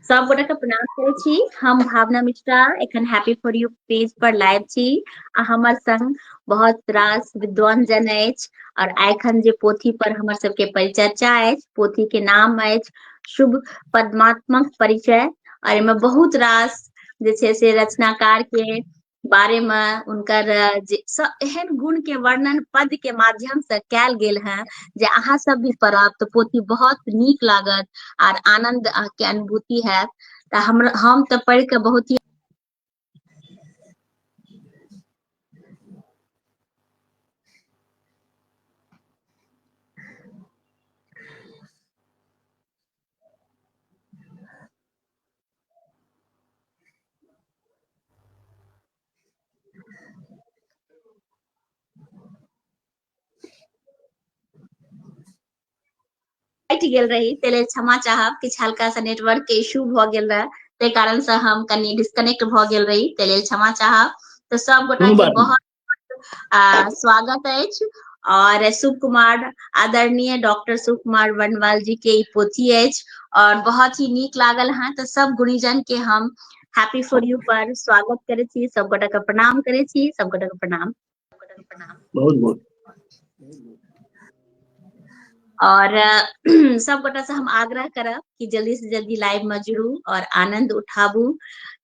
सब गोटे के प्रणाम करे छी। हम भावना मिश्रा एखन happy for U page per live छी आ हमर संग बहुत रास विद्वान जन अछि और एखन जे पोथी पर हमर सबके परिचर्चा अछि, पोथी के नाम अछि शुभ पद्मात्मक परिचय और एमे बहुत रास जे छै से रचनाकार के बारे में उनकर जे एहन गुण के वर्णन पद के माध्यम से कैल गेल है जे अहाँ सब भी पढ़ब तो पोथी बहुत नीक लागत और आनंद के अनुभूति है। हम तो पढ़ के बहुत ही हट गेल रही, ते लेल क्षमा चाहब। किछ हल्का सा नेटवर्क के इशू भ गेल रहे, ते कारण से हम कनी डिस्कनेक्ट भ गेल रही, ते लेल क्षमा चाहब। तो सब गोटा कोनो के बात नहीं। बहुत स्वागत अछि और शुभ कुमार आदरणीय डॉक्टर शुभ कुमार वर्णवाल जी के ई पोथी अछि और बहुत ही नीक लागल है। तो सब गुणीजन के हम हैप्पी फॉर यू पर स्वागत करे छी, सब गोटा के प्रणाम करे छी, सब गोटा के प्रणाम। बहुत बहुत और सब गोटा से हम आग्रह करब कि जल्दी से जल्दी लाइव में जुड़ू और आनंद उठाबू।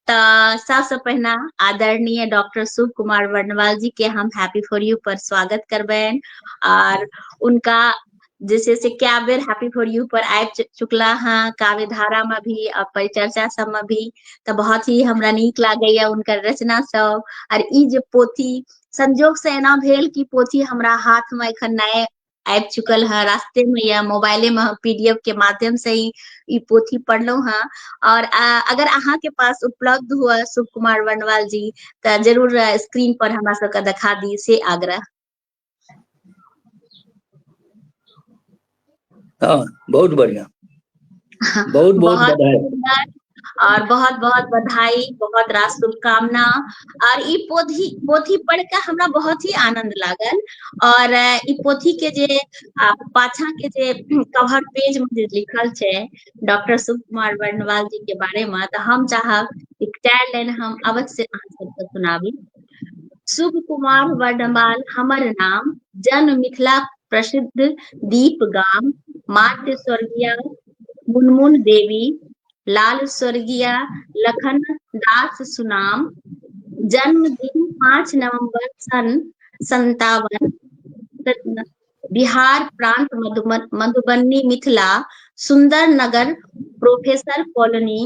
तो सबसे पहना आदरणीय डॉक्टर शुभ कुमार वर्णवाल जी के हम हैप्पी फॉर यू पर स्वागत करबेन और उनका जैसे से क्या बेर हैप्पी फॉर यू पर आब चुकला हाँ, काव्य धारा में भी और परिचर्चा सब में भी। तो बहुत ही हमरा नीक लागैया उनकर रचना सब और ई जे पोथी संजोग से एना भेल कि पोथी हमरा हाथ में एखन नए आबि चुकल है, रास्ते में या मोबाइले में पीडीएफ के माध्यम से ही ई पोथी पढ़लो हाँ। और अगर अहाँ के पास उपलब्ध हुआ शुभ कुमार वर्णवाल जी तो जरूर स्क्रीन पर हमरा सबके दिखा दी से आग्रह। हाँ, बहुत बढ़िया, बहुत बहुत बहुत बधाई। सुंदर और बहुत बहुत बधाई, बहुत रास शुभकामना। और ई पोथी पोथी पढ़ के हमरा बहुत ही आनंद लागल और ई पोथी के जे पाछा के जे कवर पेज में जे लिखल छै डॉक्टर शुभ कुमार वर्णवाल जी के बारे में, तो हम चाहब कि 4 लाइन हम अवश्य अहाँ सबके सुनाबी। शुभ कुमार वर्णवाल हमर नाम, जन्म मिथिला प्रसिद्ध दीप गाम, मातृ स्वर्गीय मुनमुन देवी, लाल स्वर्गीय लखन दास सुनाम, जन्म दिन 5 नवंबर सन 57, बिहार प्रांत मधुबनी मिथिला, सुंदर नगर प्रोफेसर कॉलोनी,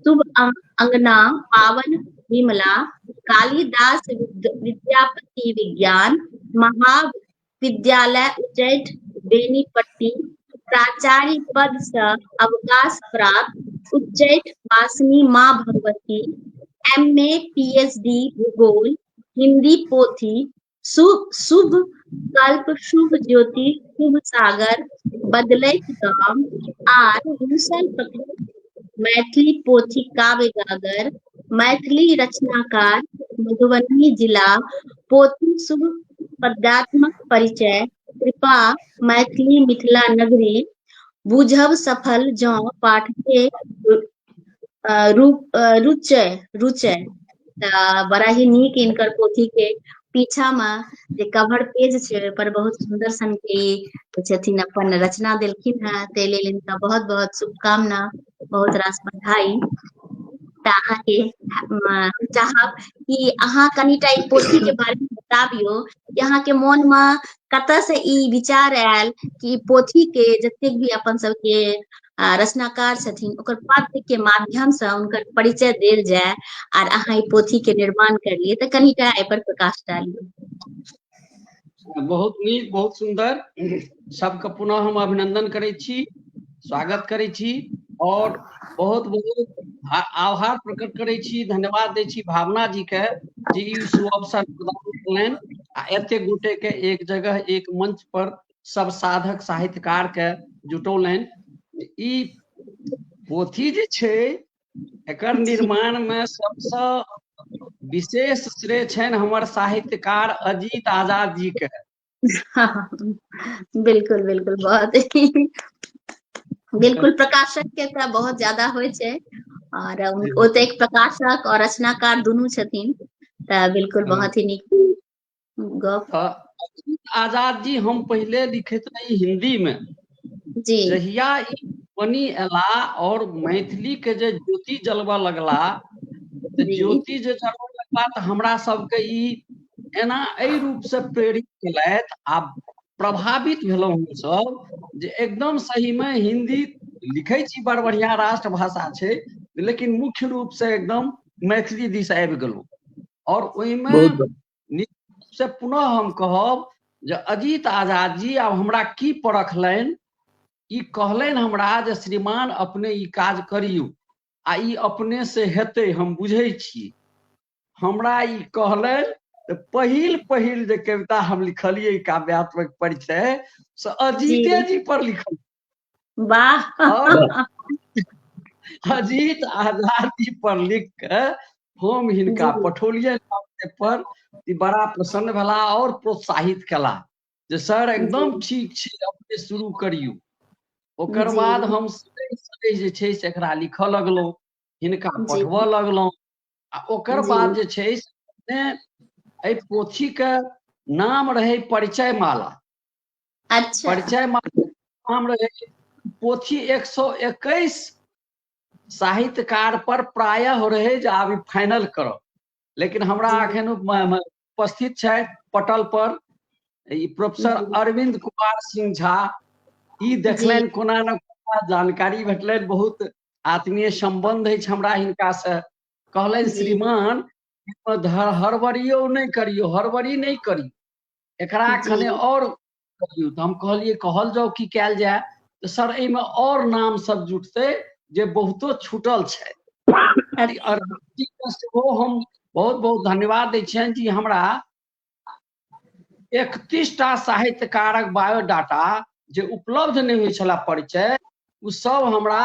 शुभ अंगना पावन विमला, कालिदास विद्यापति विज्ञान महाविद्यालय उच्चैठ बेनीपट्टी, प्राचार्य पद से अवकाश प्राप्त उच्चैठ वासनी माँ भगवती, एमए पीएचडी भूगोल, हिंदी पोथी, शुभ कल्प, शुभ ज्योति, शुभ सागर, बदलैत गाम, आर रूसल प्रकृति, मैथिली पोथी काव्य गागर, मैथिली रचनाकार मधुबनी जिला, पोथी शुभ पदात्मक परिचय, कृपा मैथिली मिथिला नगरी, बुझब सफल जौ पाठके रुचय। बड़ा ही नीक इनकर पोथी के पीछा में जे कवर पेज छै पर बहुत सुंदर सन के छथिन अपन रचना देलखिन है, ते लेल इनका बहुत बहुत शुभकामना, बहुत रास बधाई। अहाँ के चाहब कि अहाँ कनिटा ई पोथी के बारे में बताबियो कि अहाँ के मन में कतऽ से ई विचार आयल कि पोथी के जतेक भी अपन सबके रचनाकार छथिन ओकर पात्र के माध्यम से उनकर परिचय देल जाय और अहाँ ई पोथी के निर्माण करलिए, तो कनिटा एहि पर प्रकाश डालिए। बहुत नीक, बहुत सुंदर। सबके पुनः हम अभिनंदन करै छी, स्वागत करै छी और बहुत बहुत आभार प्रकट करै छी, धन्यवाद दै छी भावना जी के जे ई सुअवसर प्रदान कयलनि आ एते गोटे के एक जगह एक मंच पर सब साधक साहित्यकार के जुटौलनि। ई पोथी जे छै एकर निर्माण में सबसे विशेष श्रेय छनि हमर साहित्यकार अजीत आजाद जी के। बिल्कुल बिल्कुल, बहुत बिल्कुल प्रकाशक के तो बहुत ज्यादा होय छै और ओ तो एक प्रकाशक और रचनाकार दुनू छथिन, तऽ बिल्कुल बहुत ही नीक गप। आजाद जी हम पहले लिखित रही हिंदी में, जी जहिया ई बनी एला और मैथिली के जे ज्योति जलवा लगला, तो जी ज्योति जे जलवा लगला तो हमरा सबके ई एना एहि रूप से प्रेरित केलथि आ प्रभावित भेलहुँ हम सब जे एकदम सही में हिंदी लिखै छी, बड़ बढ़िया राष्ट्रभाषा छै, लेकिन मुख्य रूप से एकदम मैथिली दिस आबि गेलहुँ। और ओहिमे बहुत बढ़िया। निश्चित रूप से पुनः हम कहब जे अजीत आजाद जी आब हमरा की परखलनि, ई कहलनि हमरा जे श्रीमान अपने ई काज करियौ आ ई अपने से हेतै, हम बुझै छी। हमरा ई कहलनि तऽ पहिल जे कविता हम लिखलियै काव्यात्मक परिचय से अजीते जी पर लिखल। वाह और अजीत आजाद जी पर लिख के हम हिनका जी पठौलियन पर, ई बड़ा प्रसन्न भेला और प्रोत्साहित केला जे सर एकदम जी ठीक छै, अपने शुरू करियौ। ओकर जी बाद हम सदै जे छै से एकरा लिखऽ लगलहुँ, हिनका जी पठबऽ लगलहुँ आ ओकर जी बाद जे छै से एहि पोथी के नाम रहे परिचय माला। अच्छा परिचय माला नाम रहे, पोथी 121 साहित्यकार पर प्रायः रहे जे आब फाइनल करब, लेकिन हमरा जी अखन उपस्थित छथि पटल पर ई प्रोफेसर जी अरविंद कुमार सिंह झा। ई जी देखलनि कोना न कोना जानकारी भेटलनि, बहुत आत्मीय संबंध अछि हमरा हिनका से। कहलनि जी श्रीमान हड़बड़ियो नहीं करियो, हड़बड़ी नहीं करियो, एकरा जी खने और करियो। तो हम कहलिए कहल जाओ की कैल जाए, तो सर एहिमे और नाम सब जुटते जे बहुतो छूटल छै। अच्छा सेहो हम बहुत बहुत धन्यवाद दै छियनि जी, हमरा 31टा साहित्यकारक बायोडाटा जे उपलब्ध नहीं होइ छला परिचय, उ सब हमरा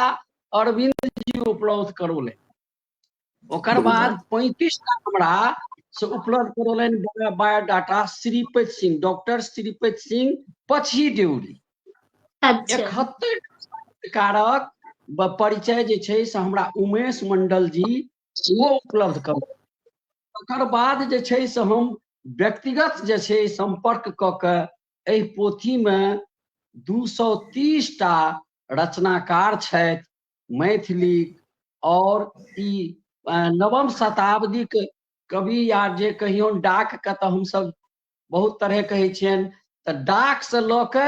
अरविंद जी उपलब्ध करौले। ओकर बाद 35टा हमरा से उपलब्ध करौलनि बायोडाटा श्रीपति सिंह, डॉक्टर श्रीपति सिंह पछी देउरी। अच्छा 71 साहित्यकारक परिचय जे छै से हमरा उमेश मंडल जी वो उपलब्ध करू। ओकर बाद जे छै से हम व्यक्तिगत जे छै संपर्क क के एहि पोथी में 230टा रचनाकार छथि मैथिली, और ई नवम शताब्दी के कवि या जे कहियो डाक के तो हम सब बहुत तरह कहै छियनि, तऽ डाक से लऽ के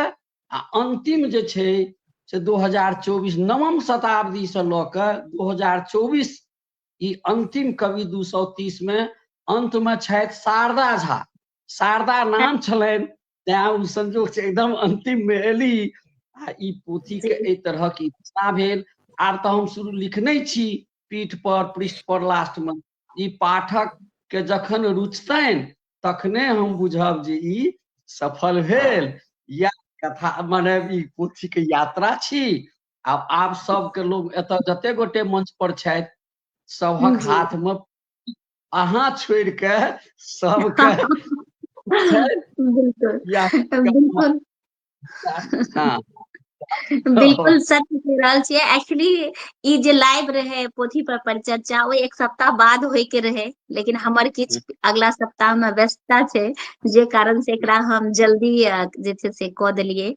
आ अंतिम जे छै से 2024 नवम शताब्दी से लऽ के 2024 ई अंतिम कवि 230 में अंत में छथि शारदा झा। शारदा नाम छलनि, तें उ संजोग से एकदम अंतिम में एली आ ई पोथी के एहि तरह की रचना भेल। आब तो हम शुरू लिखने छी पीठ पर पृष्ठ पर लास्ट में, ई पाठक के जखन रुचतनि तखने हम बुझब जे ई सफल भेल। या कथा माने ई पोथी के यात्रा छी। आब सबके लोग एतऽ जते गोटे मंच पर छथि सबहक जी हाथ में अहाँ छोड़ के सबके बिल्कुल या बिल्कुल हाँ बिल्कुल सच कह रहल छियै। एक्चुअली ई जे लाइव रहे पोथी पर परिचर्चा ओ एक सप्ताह बाद होय के रहे, लेकिन हमर किछ अगला सप्ताह में व्यस्तता छै, जे कारण से एकरा हम जल्दी जे छै से कऽ देलियै।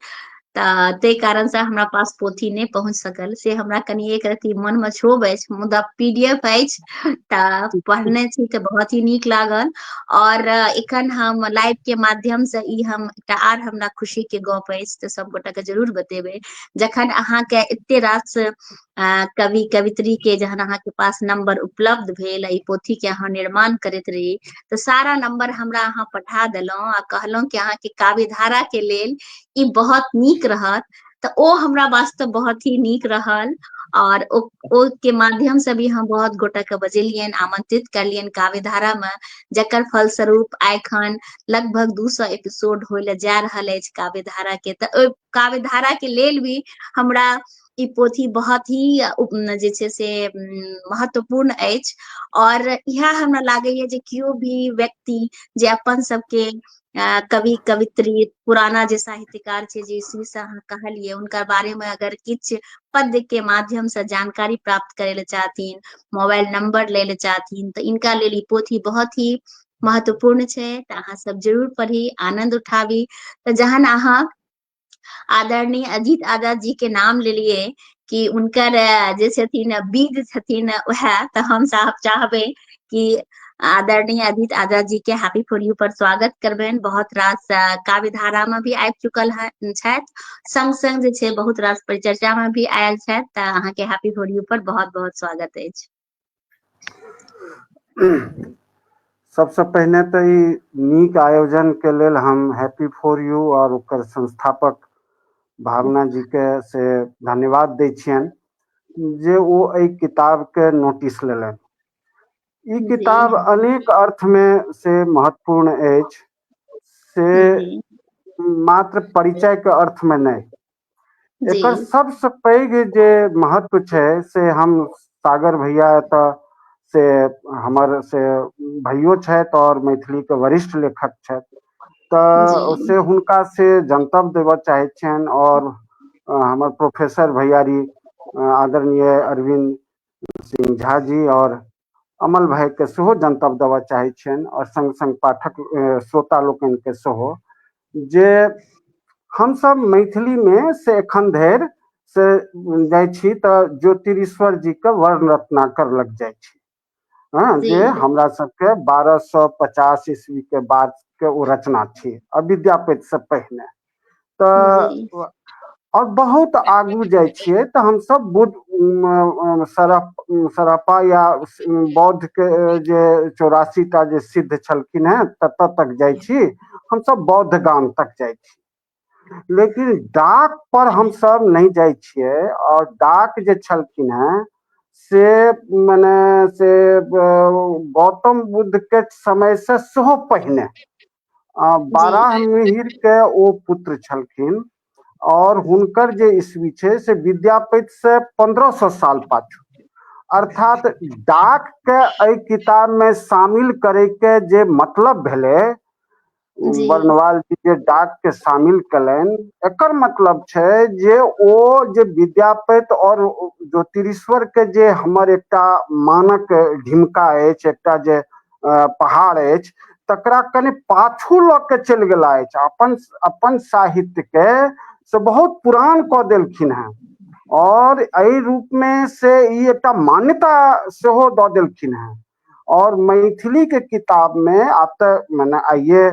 ते कारण से हमरा पास पोथी नहीं पहुंच सकल, से हमरा कनी एक रति मन में क्षोभ अछि, मुदा पीडीएफ अछि तऽ पढ़ने छी तऽ बहुत ही नीक लागल। और एखन हम लाइव के माध्यम से ई हम एकटा आर हमरा खुशी के गप अछि तऽ सब गोटा के जरूर बतेबै, जखन अहाँ के एते रास कवि कवित्री के जहन अहाँ के पास नंबर उपलब्ध भेल, ई पोथी के अहाँ निर्माण करैत रही तऽ सारा नंबर हमरा अहाँ पठा देलहुं आ कहलहुं कि अहाँ के काव्य धारा के लेल ई बहुत नीक रहत, तऽ ओ हमरा वास्ते बहुत ही नीक रहल। और ओ के माध्यम से भी हम बहुत गोटा के बजेलियन, आमंत्रित करलियन काव्य धारा में, जकर फलस्वरूप एखन लगभग 200 एपिसोड होय ले जा रहल अछि काव्य धारा के। तऽ काव्य धारा के लेल भी हमरा ई पोथी बहुत ही जे छै से महत्वपूर्ण अछि। और इएह हमरा लागैया जे केओ भी व्यक्ति जे अपन सबके कवि कवित्री पुराना जे साहित्यकार छे जे ईस्वी से अहाँ कहलिए उनका बारे में अगर किछ पद के माध्यम से जानकारी प्राप्त करे ले चाहतीन, मोबाइल नंबर ले ले चाहतीन, तो इनका लेल ई पोथी बहुत ही महत्वपूर्ण छे। तो अहाँ सब जरूर पढ़ी, आनंद उठाबी। तो जहन अहाँ आदरणीय अजीत आजाद जी के नाम लेलिए कि उनकर जे छथिन बीज छथिन वह, तो हम साहब चाहबे कि आदरणीय अजीत आजाद जी के हैप्पी फॉर यू पर स्वागत करबेन। बहुत रास काव्य धारा में भी आबि चुकल है छथि, संग संग जे छै बहुत रास परिचर्चा में भी आयल छथि। तो अहाँ के हैप्पी फॉर यू पर बहुत बहुत स्वागत अछि। सबसे पहले तो ई नीक आयोजन के लेल हम हैप्पी फॉर यू और ओकर संस्थापक भावना जी के से धन्यवाद दै छियनि जे ओ एहि किताब के नोटिस लेलनि। ई किताब अनेक अर्थ में से महत्वपूर्ण अछि, से मात्र परिचय के अर्थ में नहीं। एकर सबसे पैघ जे महत्व छै से हम सागर भैया एतऽ से हमर से भैयो छथि और मैथिली के वरिष्ठ लेखक छथि, तो से हुनका से जनतब देबऽ चाहै छियनि। और हमर प्रोफेसर भैयारी आदरणीय अरविंद सिंह झा जी और अमल भाई के सेहो जनतब देबऽ चाहै छियनि, और संग संग पाठक श्रोता लोकनि के सेहो, जे हम सब मैथिली में से एखन धरि से जाइ छी तऽ ज्योतिरीश्वर जी के वर्ण रत्नाकर लग जाइ छी। हाँ, जे हमरा सबके 1250 ईस्वी के बाद के ओ रचना छी, विद्यापति से पहिने। तो और बहुत आगू जाइ छियै तो हम सब बुद्ध सरपा या बौद्ध के जे 84 टा जे सिद्ध छलखिन हैं ततऽ तक जाइ छी, हम सब बौद्ध गाम तक जाइ छी। लेकिन डाक पर हम सब नहीं जाइ छियै। और डाक जे छलखिन हैं से मने से गौतम बुद्ध के समय से सेहो पहिने बारह मिहिर के ओ पुत्र छलखिन, और हुनकर जे ईस्वी छै से विद्यापति से 1500 साल पाछू। अर्थात डाक के एहि किताब में शामिल करे के जे मतलब भेले, वर्णवाल जी जे डाक के शामिल कलन, एकर मतलब छै जे ओ जे विद्यापति और ज्योतिरीश्वर के जे हमर एकटा मानक ढिमका अछि, एकटा जे पहाड़ अछि, तकरा कने पाछू लऽ के चलि गेला अछि। अपन साहित्य के से बहुत पुरान कऽ देलखिन हैं, और एहि रूप में से ई एकटा मान्यता सेहो दऽ देलखिन हैं। और मैथिली के किताब में आप तो मैंने आइए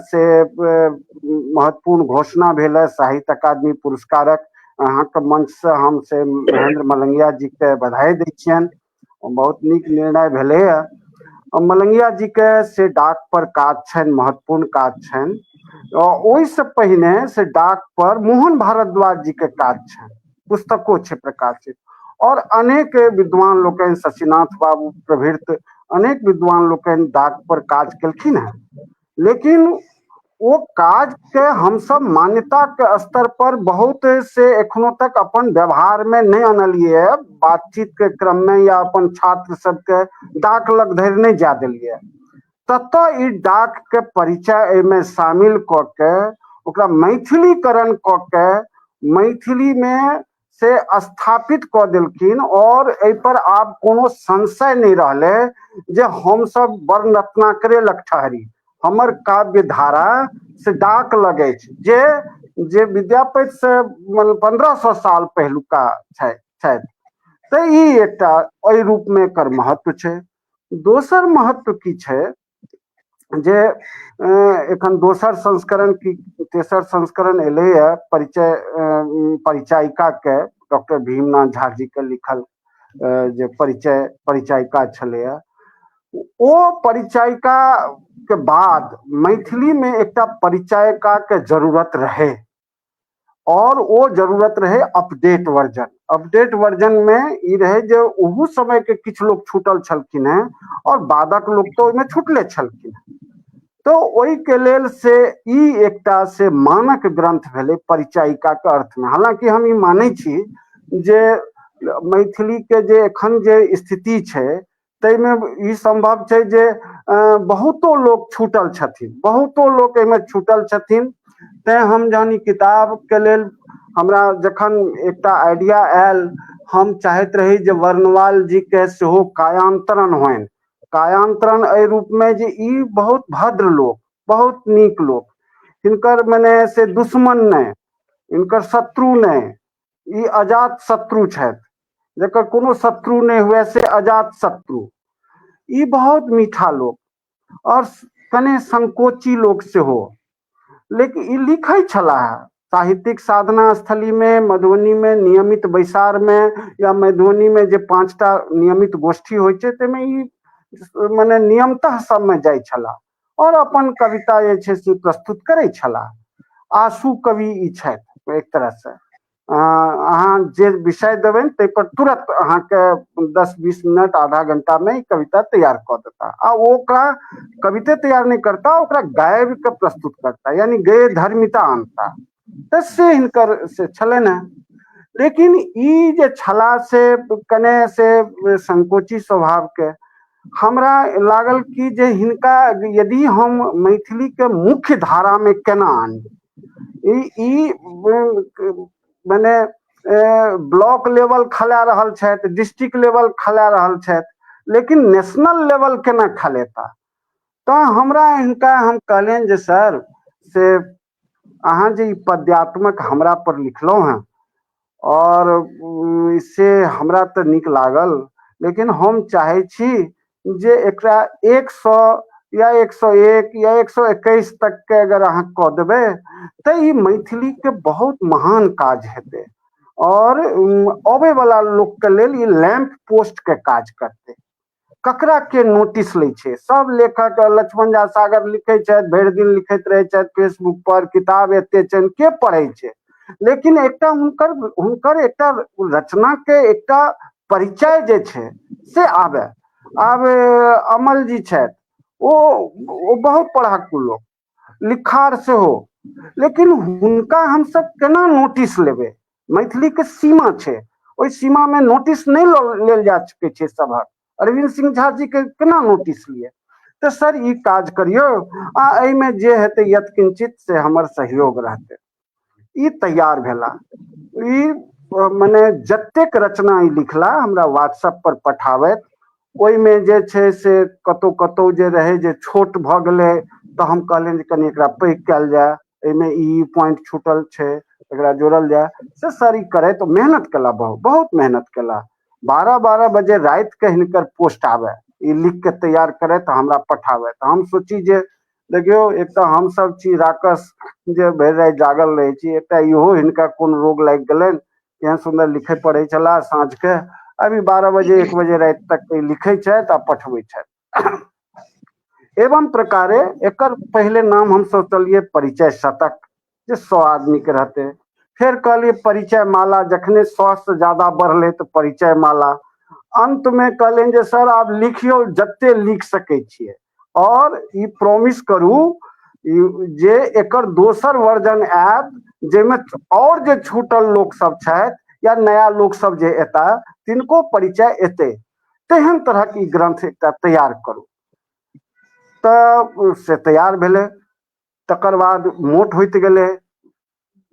से महत्वपूर्ण घोषणा भेल है साहित्य अकादमी पुरस्कारक। अहाँ के मंच से हम से महेंद्र मलंगिया जी के बधाई दै छियनि, बहुत नीक निर्णय भेले है। मलंगिया जी के से डाक पर काज छनि, महत्वपूर्ण काज छनि। ओहि से पहिने से डाक पर मोहन भारद्वाज जी के काज छनि, पुस्तकों छै प्रकाशित। और अनेक विद्वान लोकनि, शशिनाथ बाबू प्रभृत अनेक विद्वान लोकनि डाक पर काज केलखिन हैं। लेकिन वो काज के हम सब मान्यता के स्तर पर बहुत से एखनो तक अपन व्यवहार में नहीं अनलिए है। बातचीत के क्रम में या अपन छात्र सबके डाक लग धरि नहीं जा देलिए। ततः ई डाक के परिचय में शामिल क के ओकरा मैथिलीकरण क के मैथिली में से स्थापित क देलखिन। और एहि पर आब कोनो संशय नहीं रहले जे हम सब वर्ण रत्नाकरे लग ठहरी। हमर काव्य धारा से डाक लगे जे विद्यापति से 1500 साल पहलुका छथि। तो ई एकटा एहि रूप में एकर महत्व छै। दोसर महत्व की छै जे एखन दोसर संस्करण की तेसर संस्करण एले है परिचायिका के, डॉक्टर भीमनाथ झा जी के लिखल जे परिचायिका छले। ओ परिचायिका के बाद मैथिली में एकटा परिचायिका के जरूरत रहे, और वो जरूरत रहे अपडेट वर्जन। अपडेट वर्जन में ई रहे जे ओहू समय के किछ लोग छूटल छलखिन हैं, और बादक लोग तो ओहिमे छूटले छलखिन। तो ओहि के लेल से ई एकटा से मानक ग्रंथ भेले परिचायिका के अर्थ में। हालांकि हम ई मानै छी जे मैथिली के जे एखन जे स्थिति छै तै में ई संभव छै जे बहुतो लोग छूटल छथिन, बहुतो लोग एहिमे छूटल छथिन। तैं हम जहन ई किताब के लेल हमरा जखन एकटा आइडिया आयल, हम चाहैत रही जे वर्णवाल जी के सेहो कायांतरण होइन। कायांतरण एहि रूप में जे ई बहुत भद्र लोक, बहुत नीक लोक, हिनकर मने से दुश्मन नहीं, इनकर शत्रु नहीं, ई अजात शत्रु छथि, जेकर कोनो शत्रु नहीं हुए से अजात शत्रु। ई बहुत मीठा लोक और कने संकोची लोक सेहो, लेकिन ई लिखै छलाह साहित्यिक साधना स्थली में, मधुबनी में नियमित बैसार में, या मधुबनी में जे 5टा नियमित गोष्ठी होइ छै ताहिमे ई मने नियमतः सब में जाइ छलाह और अपन कविता जे छै से प्रस्तुत करै छलाह। आशु कवि ई छथि एक तरह से। अहाँ जे विषय देबनि ताहि पर तुरंत अहाँके 10-20 मिनट आधा घंटा में कविता तैयार कऽ देता, आ ओकरा कविते तैयार नहीं करता, ओकरा गायब के प्रस्तुत करता, यानी गए धर्मिता आनता। तो से हिनकर से छलनि हैं। लेकिन ई जे छला से कने से संकोची स्वभाव के, हमरा लागल कि जे हिनका यदि हम मैथिली के मुख्य धारा में केना आनी, ई मने ब्लॉक लेवल खला रहल छथि, डिस्ट्रिक्ट लेवल खला रहल छथि, लेकिन नेशनल लेवल केना खलेता। तो हमरा हिनका हम कहलियनि जे सर से अहाँ जे पद्यात्मक हमरा पर लिखलहुँ हैं और इससे हमरा तो नीक लागल, लेकिन हम चाहे छी जे एकरा 100 या 101 या 121 तक के अगर अहाँ कऽ देबै तो ई मैथिली के बहुत महान काज हेतै और अबै वाला लोक के लेल ई लैंप पोस्ट के काज करतै। ककरा के नोटिस लै छै, सब लेखक लक्ष्मण झा सागर लिखै छथि, भरि दिन लिखैत रहै छथि फेसबुक पर, किताब एते छनि, के पढ़ै छै, लेकिन एकटा हुनकर एकटा रचना के एकटा परिचय जे छै से आबे। आब अमल जी छथि, ओ बहुत पढ़ाकू लोक, लिखार सेहो, लेकिन हुनका हम सब केना नोटिस लेबै। मैथिली के सीमा छै, ओहि सीमा में नोटिस नहीं लेल जा सकै छै सभक। अरविंद सिंह झा जी के केना नोटिस लिए। तो सर ई काज करियो, आ एहि में जे हेतै यत्किंचित से हमर सहयोग रहतै। ई तैयार भेला, ई मने जतेक रचना ई लिखला हमरा व्हाट्सएप पर पठाबैत, ओहि में जे छै से कतौ कतौ जे रहे जे छोट भ गेलै तो हम कहलियनि जे कनी एकरा पैघ कयल जाय, एहिमे ई पॉइंट छूटल छै एकरा जोड़ल जाय। से सर ई करे तो मेहनत केला, बहुत मेहनत केला। 12-12 बजे रात के हिनकर पोस्ट आवे, ई लिख के तैयार करे तो हमरा पठावे। तो हम सोची जे देखियो, एक तो हम सब छी राकस जे भरि रात जागल रहे छी, एकटा इहो हिनका कोन रोग लागि गेलनि, केहन सुंदर लिखे पढ़े छला साँझ के, अभी 12 बजे 1 बजे रात तक लिखे छथि आ पठबै छथि। एवं प्रकारे एकर पहले नाम हम सोचलिए परिचय शतक, जे 100 आदमी के रहते। फिर कहलिए परिचय माला, जखने 100 से ज्यादा बढ़ले तो परिचय माला। अंत में कहलें जे सर आप लिखियो जत्ते लिख सके छिए, और ई प्रॉमिस करू जे एकर दोसर वर्जन आयत जेमे और जे छूटल लोक सब छथि या नया लोक सब जे एता तिनको परिचय एते, तेहन तरह की ग्रंथ एकटा तैयार करू। तो से तैयार भेले, तकर बाद मोट होइत गेले,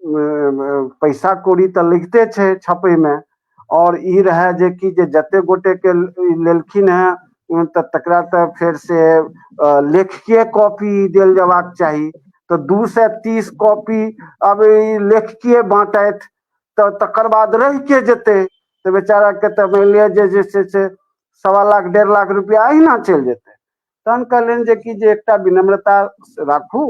पैसा कौड़ी तो लिखते छे छपे में, और ई रहे जे कि जे जते गोटे के लेलखिन हैं तकरा तो फिर से लेखकीय कॉपी देल जबाक चाही। तो 230 कॉपी अब लेखकीय बांटैत, तो तकर बाद रह के जेते, तो बेचारा के तो मान लिया जे से 1.25 लाख 1.5 लाख रुपया अहिना चल जेते। तहन कहलेन जे कि जे एकटा विनम्रता राखू,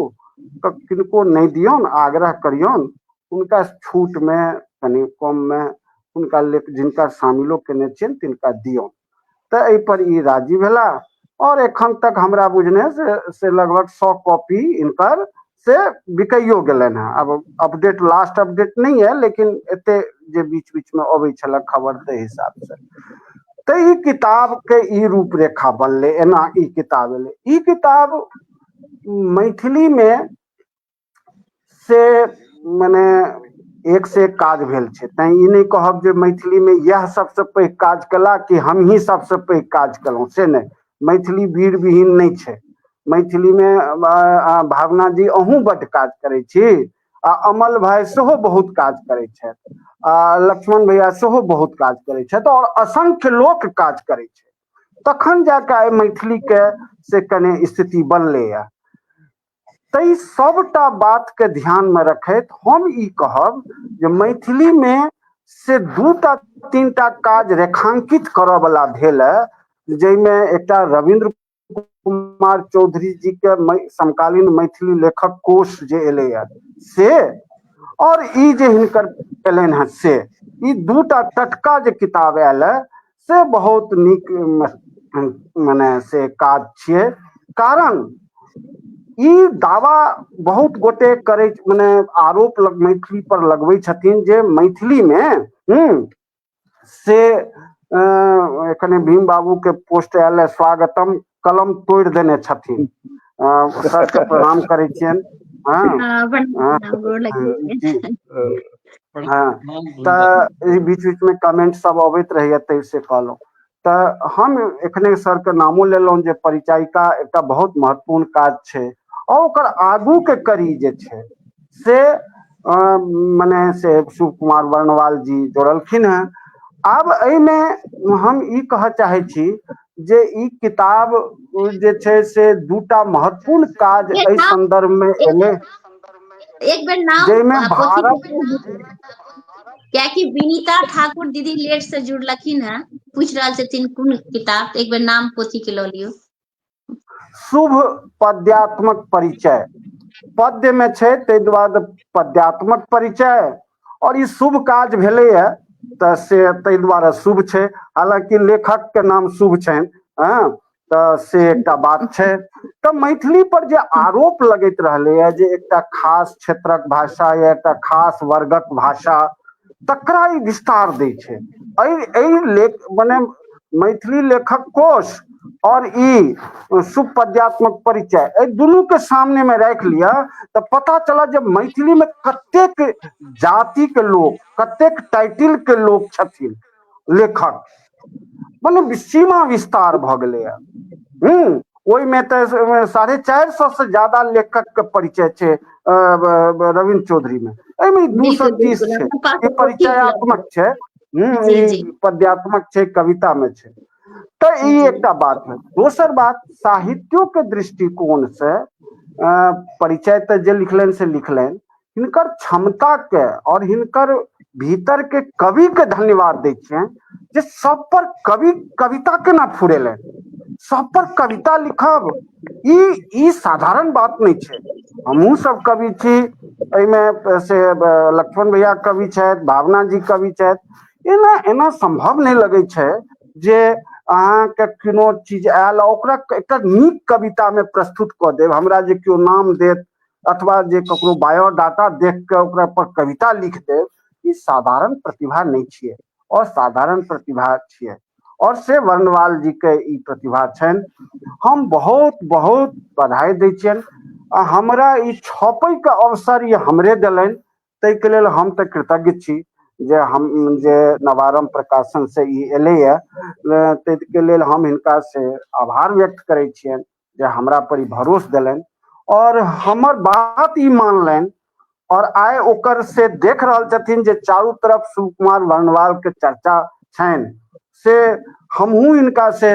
तो किनको नहीं दियौन, आग्रह करियौन, उनका छूट में कनी कम में उनका जिनका शामिलो केने छियन तिनका दियौन। तो एहि पर ई राजी भेला, और एखन तक हमरा बुझने से लगभग 100 कॉपी इनकर से बिकैयो गेलन हैं। अब अपडेट, लास्ट अपडेट नहीं है, लेकिन एते जे बीच बीच में अबै छला खबर के हिसाब से। तो ई किताब के ई रूपरेखा बनले, एना ई किताब एले। ई किताब मैथिली में से मने एक से एक काज भेल छै। तैं ई नहीं कहब जे मैथिली में यह सबसे पैघ काज कला कि हम ही सबसे पैघ काज केलहुँ, से नहीं। मैथिली वीर विहीन नहीं छै, मैथिली में भावना जी अहूँ बड काज करै छी, आ अमल भाई सेहो बहुत काज करै छथि, आ लक्ष्मण भैया सेहो बहुत काज करै छथि, और असंख्य लोक काज करै छै, तखन जाके आइ मैथिली के से कने स्थिति बनलैया। तै सबटा बात के ध्यान में रखैत हम ई कहब जे मैथिली में से 2टा 3टा काज रेखांकित करऽ वाला भेल है, जैमे एकटा रविंद्र कुमार चौधरी जी के समकालीन मैथिली लेखक कोश जे एलैया से, और ई जे हिनकर एलनि हैं से, ई 2टा टटका जे किताब आयल है से बहुत नीक मने से काज छियै। कारण ई दावा बहुत गोटे करे मने आरोप मैथिली पर लगबै छथिन जे मैथिली में से एखने भीम बाबू के पोस्ट आयल है, स्वागतम, कलम तोड़ देने छथिन। सर के प्रणाम करे छियन। बीच बीच में कमेंट सब अबैत रहे, तै से कहलौं। तऽ हम एखने सर के नामो लेलौं जे परिचायिका एकटा बहुत महत्वपूर्ण काज छै, और ओकर आगू के कड़ी जे छै से मने से शिव कुमार वर्णवाल जी जोड़लखिन हैं। आब एहिमे हम ई कह चाहे छी जे ई किताब जे छै से 2टा महत्वपूर्ण काज एहि संदर्भ में एले, एक बेर नाम जैमे भारत क्या कि विनीता ठाकुर दीदी लेट से जुड़लखिन हैं, पूछ रहल छथिन कोन किताब, एक बेर नाम पोथी के लऽ लियो। शुभ पद्यात्मक परिचय पद्य में छै, तै दुआरे पद्यात्मक परिचय, और ई शुभ काज भेलैया तऽ से तै दुआरे शुभ छै, हालांकि लेखक के नाम शुभ छनि, तऽ से एकटा बात छै। तऽ मैथिली पर जे आरोप लगैत रहलैया जे एकटा खास क्षेत्रक भाषा या एकटा खास वर्गक भाषा, तकरा ई विस्तार दै छै। मने मैथिली लेखक कोश और ई शुभ पद्यात्मक परिचय, एहि दुनू के सामने में राख लिया तो पता चला जब मैथिली में कतेक जाति के लोग, कतेक टाइटिल के लोग छथिन लेखक, मने सीमा विस्तार भ गेलैया। ओहिमे तऽ 450 से ज्यादा लेखक के परिचय छै रविंद्र चौधरी में, एहिमे 230 छै, ये परिचयात्मक छै, ई पद्यात्मक छै, कविता में छै। तऽ ई एकटा बात है। दोसर बात, साहित्यों के दृष्टिकोण से परिचय तऽ जे लिखलनि से लिखलनि, हिनकर क्षमता के और हिनकर भीतर के कवि के धन्यवाद दै छियनि जे सब पर कवि कविता केना फुरेलनि, सब पर कविता लिखब ई साधारण बात नहीं छै। हमहूँ सब कवि छी, एहिमे से लक्ष्मण भैया कवि छथि, भावना जी कवि छथि, एना संभव नहीं लगे छै जे अहाँ के कोनो चीज आयल ओकरा एकटा नीक कविता में प्रस्तुत कऽ देब। हमरा जे केओ नाम देत अथवा जे ककरो बायोडाटा देख के ओकरा पर कविता लिख देब, ई साधारण प्रतिभा नहीं छियै, और साधारण प्रतिभा छियै, और से वर्णवाल जी के ई प्रतिभा छनि। हम बहुत बहुत बधाई दै छियनि, आ हमरा ई छपै के अवसर ये हमरे देलनि, ताहि के लेल हम तऽ कृतज्ञ छी जे नवारंभ प्रकाशन से ई एलैया, ताहि के लेल हम हिनका से आभार व्यक्त करै छियनि जे हमरा पर ई भरोस देलनि और हमर बात ई मानलनि, और आइ ओकर से देख रहल छथिन जे चारू तरफ शिव कुमार वर्णवाल के चर्चा छनि, से हमहूँ हिनका से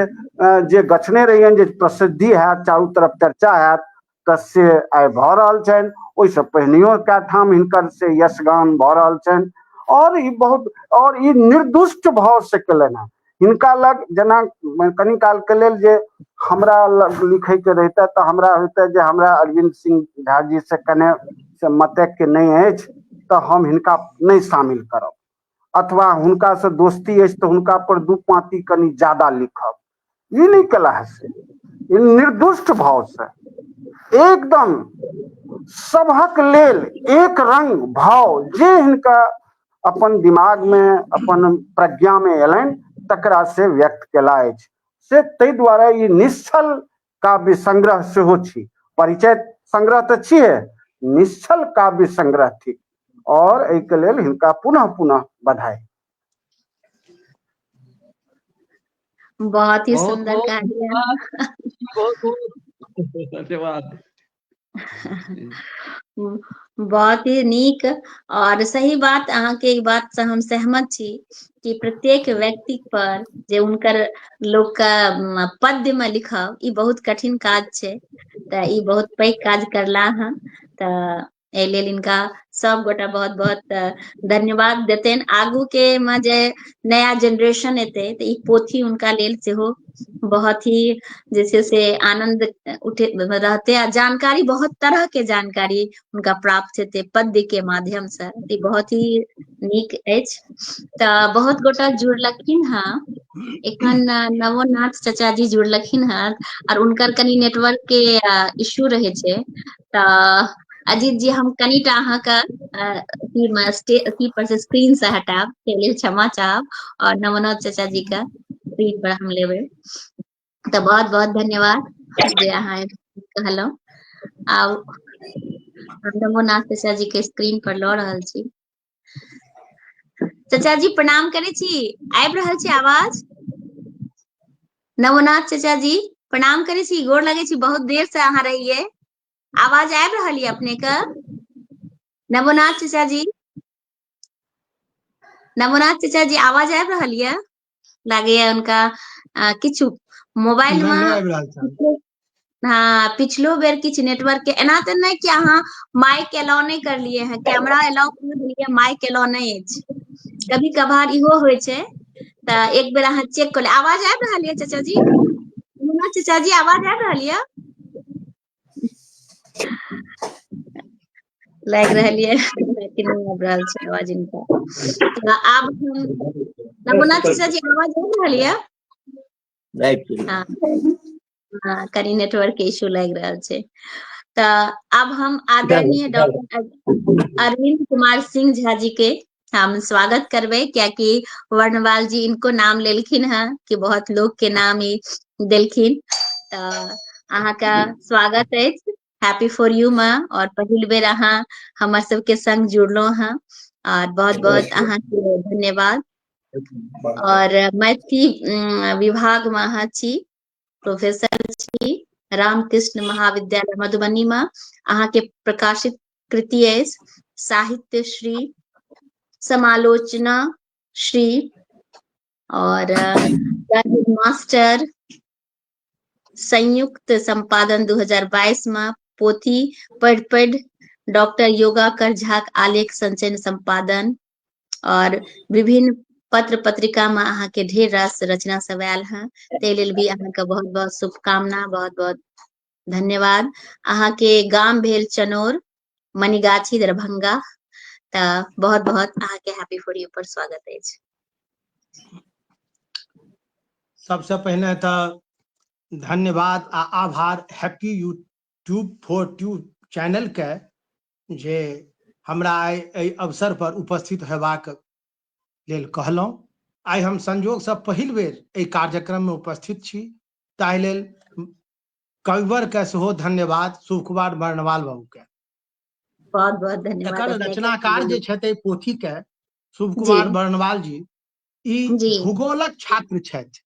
जे गछने रहियनि जे प्रसिद्धि हैत, चारू तरफ चर्चा हैत, तऽ से आइ भऽ रहल छनि। ओहिसँ पहिनेयो कए ठाम हिनकर से यशगान भऽ रहल छनि, और ई निर्दुष्ट भाव से केलनि हैं। हिनका लग जेना कनि काल के लेल जे हमरा लिखे के रहते तऽ हमरा होते जे हमरा अरविंद सिंह झा जी से कने से मतक के नहीं अछि, तऽ हम हिनका नहीं शामिल करब, अथवा हुनका से दोस्ती अछि तऽ हुनका पर दू पाँती कनि ज्यादा लिखब, ई नहीं केला है। से निर्दुष्ट भाव से एकदम सबहक लेल एक रंग भाव जे हिनका अपन दिमाग में अपन प्रज्ञा में एलनि तकरा से व्यक्त केला अछि। से ताहि दुआरे ई निश्चल काव्य संग्रह सेहो छी, परिचय संग्रह तऽ छियै, निश्चल काव्य संग्रह थी, और एहि के लेल हिनका पुनः पुनः बधाई। बहुत ही सुंदर कार्य। बहुत बहुत धन्यवाद। बहुत ही नीक और सही बात, अहाँ के एक बात से हम सहमत छी कि प्रत्येक व्यक्ति पर जे उनकर लोक का पद्य में लिखब ई बहुत कठिन काज छै, तऽ ई बहुत पैघ काज करला हँ। तऽ एहि लेल इनका सब गोटा बहुत बहुत धन्यवाद देतनि। आगू के में जे नया जनरेशन एतै तऽ ई पोथी उनका लेल सेहो बहुत ही जे छै से आनंद उठे रहते आ जानकारी बहुत तरह के जानकारी उनका प्राप्त हेतै पद्य के माध्यम से, ई बहुत ही नीक अछि। तऽ बहुत गोटा जुड़लखिन हँ, एखन नवोनाथ चाचा जी जुड़लखिन हँ और उनकर कनी नेटवर्क के इश्यू रहे छै। तऽ अजीत जी हम कनिटा अहाँके अथी पर से स्क्रीन से हटाब, के लेल क्षमा चाहब और नवोनाथ चाचा जी का स्क्रीन पर हम लेबै। तऽ बहुत बहुत धन्यवाद जे अहाँ कहलहुँ। आब हम नवोनाथ चाचा जी के स्क्रीन पर लऽ रहल छी। चाचा जी प्रणाम करै छी, आबि रहल छै आवाज? नवोनाथ चाचा जी प्रणाम करै छी, गोर लगै छी, बहुत देर से अहाँ रहियै, आवाज आबि रहल ये अपने के? नवोनाथ चाचा जी, नवोनाथ चाचा जी आवाज आबि रहल ये? लागैया हुनका किछु मोबाइल में हाँ पिछलो बेर किछु नेटवर्क के, एना तऽ नहि कि अहाँ माइक एलाउ नहीं करलिए हैं, कैमरा एलाउ कर दिलिए, माइक एलाउ नहीं अछि, कभी कभार इहो होइ छै। तऽ एक बेर अहाँ चेक कर ले। आवाज आबि रहल ये चाचा जी? चाचा जी आवाज आबि रहल ये? लागि रहल ये कि नहीं आबि रहल छै आवाज इनका। तऽ आब हम नवोनाथ चाचा जी आवाज आबि रहल ये? हाँ हाँ, कनी नेटवर्क के इशू लागि रहल छै। तऽ अब हम आदरणीय डॉक्टर अरविंद कुमार सिंह झा जी के हम स्वागत करबै, कियाकि वर्णवाल जी इनको नाम लेलखिन हैं कि बहुत लोग के नाम ई देलखिन। तऽ अहाँका स्वागत अछि हैप्पी फॉर यू में, और पहिल बेर अहाँ हमर सबके संग जुड़लहुँ हैं और बहुत बहुत अहाँके धन्यवाद। और मैथिली विभाग में अहाँ छी, प्रोफेसर छी, रामकृष्ण महाविद्यालय मधुबनी में अहाँ के प्रकाशित कृति अछि साहित्य श्री, समालोचना श्री और मास्टर संयुक्त संपादन 2022 में पोथी पढ़ पढ़ डॉक्टर योगाकर झा आलेख संचयन संपादन, और विभिन्न पत्र पत्रिका में अहाँ के ढेर रास रचना सब आयल हैं, ते लेल भी अहाँ के बहुत बहुत शुभकामना, बहुत बहुत धन्यवाद। अहाँ के गाम भेल चनौर, मनीगाछी, दरभंगा। तऽ बहुत बहुत अहाँ के हैप्पी फॉर यू पर स्वागत अछि। सबसे पहले तऽ धन्यवाद आ आभार happy YouTube for U channel के, जे हमरा एहि अवसर पर उपस्थित हेबाक लेल कहलहुँ। आइ हम संजोग से पहिल बेर एहि कार्यक्रम में उपस्थित छी, ताहि लेल कविवर के सेहो धन्यवाद, शिव कुमार वर्णवाल बाबू के। बहुत बहुत धन्यवाद एकर अपने रचनाकार जे के। छथि पोथी के, शिव जी कुमार वर्णवाल जी, ई जी भूगोलक छात्र छथि।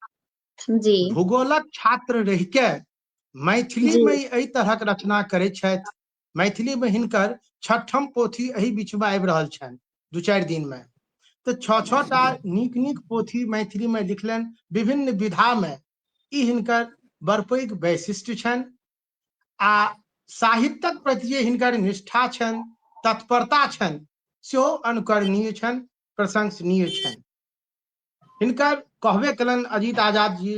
जी भूगोलक छात्र रहि के मैथिली जी में एहि तरहक रचना करै छथि। मैथिली में हिनकर 6ठम पोथी एहि बीच में आबि रहल छनि 2-4 दिन में। तो 6 टा नीक नीक पोथी मैथिली में लिखलनि, विभिन्न विधा में। ई हिनकर बड़ पैघ वैशिष्ट्य छनि। आ साहित्यक प्रति जे हिनकर निष्ठा छनि, तत्परता छनि, सेहो अनुकरणीय छनि, प्रशंसनीय छनि। हिनकर कहबे कलन अजीत आजाद जी,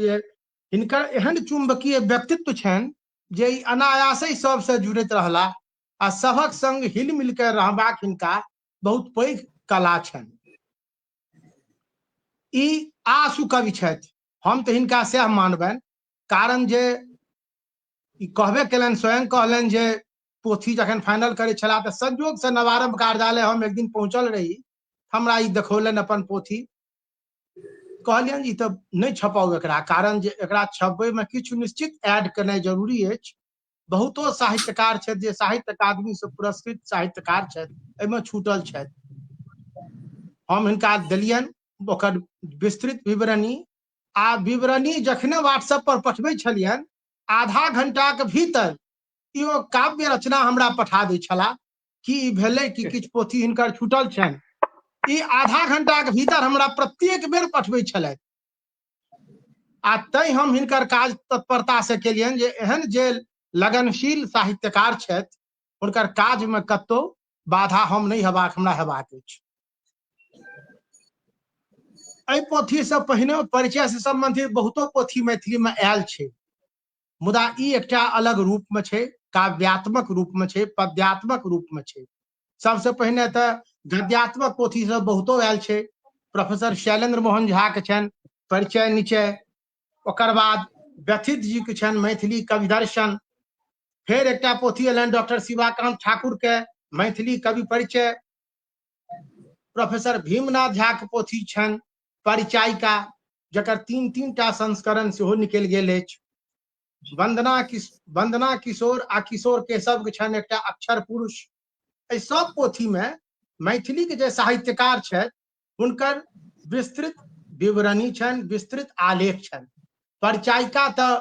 हिनकर एहन चुंबकीय व्यक्तित्व छनि जे ई अनायासे सबसे जुड़ैत रहला आ सभक संग हिल मिल के रहबाक हिनका बहुत पैघ कला छनि। ई आशु कवि छथि, हम तऽ हिनका सएह मानबनि। कारण जे ई कहबे कलन, स्वयं कहलनि जे पोथी जखन फाइनल करे छला तऽ संयोग से नवारंभ कार्यालय हम एक दिन पहुंचल रही, हमरा ई देखौलनि अपन पोथी। कहलियनि जी तऽ नहीं छपाउ एकरा, कारण जे एकरा छपबै में किछु निश्चित ऐड करनाइ जरूरी अछि। बहुतो साहित्यकार छथि जे साहित्य अकादमी से पुरस्कृत साहित्यकार छथि, एहिमे छूटल छथि। हम हिनका देलियनि ओकर विस्तृत विवरणी, आ विवरणी जखने व्हाट्सएप पर पठबै छलियनि आधा घंटा के भीतर इहो काव्य रचना हमरा पठा दै छला कि ई भेलै कि किछु पोथी हिनकर छूटल छनि। ई आधा घंटा के भीतर हमरा प्रत्येक बेर पठबै छलथि आ तै हम हिनकर काज तत्परता से केलियनि जे एहन जे लगनशील साहित्यकार छथि हुनकर काज में कतौ बाधा हम नहीं हमरा हेबाक अछि। एहि पोथी से पहिने परिचय से संबंधित बहुतो पोथी मैथिली में आयल छै, मुदा ई एकटा अलग रूप में छै, काव्यात्मक रूप में छै, पद्यात्मक रूप में छै। सबसे पहिने तऽ गद्यात्मक पोथी सब बहुतो आयल छै। प्रोफेसर शैलेंद्र मोहन झा के छनि परिचय निचय, ओकर बाद व्यथित जी के छनि मैथिली कवि दर्शन, फेर एकटा पोथी एलनि डॉक्टर शिवाकांत ठाकुर के मैथिली कवि परिचय, प्रोफेसर भीमनाथ झा के पोथी छनि परिचायिका जकर 3-3टा संस्करण सेहो निकलि गेल अछि। वंदना किशोर आ किशोर केशव के छनि एकटा अक्षर पुरुष। एहि सब पोथी में मैथिली के जे साहित्यकार छथि हुनकर विस्तृत विवरणी छनि, विस्तृत आलेख छनि। परिचायिका तऽ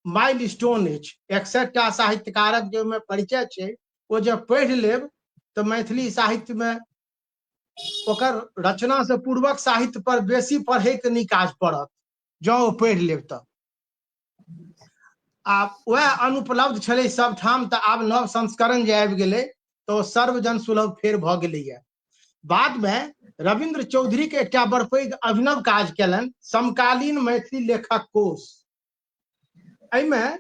माइल स्टोन अछि, 61टा साहित्यकारक जे में परिचय छै ओ जे पढ़ि लेब तऽ मैथिली साहित्य में ओकर रचना से पूर्वक साहित्य पर बेसी पढ़े के नहीं काज पड़त जँ ओ पढ़ि लेब तऽ। आ वह अनुपलब्ध छलै सबठाम, तऽ आब नव संस्करण जे आबि गेलै तऽ ओ सर्वजन सुलभ फेर भऽ गेलैया। बाद में रविंद्र चौधरी के एकटा बड़ पैघ अभिनव काज केलनि समकालीन मैथिली लेखक कोश। एहिमें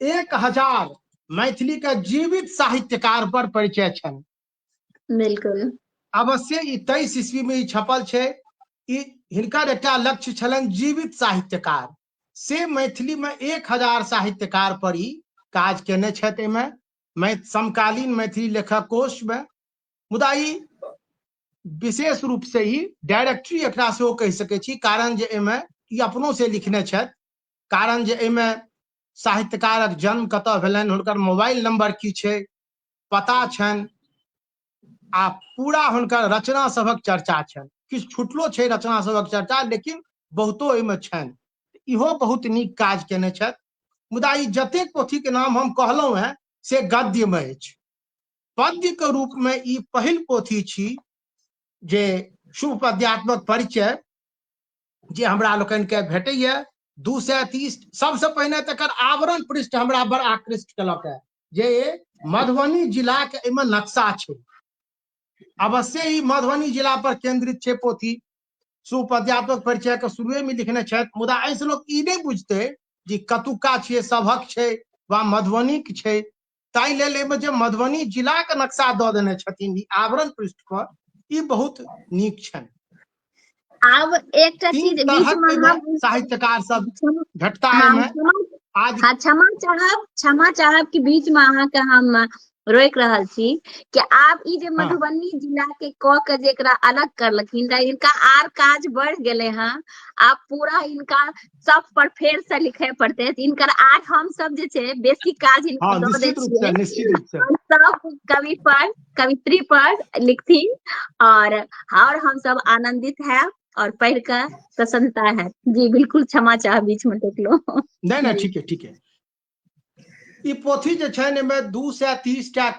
1000 मैथिली के जीवित साहित्यकार पर परिचय छनि। बिल्कुल अवश्य ई 23 ईस्वी में ई छपल छै। ई हिनकर एकटा लक्ष्य छलनि जीवित साहित्यकार से मैथिली में 1000 साहित्यकार पर ई काज केने छथि। एहिमें समकालीन मैथिली लेखक कोश में, मुदा ई विशेष रूप से ही डायरेक्टरी एकरा सेहो कहि सकै छी, कारण जे एहिमें ई अपनों से लिखने छथि, कारण जे एहिमें साहित्यकारक जन्म कतऽ भेलनि, हुनकर मोबाइल नंबर की छै, पता छनि आ पूरा हुनकर रचना सभक चर्चा छनि। किछु छुटलो छै रचना सभक चर्चा, लेकिन बहुतो एहिमे छनि। इहो बहुत नीक काज केने छथि। मुदा ई जतेक पोथी के नाम हम कहलहुं हैं से गद्य में अछि। पद्य के रूप में ई पहिल पोथी छी जे शुभ पद्यात्मक परिचय जे हमरा लोकनि के भेटैया। 230 सबसे पहिने तकर आवरण पृष्ठ हमरा बड़ आकृष्ट केलक है जे मधुबनी जिला के एहिमे नक्शा छै। अवश्य ही मधुबनी जिला पर केंद्रित छै पोथी। सुपद्यात्मक परिचय के शुरुए में लिखने छथि, मुदा एहिसँ लोक ई नहि बुझतै जे कतुक्का छियै, सभक छै वा मधुबनी के छै। ताहि लेल एहिमे जे मधुबनी जिला के नक्शा दऽ देने छथिन ई आवरण पृष्ठ पर, ई बहुत नीक छनि। आब एकटा 3 चीज बीच तरहक में एहिमे हम साहित्यकार सब भेटता हाँ एहिमे। आज हाँ क्षमा चाहब कि बीच में अहाँ के हम रोक रहल छी कि आब ई जे हाँ मधुबनी जिला के क के जेकरा अलग करलखिन रह, इनका आर काज बढ़ गेले हैं। आब पूरा इनका सब पर फेर से लिखे पड़ते, इनकर आर हम सब जे छै बेसी काज इनका हाँ दऽ दै निश्चित रूप से, छियै निश्चित रूप से। और सब कवि पर कवित्री पर लिखथिन और हम सब आनंदित है और पढ़ कर प्रसन्नता है। जी बिल्कुल क्षमा चाह बीच में टोकलो। नहीं नहीं जी ठीक है, ठीक है। ई पोथी जे छनि एहिमे 230टा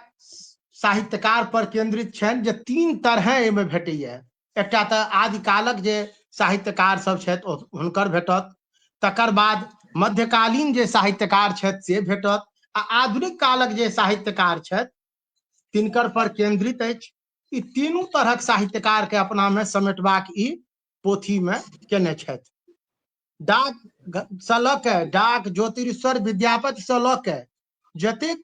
साहित्यकार पर केंद्रित छनि जे 3 तरह एहिमे भेटैया। एकटा तऽ आदिकालक जे साहित्यकार सब छथि हुनकर भेटत, तकर बाद मध्यकालीन जे साहित्यकार छथि से भेटत, आ आधुनिक कालक जे साहित्यकार छथि तिनकर पर केंद्रित अछि। ई तीनू तरहक साहित्यकार के अपना में समेटबाक ई पोथी में केने छथि। डाक सँ लऽ के डाक ज्योतिरीश्वर विद्यापति सँ लऽ के जतेक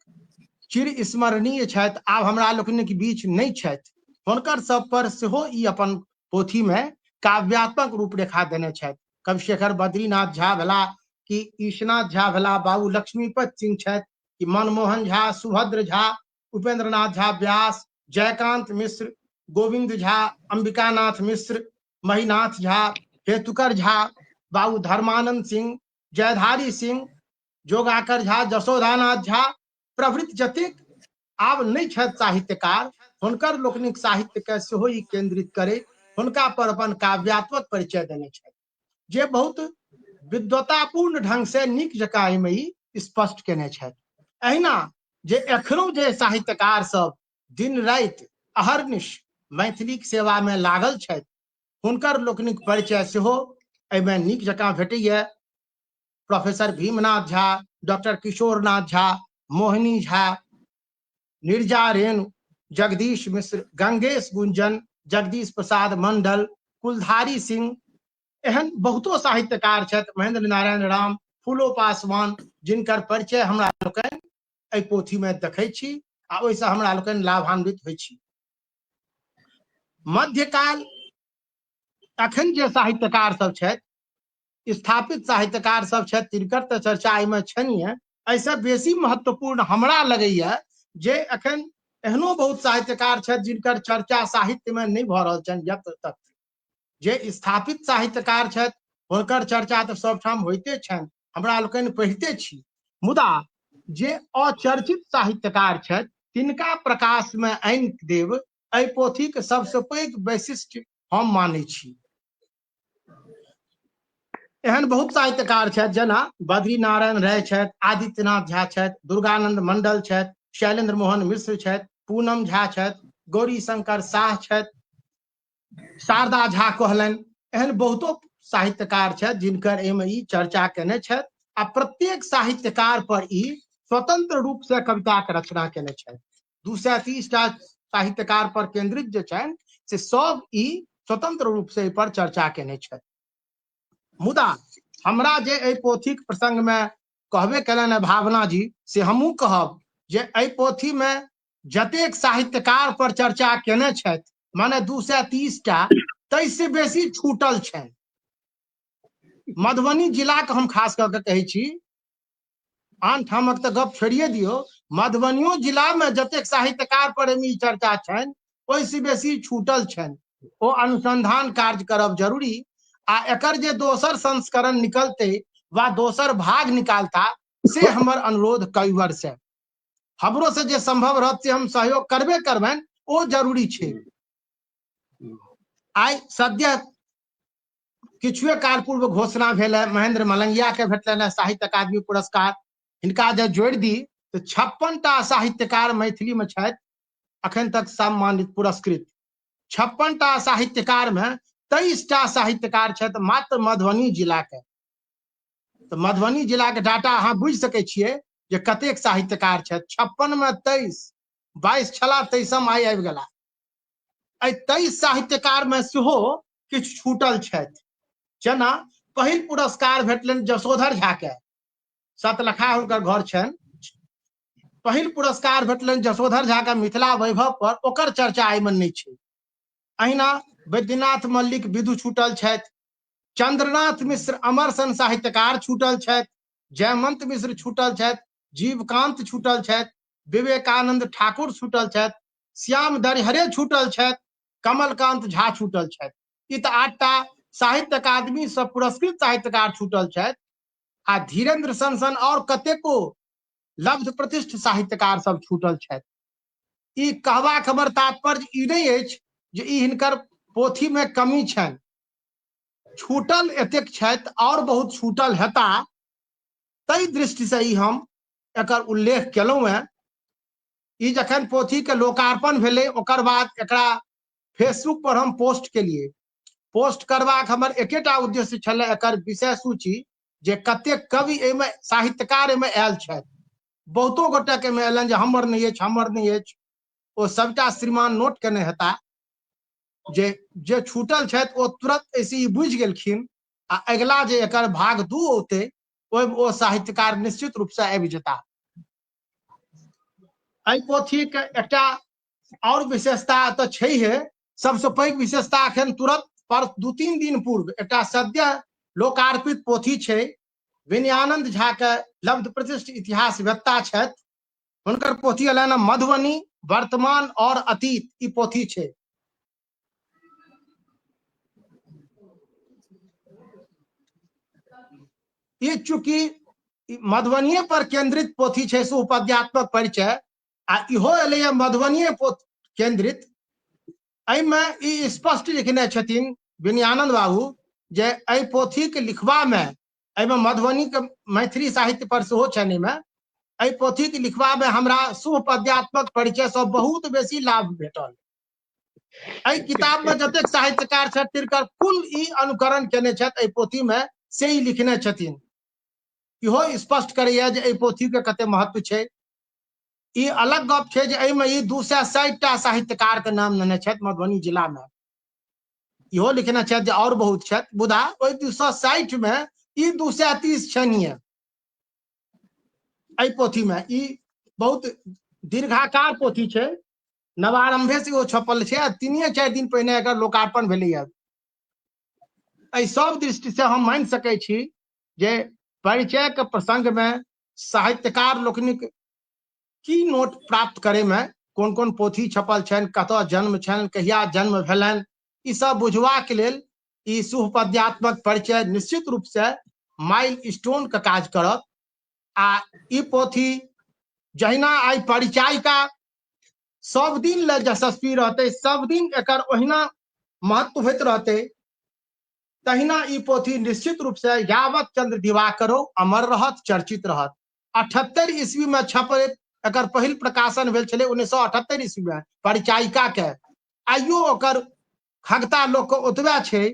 चिर स्मरणीय छथि, आब हमरा लोकनिक बीच नहीं छथि, हुनकर सब पर सेहो ई अपन पोथी में काव्यात्मक रूपरेखा देने छथि। कविशेखर बद्रीनाथ झा भेला कि ईशनाथ झा भेला, बाबू लक्ष्मीपत सिंह छथि कि मनमोहन झा, सुभद्र झा, उपेंद्रनाथ झा व्यास, जयकांत मिश्र, गोविंद झा, अंबिकानाथ मिश्र, महीनाथ झा, हेतुकर झा, बाबू धर्मानंद सिंह, जयधारी सिंह, जोगाकर झा, जशोदानाथ झा प्रभृति जतेक आब नहीं छथि साहित्यकार, हुनकर लोकनिक साहित्य के सेहो ई केंद्रित करे, हुनका पर अपन काव्यात्मक परिचय देने छथि जे बहुत विद्वतापूर्ण ढंग से नीक जकाँ एहिमे ई स्पष्ट केने छथि। अहिना जे एखनो जे साहित्यकार सब दिन राति अहर्निश मैथिलीक सेवा में लागल छथि, हुनकर लोकनिक परिचय सेहो एहिमे नीक जकाँ भेटैया। प्रोफेसर भीमनाथ झा, डॉक्टर किशोरनाथ झा, मोहिनी झा, निर्जा रेणु, जगदीश मिश्र, गंगेश गुंजन, जगदीश प्रसाद मंडल, कुलधारी सिंह, एहन बहुतो साहित्यकार छथि, महेंद्र नारायण राम, फूलो पासवान, जिनकर परिचय हमरा लोकनि एहि पोथी में देखै छी आ ओहिसँ हमरा लोकनि लाभान्वित होइ छी। मध्यकाल अखन जे साहित्यकार सब छथि, स्थापित साहित्यकार सब छथि, तिनकर तऽ चर्चा एहिमे छनिए। एहिसँ बेसी महत्वपूर्ण हमरा लगैया जे अखन एहनो बहुत साहित्यकार छथि जिनकर चर्चा साहित्य में नहीं भऽ रहल छनि यत्र तत्र। जे स्थापित साहित्यकार छथि हुनकर चर्चा तऽ सबठाम होइते छनि, हमरा लोकनि पढ़िते छी, मुदा जे अचर्चित साहित्यकार छथि तिनका प्रकाश में आनि देब एहि पोथीक सबसँ पैघ वैशिष्ट्य हम मानै छी। एहन बहुत साहित्यकार छथि जेना बद्री नारायण राय छथि, आदित्यनाथ झा छथि, दुर्गानंद मंडल छथि, शैलेंद्र मोहन मिश्र छथि, पूनम झा छथि, गौरी शंकर शाह छथि, शारदा झा कहलनि। एहन बहुतो साहित्यकार छथि जिनकर एहिमे ई चर्चा केने छथि आ प्रत्येक साहित्यकार पर ई स्वतंत्र रूप से कविता के रचना केने छथि। 230टा साहित्यकार पर केंद्रित जे छनि से सब ई स्वतंत्र रूप से एहि पर चर्चा केने छथि। मुदा हमरा जे एहि पोथीक प्रसंग में कहबे कयलनि भावना जी, से हमहूँ कहब जे एहि पोथी में जतेक साहित्यकार पर चर्चा केने छथि, माने 230टा, ताहिसँ बेसी छूटल छनि। मधुबनी जिला के हम खास कऽ के कहै छी, आन ठामक तऽ गप छोड़िए दियौ, मधुबनियो जिला में जतेक साहित्यकार पर एहिमे चर्चा छनि ओहिसँ बेसी छूटल छनि। ओ अनुसंधान कार्य करब जरूरी, आ एकर जे दोसर संस्करण निकलते वा दोसर भाग निकालता से हमर अनुरोध कईवर से। हमरो से जे संभव रहत से हम सहयोग करबे करबनि, ओ जरूरी छै। आइ सद्य किछुए काल पूर्व घोषणा भेल है महेंद्र मलंगिया के भेटलनि साहित्य अकादमी पुरस्कार। हिनका जे जोड़ि दी तऽ 56टा साहित्यकार मैथिली में छथि अखन तक सम्मानित पुरस्कृत। 56टा साहित्यकार में 23टा साहित्यकार छथि मात्र मधुबनी जिला के। तो मधुबनी जिला के डाटा अहाँ बुझि सकै छियै जे कतेक साहित्यकार छथि। 56 में 23, 22 छला 23 आइ आबि गेला। 23 साहित्यकार में सेहो किछु छूटल छथि। जेना पहिल पुरस्कार भेटलनि जशोधर झा के, सतलखा हुनकर घर छनि। पहिल पुरस्कार भेटलनि जशोधर झा के मिथिला वैभव पर, ओकर चर्चा एहिमे नहीं छै। अहिना वैद्यनाथ मल्लिक विदु छूटल छथि, चंद्रनाथ मिश्र अमर सन साहित्यकार छूटल छथि, जयमंत मिश्र छूटल छथि, जीवकांत छूटल छथि, विवेकानंद ठाकुर छूटल छथि, श्याम दरिहरे छूटल छथि, कमलकांत झा छूटल छथि। ई तऽ 8टा साहित्य अकादमी से पुरस्कृत साहित्यकार छूटल छथि। आ धीरेन्द्र सन और कतेको लब्ध प्रतिष्ठ साहित्यकार सब छूटल छथि। ई कहबाक हमर तात्पर्य ई नहीं अछि जे ई हिनकर पोथी में कमी छनि। छूटल एतेक छथि और बहुत छूटल हेता, ताहि दृष्टि से ही हम एकर उल्लेख केलहुं हैं। ई जखन पोथी के लोकार्पण भेलै ओकर बाद एकरा फेसबुक पर हम पोस्ट केलिए। पोस्ट करबाक हमर एकेटा उद्देश्य छलै एकर विषय सूची, जे कतेक कवि एहिमे साहित्यकार एहिमे आयल छथि। बहुतो गोटे के एहिमे अयलनि जे हमर नहीं अछि, हमर नहीं अछि। ओ सबटा श्रीमान नोट केने हेता। जे छूटल छथि ओ तुरंत ऐसे ही बुझि गेलखिन, आ अगिला जे एकर भाग 2 औते ओहि ओ साहित्यकार निश्चित रूप से आबि जेता। एहि पोथी के एकटा और विशेषता तऽ छैहे। सबसे पैघ विशेषता एखन तुरंत पर 2-3 दिन पूर्व एकटा सद्य लोकार्पित पोथी छै। विनयानंद झा के लब्ध प्रतिष्ठ इतिहासवेत्ता छथि, हुनकर पोथी अयलनि मधुबनी वर्तमान और अतीत। ई पोथी छै। ई चूंकि मधुबनीये पर केंद्रित पोथी छै, से उपद्यात्मक परिचय आ इहो एलैया मधुबनीये केंद्रित। एहिमे ई स्पष्ट लिखने छथिन विनयानंद बाबू जे एहि पोथी के लिखबा में एहिमे मधुबनी के मैथिली साहित्य पर सेहो छनि। एहिमे एहि पोथी के लिखबा में हमरा शुभ पद्यात्मक परिचय से बहुत बेसी लाभ भेटल। एहि किताब में जतेक साहित्यकार छथि तिनकर कुल ई अनुकरण केने छथि एहि पोथी में से ही लिखने छथिन। इहो स्पष्ट करैया जे एहि पोथी के कते महत्व छै। ई अलग गप छै जे एहिमे ई 260 टा साहित्यकार के नाम लेने छथि मधुबनी जिला में। इहो लिखने छथि जे और बहुत छथि बुधा ओहि 260 में ई 230 छनिए। एहि पोथी में ई बहुत दीर्घाकार पोथी छै। नवारंभे से ओ छपल छै। 3-4 दिन पहिने एकर लोकार्पण भेलैया। एहि सब दृष्टि से हम मान सकै छी जे परिचय के प्रसंग में साहित्यकार लोकनिक की नोट प्राप्त करे में कोन कोन पोथी छपल छनि, कतऽ जन्म छनि, कहिया जन्म भेलनि, ई सब बुझबाक लेल ई शुभ पद्यात्मक परिचय निश्चित रूप से माइल स्टोन के काज करत। आ ई पोथी जहिना आई परिचायिका सब दिन ले यशस्वी रहते, सब दिन एकर ओहिना महत्व होइत रहते, तहिना ई पोथी निश्चित रूप से यावत चंद्र दिवाकरो अमर रहत, चर्चित रहत। 78 ईस्वी में छपल एकर पहिल प्रकाशन भेल छलै 1978 ईस्वी में परिचायिका के। आइयो ओकर खगता लोक के ओतबे छै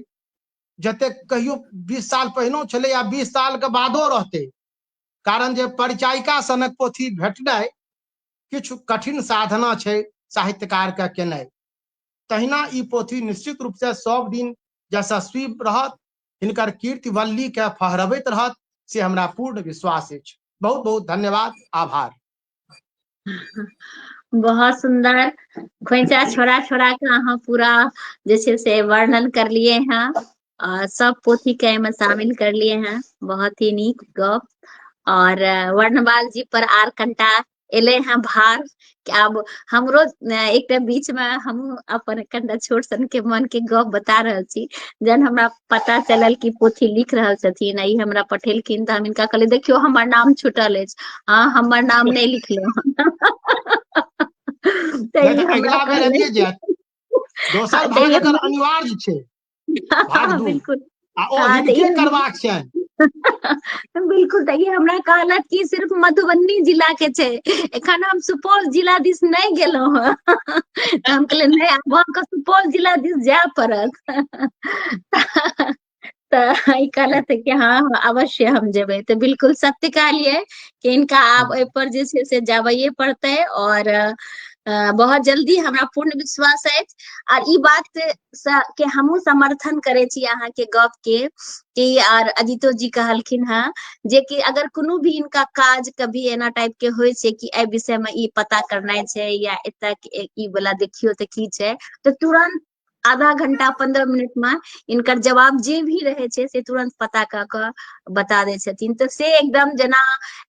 जते कहियो 20 साल पहिनो छलै या 20 साल के बादो रहते। कारण जे परिचायिका सनक पोथी भेटनाइ किछु कठिन साधना छै साहित्यकार के केनाइ। तहिना ई पोथी निश्चित रूप से सब दिन यशस्वी रहत, हिनकर कीर्ति वल्ली के फहरबैत रहत, से हमरा पूर्ण विश्वास अछि। बहुत बहुत धन्यवाद, आभार। बहुत सुंदर खोइचा छोड़ा छोड़ा के अहाँ पूरा जे छै से वर्णन कर लिए हैं। सब पोथी के में शामिल कर लिए हैं। बहुत ही नीक गप। और वर्णमाल जी पर आर कंटा एले हैं भार कि अब हमरो एक बीच में हम अपन कंटा छोट सन के मन के गप बता रहल छी। जन हमरा पता चलल कि पोथी लिख रहल छथिन, ई हमरा पठेलखिन त हम इनका कहलिए देखियो हमर नाम छूटल अछि। हाँ हमर नाम नहीं लिखलो। अगला बेर अबिए जायत। दोसर भाग एकर अनिवार्य छै, भाग 2 बिल्कुल। आ ओ हिनके करबाक छनि। बिल्कुल। तो ये हमरा कहलत कि सिर्फ मधुबनी जिला के छै, एखन हम सुपौल जिला दिस नहीं गेलहुं हैं। तो हम कहले नहीं आब अहाँके सुपौल जिला दिस जाय पड़त। तो ई कहलत कि हाँ अवश्य हम जेबै। तो बिल्कुल सत्य कहलिए कि इनका आब एहि पर जे छै से जाबैये पड़तै। और बहुत जल्दी हमरा पूर्ण विश्वास है। और ई बात के हमहू समर्थन करे छी अहाँ के गप के कि आर अदितो जी कहलखिन हैं जे कि अगर कोनो भी इनका काज कभी एना टाइप के होय छै कि ए विषय में ई पता करनाइ छै या एतक ई वाला देखियो त की छै, तो तुरंत आधा घंटा 15 मिनट में इनकर जवाब जे भी रहे छै से तुरंत पता क बता दे छथिन। तो से एकदम जना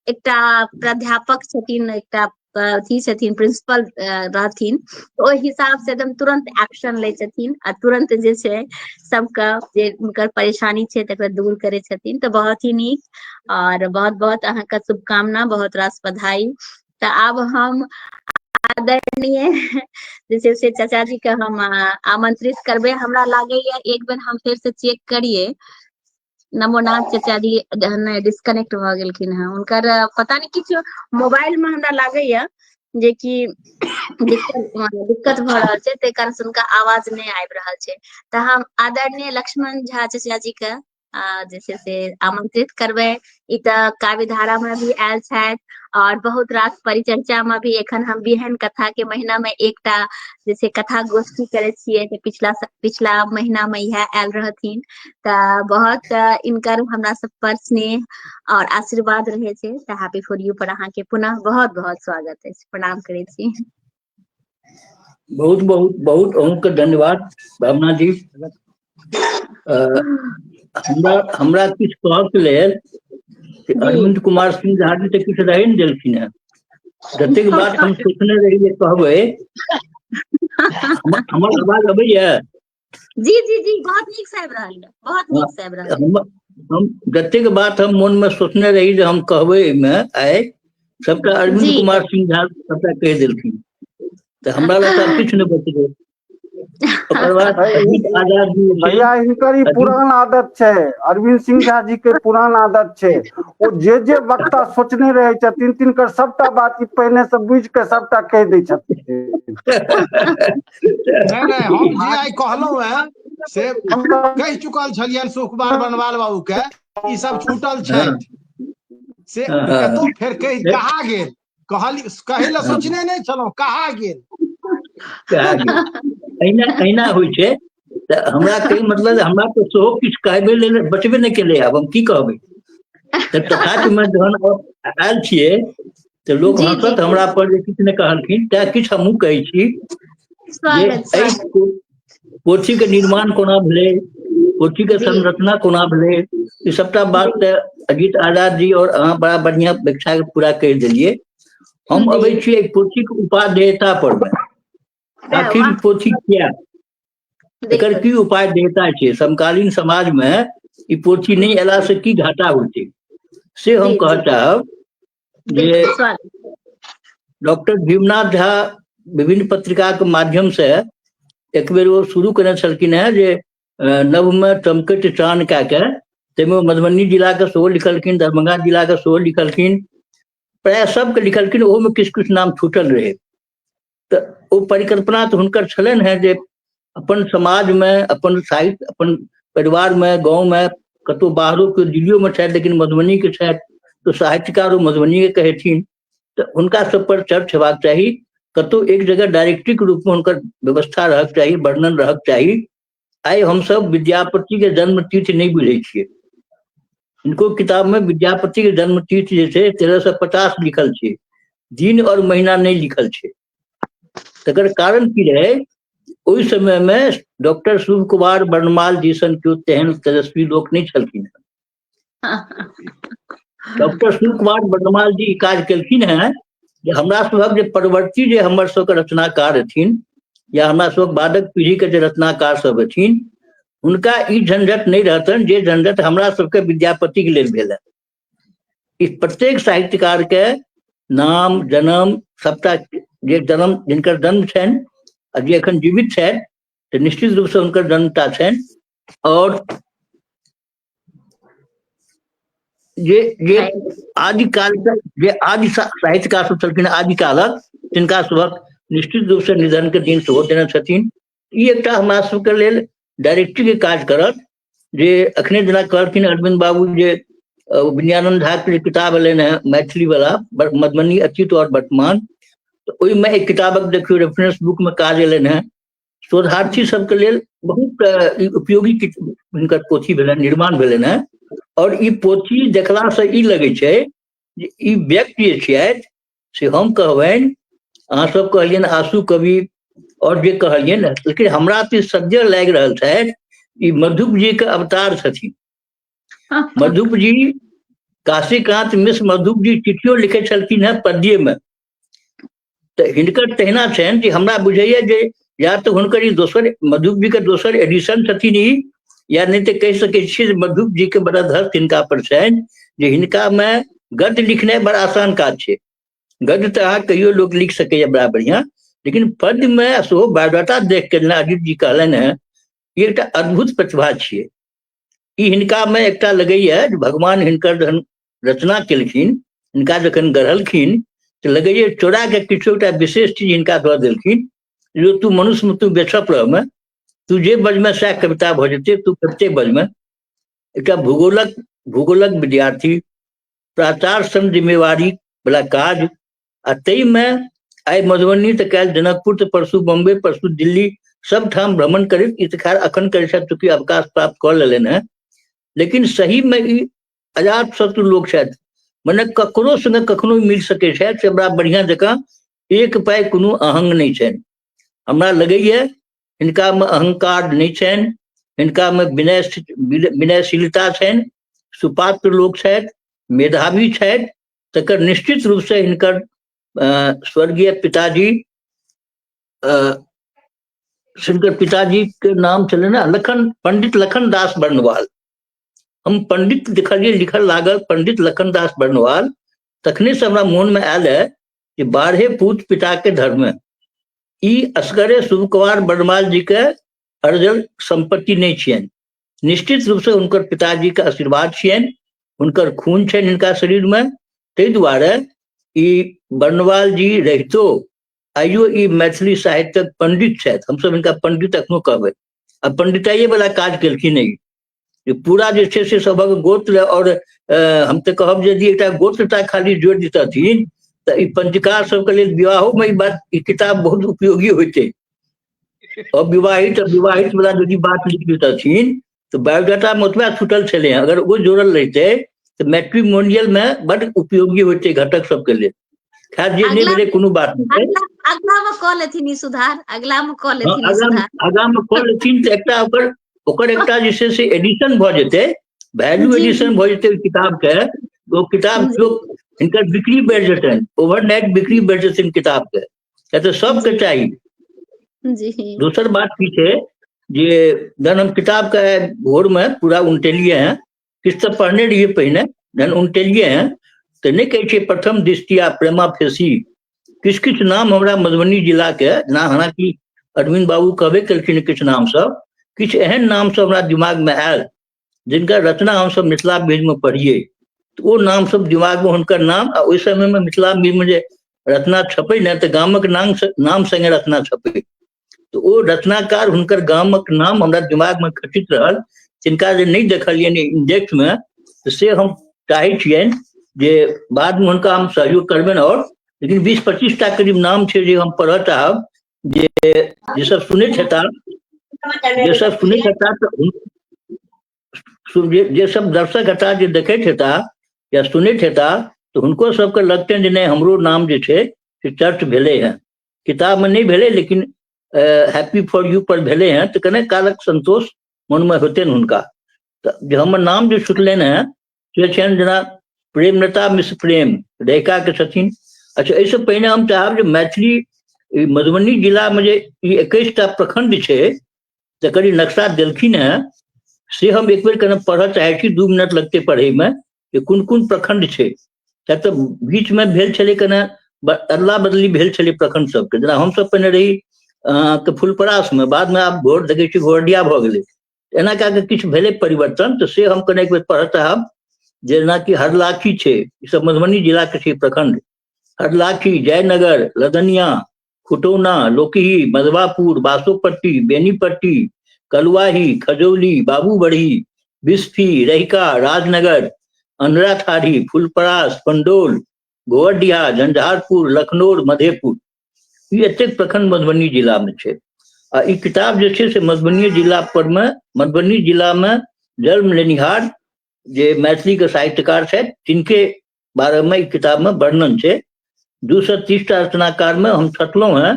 एकटा प्राध्यापक छथिन, एकटा अथी छथिन, प्रिंसिपल रहथिन, तो ओहि हिसाब से एकदम तुरंत एक्शन ले छथिन आ तुरंत जे छै सबका जे उनकर परेशानी छै तकरा दूर करे छथिन। तो बहुत ही नीक और बहुत बहुत अहाँके शुभकामना, बहुत रास बधाई। तो आब हम आदरणीय जे छै से चाचा जी के हम आमंत्रित करबे। हमरा लागे एक बेर हम फिर से चेक करिए। नमोनाथ चाचा जी डिस्कनेक्ट भ गेलखिन हैं, उनकर पता नहीं किछु मोबाइल में हमरा लागे जे कि दिक्कत भ रहल छै, ते कारण से उनका आवाज नहीं आबि रहल छै। तो हम आदरणीय लक्ष्मण झा चाचा जी के जे छै से आमंत्रित करबै। ई त काव्यधारा में भी आयल छथि और बहुत रास परिचर्चा में भी। एखन हम बिहन कथा के महीना में एकटा जैसे कथा गोष्ठी करे छियै, पिछला महीना में यह आयल रहथिन। त बहुत इनकर हमरा सब पर स्नेह और आशीर्वाद रहे छै। त हैप्पी फॉर यू पर अहाँ के पुनः बहुत बहुत स्वागत है, प्रणाम करे छी। बहुत बहुत बहुत अहूँके धन्यवाद भावना जी। हमरा किछु कहके लेल अरविंद कुमार सिंह झा जी तऽ किछु रहे ने देलखिन हैं। जतेक बात हम सोचने रही जे कहबै, हमर आवाज अबैया? जी जी जी बहुत नीक से आबि रहल है, बहुत नीक से आबि रहल है। हम जतेक बात हम मन में सोचने रही जे हम कहबै एहिमे आइ, सबटा अरविंद कुमार सिंह झा सबटा कहि देलखिन। तो हमरा लग किछु नहीं बच गए। ओकर बाद अजीत आजाद जी छै। भैया इनकर ही पुरान आदत छै, अरविंद सिंह झा जी के पुरान आदत छै, वो जे वक्ता सोचने रहे छथिन तिनकर सबटा बात ई पहिने से बुझ के सबटा कह दै छथिन। नहीं हम जी आई कहलहुं है से कह चुकल छलियन सुकुमार बनवाल बाबू के ई सब छूटल छै से एतो फेर कहा गेल, कहे ला सोचने नहीं छलो, कहा गेल अहिना होइ छै। तऽ हमरा कही मतलब हमरा तो सेहो किछु कहबे लेल बचबे नहीं केले, आब हम की कहबै। तऽ तथापि में जहन आयल छियै तऽ लोग जी, हंसत जी। हमरा पर जे किछु नहि कहलखिन, तें किछु हमहूँ कहै छी जे स्वागत एहि स्वागत पोथी के निर्माण कोना भेलै, पोथी के जी संरचना कोना भेलै, ई सबटा बात तऽ अजीत आजाद जी और अहाँ बड़ा बढ़िया व्याख्या पूरा कहि देलियै। हम जी। अबै छी पोथी के उपादेयता पर में। आखिर वाह, ई पोथी क्या, एकर बिल्कुल की उपादेयता छै, समकालीन समाज में ई पोथी नहीं अयला से की घाटा होते से हम जी कह जी चाहब। जे बिल्कुल स्वागत। डॉक्टर भीमनाथ झा विभिन्न पत्रिका के माध्यम से एक बेर वो शुरू करने छलखिन हैं जे नभ में चमकैत चान कए के, तैमें मधुबनी जिला के सेहो लिखलखिन, दरभंगा जिला के सेहो लिखलखिन, प्राय सबके लिखलखिन, ओहो में किछु किछु नाम छूटल रहे। तऽ ओ परिकल्पना तऽ हुनकर छलनि हैं जे अपन समाज में, अपन साहित्य, अपन परिवार में, गाँव में, कतौ बाहरो के दिल्लियो में छथि लेकिन मधुबनी के छथि, तो साहित्यकार मधुबनी के कहेथिन। तऽ हुनका सब पर चर्च हेबाक चाही, कतौ एक जगह डायरेक्टरी के रूप में हुनकर व्यवस्था रहक चाही, वर्णन रहक चाही। आइ हम सब विद्यापति के जन्म तिथि नहीं बुझे छियै, इनको किताब में विद्यापति के जन्म तिथि जे छै 1350 लिखल छै, दिन और महीना नहीं लिखल छै। तकर कारण की रहे, ओहि समय में डॉक्टर शिव कुमार वर्णमाल जी सन केओ तेहन तेजस्वी लोक नहीं छलखिन। डॉक्टर शिव कुमार वर्णमाल जी काज केलखिन हैं जे हमरा सबक जे परवर्ती जे हमर सबके रचनाकार हथिन, या हमरा सबक बादक पीढ़ी के जे रचनाकार सब हथिन, हुनका ई झंझट नहीं रहतन जे झंझट हमरा सबके विद्यापति के लेल भेल है। इस प्रत्येक साहित्यकार के नाम, जन्म, सबटा जे जन्म, जिनकर जन्म छनि आ जे एखन जीवित छथि तऽ निश्चित रूप से हुनकर जन्मता छनि, और जे आदिकाल जे आदि साहित्यकार सब छलखिन आदिकालक, तिनका सबक निश्चित रूप से निधन के दिन सेहो देने छथिन। ई एकटा हमरा सबके लेल डायरेक्टरी के काज करत, जे अखने जेना कहलखिन अरविंद बाबू जे विनयानंद झा के किताब एलनि हैं मैथिली वाला, मधुबनी अतीत और वर्तमान, तो ओहिमे एक किताबक देखियो रेफरेंस बुक में काज एलनि हैं। शोधार्थी सबके लेल बहुत उपयोगी हिनकर पोथी भेलनि, निर्माण भेलनि हैं। और ई पोथी देखला से ई लगे छै जे ई व्यक्ति जे छथि से हम कहबनि, अहाँ सब कहलियनि आंसू कवि और जे कहलियनि, लेकिन हमरा तो सद्य लागि रहल छथि ई मधुप जी के अवतार छथिन। मधुप जी, काशीकांत मिश्र मधुप जी चिट्ठियो लिखे छलखिन हैं पद्य में, तऽ हिनकर तहिना छनि जे हमरा बुझैया जे या तो हुनकर ई दोसर, मधुप जी के दोसर एडिशन छथिन ई, या नहीं तो कह सकै छियै जे मधुप जी के बड़ा धर्ष हिनका पर छनि जे हिनका में गद्य लिखनाइ बड़ा आसान काज छै। गद्य तो अहाँ कहियो लोग लिख सकैया बड़ा बढ़िया, लेकिन पद्य में सेहो बायोडाटा देख के जेना अजीत जी कहलनि हैं, ई एकटा अद्भुत प्रतिभा छियै। ई हिनका में एकटा लगैया जे भगवान हिनकर जहन रचना केलखिन, हिनका जखन गढ़लखिन तऽ लगैया चोरा के किछो एकटा विशेष चीज हिनका दऽ देलखिन, जो तू मनुष्य में तू बेछप रह में, तू जे बजमे सएह कविता भऽ जेतै, तू कविते बजमे। एकटा भूगोलक विद्यार्थी, प्राचार्य सन जिम्मेवारी वाला काज, आ तई में आइ मधुबनी तऽ काल्हि जनकपुर तऽ परसू बम्बई, परसू दिल्ली, सब ठाम भ्रमण करैत, ई तऽ खैर अखन करै छथि चूंकि अवकाश प्राप्त कऽ लेलनि हैं, लेकिन सही में ई अजात शत्रु लोक छथि, मने ककरो संगे कखनो मिल सकै छथि से बड़ा बढ़िया जकाँ, एक पाइ कोनो अहंग नहीं छनि। हमरा लगैया हिनका में अहंकार नहीं छनि, हिनका में विनयशीलता छनि, सुपात्र लोक छथि, मेधावी छथि। तकर निश्चित रूप से हिनकर स्वर्गीय पिताजी, हिनकर पिताजी के नाम छलै ना पंडित लखन दास बर्णवाल। हम पंडित देखलिए लिखल लागल पंडित लखन दास बर्णवाल, तखने से हमरा मोन में आयल है कि 12 पूत पिता के धर्म, ई असगरे शुभ कुमार वर्णवाल जी के अर्जल संपत्ति नहीं छियन, निश्चित रूप से उनकर पिताजी के आशीर्वाद छियन, उनकर खून छन इनका शरीर में। तै दुआरे ई वर्णवाल जी रहितो आइयो ई मैथिली साहित्यक पंडित छथि, हमसब इनका पंडित अखनो कहबै। आ पंडिताइए वाला काज केलखिन नहीं, जे पूरा जे छै से सभक गोत्र और हम तऽ कहब जे यदि एकटा गोत्रता खाली जोड़ि देतथिन तऽ ई पंचकार सबके लेल विवाहो में ई बात ई किताब बहुत उपयोगी होइते। अविवाहित और विवाहित वाला यदि बात लिख देतथिन तो बायोडाटा में ओतबा छूटल छलै, अगर वो जोड़ल रहिते तो मैट्रिमोनियल में बड़ उपयोगी होइते घटक सबके लेल। खैर जे नहीं भेलै कोनो बात नहीं छै, अगला में कऽ लेथिन ई सुधार, अगला में कऽ हाँ, लेथिन ई सुधार। आगाँ में कऽ लेथिन तऽ एकटा ओकर एकटा जे छै से एडिशन भऽ जेतै, वैल्यू जी, एडिशन भऽ जेतै किताब के। वो किताब जी। जो इनकर बिक्री बढ़ि जेतनि, ओवरनाइट बिक्री बढ़ि जेतनि किताब के, किया तऽ सबके चाही। जी दोसर बात की छै जे जहन हम किताब के भोर में पूरा उनटेलिए हैं, किछु तऽ पढ़ने रहिए पहिने, जहन उनटेलिए हैं तऽ नहीं कहै छै प्रथम दृष्टिया प्रेमा फेसी, किछु किछु नाम हमरा मधुबनी जिला के ना, हालांकि अरविंद बाबू कहबे केलखिन किछु नाम सब, किछु एहन नाम सब हमरा दिमाग में आयल जिनका रचना हम सब मिथिला बीज में पढ़िए, तो वो नाम सब दिमाग में हुनकर नाम, आ ओहि समय में मिथिला बीज में जे रचना छपे न तऽ गामक नाम संगे रचना छपे, तो वो रचनाकार हुनकर गामक नाम हमरा दिमाग में खचित रहल, जिनका जे नहीं देखलियन इंडेक्स में, तो से हम चाहे छियन जे बाद में हुनका हम सहयोग करबेन। और लेकिन 20-25 टा करीब नाम छै जे हम पढ़ऽ चाहब, जे सब सुनैत हेता, जे सब सुनैत हेता तऽ जे सब दर्शक हेता जे देखैत हेता या सुनैत हेता तो हुनको सबके लगतनि जे नहीं हमरो नाम जे छै से चर्च भेले हैं, किताब में नहीं भेले लेकिन हैप्पी फॉर यू पर भेले हैं, तो कने कालक संतोष मन में होते हुनका। तो जे हमर नाम जे छुटलनि हैं से छनि जेना प्रेमलता मिश्र प्रेम रहिका के छथिन। अच्छा, एहिसँ पहिने हम चाहब जे मैथिली मधुबनी जिला में जे 21टा प्रखंड छै तकर ई नक्शा देलखिन हैं, से हम एक बेर कने पढ़ऽ चाहे छी, 2 मिनट लगते पढ़े में, जे कोन कोन प्रखंड छै। किया तऽ बीच में भेल छलै कने अदला बदली भेल छलै प्रखंड सबके, जेना हमसब पहिने रही के फुलपरास में, बाद में आब घोर देखै छी घोरडिया भऽ गेलै, एना कए कऽ किछु भेलै परिवर्तन, तऽ से हम कने एक बेर पढ़ऽ चाहब। जेनाकि हरलाखी छै, ई सब मधुबनी जिला के छै प्रखंड, हरलाखी, जयनगर, लदनिया, खुटौना, लोकही, मधवापुर, बासोपट्टी, बेनीपट्टी, कलुआही, खजौली, बाबूबढ़ी, बिस्फी, रहिका, राजनगर, अंधराठाढ़ी, फुलपरास, पंडोल, गोवरडिहा, झंझारपुर, लखनौर, मधेपुर, ई एतेक प्रखंड मधुबनी जिला में छै। आ ई किताब जे छै से मधुबनी जिला पर में, मधुबनी जिला में जन्म लेनिहार जे मैथिली के साहित्यकार छथि तिनके बारे में ई किताब में वर्णन छै। 230टा रचनाकार में हम छटलहुँ हैं,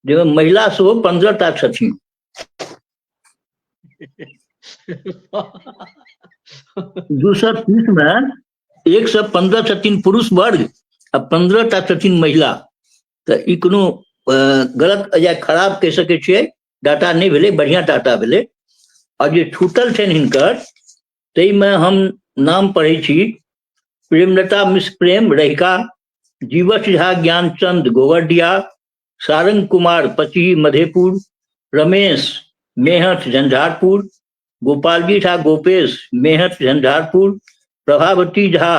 जाहिमे महिला सेहो 15टा छथिन। 230 में 115 छथिन पुरुष वर्ग आ 15टा छथिन महिला। तऽ ई कोनो गलत या खराब कहि सकै छियै, डाटा नहीं भेलै, बढ़िया डाटा भेलै। और जे छूटल छनि हिनकर ताहिमे हम नाम पढ़ै छी, प्रेमलता मिश्र प्रेम रहिका, जीवछ झा ज्ञानचंद गोवरडिया, सारंग कुमार पची मधेपुर, रमेश मेहठ झंझारपुर, गोपालजी झा गोपेश मेहठ झंझारपुर, प्रभावती झा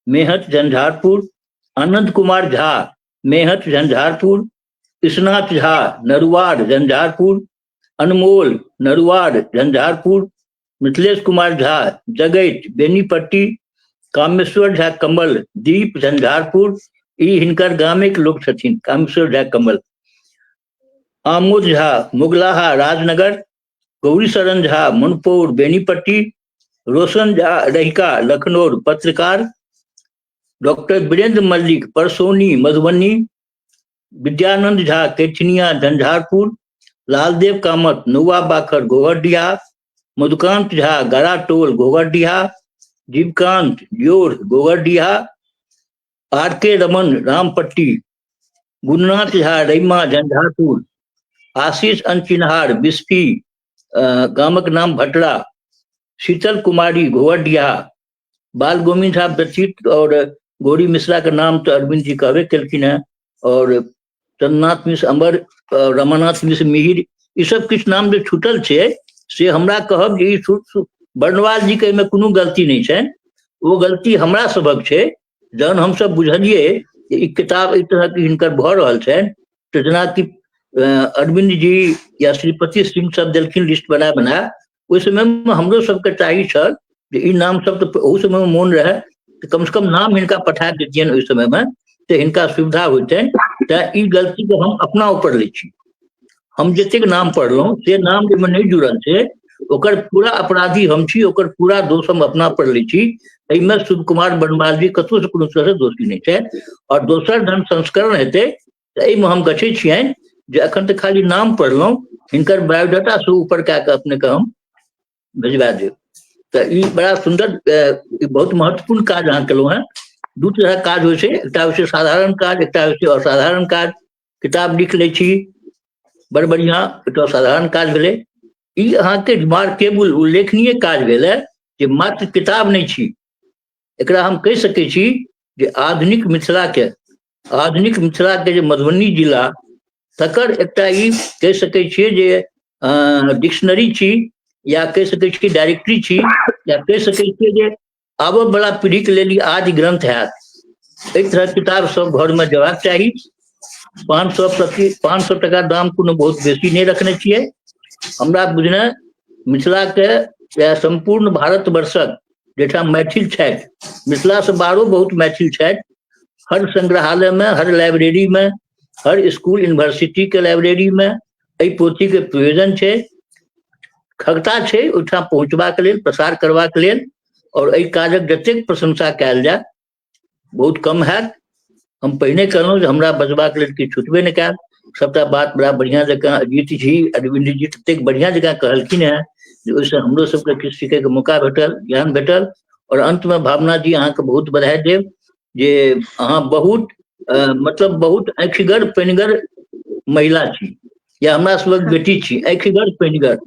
मेहठ झंझारपुर, आनंद कुमार झा मेहठ झंझारपुर, कृष्णनाथ झा नरुआर झंझारपुर, अनमोल नरुआर झंझारपुर, मिथिलेश कुमार झा जगैत बेनीपट्टी, कामेश्वर झा कमल दीप झंझारपुर, ई हिनकर गामेक लोक छथिन, कामेश्वर झा कमल। आमोद झा मुगलाहा राजनगर, गौरी शरण झा मनपौर बेनीपट्टी, रोशन झा रहिका लखनौर पत्रकार, डॉक्टर वीरेंद्र मल्लिक परसोनी मधुबनी, विद्यानंद झा केठनिया झंझारपुर, लालदेव कामत नौआ बाखर गोवरडिहा, मधुकांत झा गराटोल गोवरडिहा, जीवकांत जोर गोवरडिहा, आर के रमन रामपट्टी, गुरुनाथ झा रैमा झंझारपुर, आशीष अनचिन्हार बिस्फी गामक नाम भटरा, शीतल कुमारी गोवरडिहा, बाल गोविंद झा व्यतीत और गौरी मिश्रा के नाम तो अरविंद जी कहबे केलखिन हैं। और चंद्रनाथ मिश्र अमर, रमानाथ मिश्र मिहिर, ई सब किछु नाम जे छूटल छै से हमरा कहब जे ई बर्णवाल जी के एहिमे कोनो गलती नहीं छै, वो गलती हमरा सबक छै। जहन हम सब बुझलिए जे ई किताब एहि तरह के हिनकर भऽ रहल छनि, तो जेना कि अरविंद जी या श्रीपति सिंह सब देलखिन लिस्ट बना, ओहि समय में हमरो सबके चाही छल जे ई नाम सब तो ओहि समय में मोन रहे, तो कम से कम नाम हिनका पठा देतियनि ओहि समय में, तो हिनका सुविधा होतनि। तऽ ई गलती को हम अपना ऊपर लै छी। हम जतेक नाम पढ़लहुँ से नाम जाहिमे नहीं जुड़ल छै ओकर पूरा अपराधी हम छी, ओकर पूरा दोष हम अपना पर लै छी। एहिमे शिव कुमार बर्णवाल जी कतहु से कोनो तरह दोषी नहीं छै। और दोसर जहन संस्करण हेतै तऽ एहिमे हम गछै छियनि जे अखन तऽ खाली नाम पढ़लहुँ, हिनकर बायोडाटा से ऊपर कए कऽ अपने के हम भेजवा देब। तऽ ई बड़ा सुंदर, बहुत महत्वपूर्ण काज अहाँ केलहुँ हैं। दू तरह काज होइ छै, एकटा होइ छै साधारण काज, एकटा होइ छै असाधारण काज। किताब लिख लै छी बड़ बढ़िया, एकटा साधारण काज भेलै। ई अहाँके रिमार्केबल उल्लेखनीय काज भेलै जे मात्र किताब नहीं छी, एकरा हम कहि सकै छी जे आधुनिक मिथिला के जे मधुबनी जिला तकर एकटा ई कहि सकै छियै जे डिक्शनरी छी, या कहि सकै छियै डायरेक्टरी छी, या कहि सकै छियै जे आबऽ वाला पीढ़ी के लेल ई आदि ग्रंथ हैत। एहि तरह किताब सब घर में जयबाक चाही। 500 टका दाम कोनो बहुत बेसी नहीं रखने छियै। हमरा बुझने मिथिला के या संपूर्ण भारत वर्षक जेठाम मैथिल छथि, मिथिला से बाहरो बहुत मैथिल छथि, हर संग्रहालय में, हर लाइब्रेरी में, हर स्कूल यूनिवर्सिटी के लाइब्रेरी में एहि पोथी के प्रयोजन छै, खगता छै ओहिठाम पहुँचबाक लेल, प्रसार करबाक लेल। और एहि काजक जतेक प्रशंसा कयल जाय बहुत कम हैत। हम पहिने कहलहुँ जे हमरा बजबाक लेल किछु छुटबे नहीं कयल, सबटा बात बड़ा बढ़िया जकाँ अजीत जी, अरविंद जी ततेक बढ़िया जकाँ कहलखिन हैं जे ओहिसँ हमरो सबके किछु सीखै के मौका भेटल, ज्ञान भेटल। और अंत में भावना जी अहाँके बहुत बधाई देब जे अहाँ बहुत मतलब बहुत आँखिगर पैनगर महिला छी, या हमरा सबक बेटी छी, आँखिगर पैनगर।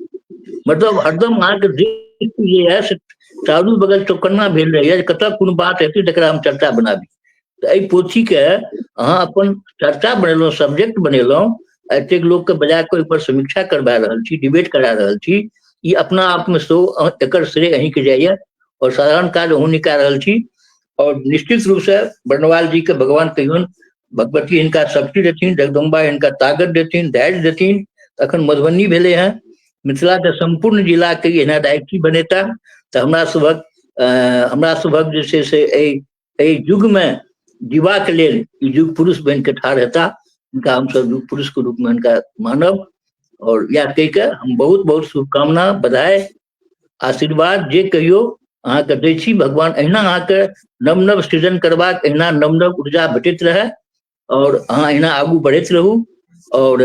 मतलब हरदम अहाँके देख जे है से चारू बगल चौकन्ना भेल रहैया जे कतऽ कोनो बात हेतै तकरा हम चर्चा बनाबी। तऽ एहि पोथी के अहाँ अपन चर्चा बनेलहुँ, सब्जेक्ट बनेलहुँ, एतेक लोक के बजा कऽ ओहि पर समीक्षा करबा रहल छी, डिबेट करा रहल छी, ई अपना आप में एकर श्रेय अहीं के जाइए। और साधारण काज अहूँ निकाल रहल छी। और निश्चित रूप से बर्णवाल जी के भगवान कहियौन भगवती हिनका शक्ति देथिन, जगदम्बा हिनका ताकत देथिन, धैर्य देथिन। अखन मधुबनी भेले हैं, मिथिला के संपूर्ण जिला के एना डायरेक्टरी बनेता तऽ हमरा सभक जे छै से एहि युग में जीवाक लेल ई युग पुरुष बन के ठाढ़ हेता। इनका हम सब युग पुरुष के रूप में इनका मानब। और यह कह के हम बहुत बहुत शुभकामना, बधाई, आशीर्वाद जे कहियो अहाँके दै छी। भगवान अहिना अहाँके नव नव सृजन करबाक, अहिना नव नव ऊर्जा भेटैत रहे, और अहाँ अहिना आगू बढ़ैत रहू। और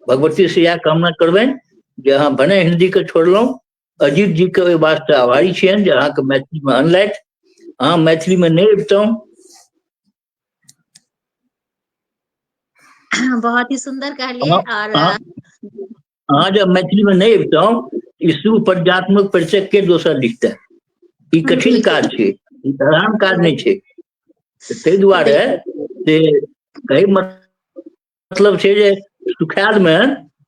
भगवती से यह कामना करबनि जे अहाँ भने हिंदी के छोड़लहुँ, अजीत जी के ओहि वास्ते आभारी छियनि जे अहाँके मैथिली में अनलथि। अहाँ मैथिली में नहीं अबितहुँ। बहुत ही सुंदर कहलिए। और अहाँ जब मैथिली में नहीं अबितहुँ, ई शिव पद्यात्मक परिचय के दोसर लिखतै। ई कठिन काज छै, ई साधारण काज नहीं छै। ताहि दुआरे से कही मतलब छै जे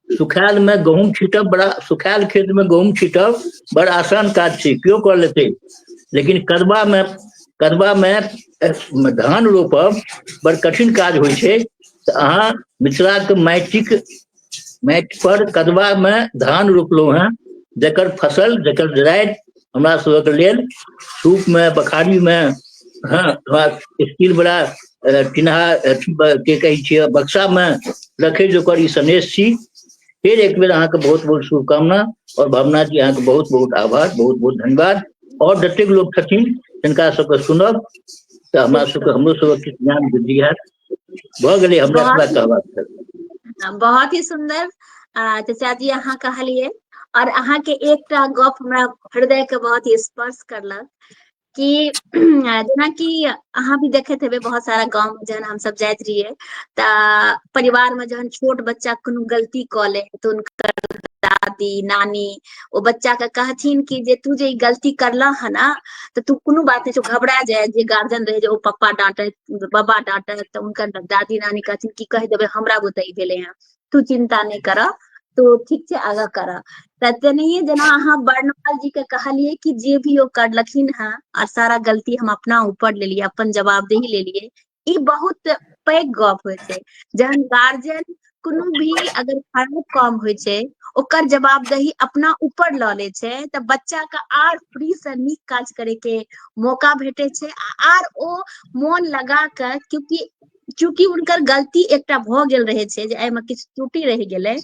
सुखायल में गहूम छीटब बड़ा, सुखायल खेत में गहूम छीटब बड़ा आसान काज छै, क्यों कर लेते। लेकिन कदवा में धान रोपब बड़ कठिन काज होइ छै। तऽ अहाँ मिथिला के माटि पर कदवा में धान रोपलहुँ हैं, जकर फसल, जकर जराइ हमरा सबके लेल सूप में, बखारी में, स्टील बड़ा टिन्हा के कहै छियै बक्सा में रखे जोकर ई सनेश छी। फिर एक बेर अहाँके बहुत बहुत शुभकामना। और भावना जी अहाँके बहुत बहुत आभार, बहुत बहुत धन्यवाद। और जतेक लोग छथिन तिनका सबके सुनब तऽ हमरा सबके, हमरो सबके किछु ज्ञान वृद्धि हैत। भऽ गेलै हमरा एतबा कहबाक। बहुत ही सुंदर चाचा जी अहाँ कहलिए। और अहाँ के एकटा गप हमरा हृदय के बहुत ही स्पर्श करलक कि जेना कि अहाँ भी देखैत हेबै बहुत सारा गांव में जहन हम सब जाइत रहिए तऽ परिवार में जहन छोट बच्चा कोनो गलती कऽ ले तऽ दादी नानी वो बच्चा के कहथिन कि जे तू जे ई गलती करला है ना तो तू कोनो बात नहीं छो, घबरा जाए जे गार्जियन रहे जे ओ पप्पा डांटे बाबा डांटे तो उनका दादी नानी कहथिन कि कह देबे हमरा बुते भेले हैं, तू चिंता नहीं कर, तो ठीक छै आगा कर। तेनाहिए जेना अहाँ बर्नवाल जी के कहलिए कि जे भी ओ करलखिन है और सारा गलती हम अपना ऊपर ले लिए, अपन जवाबदेही ले लिए, ई बहुत पैघ गप होय छै। जहन गार्जियन कोनो भी अगर खराब काम होय छै ओकर जवाबदेही अपना ऊपर ल ले छै त बच्चा के आर फ्री से नीक काज करे के मौका भेटे छै आर ओ मोन लगा के, क्योंकि उनकर गलती एकटा भ गेल रहे छै जे एमे किछु त्रुटि रह गेलै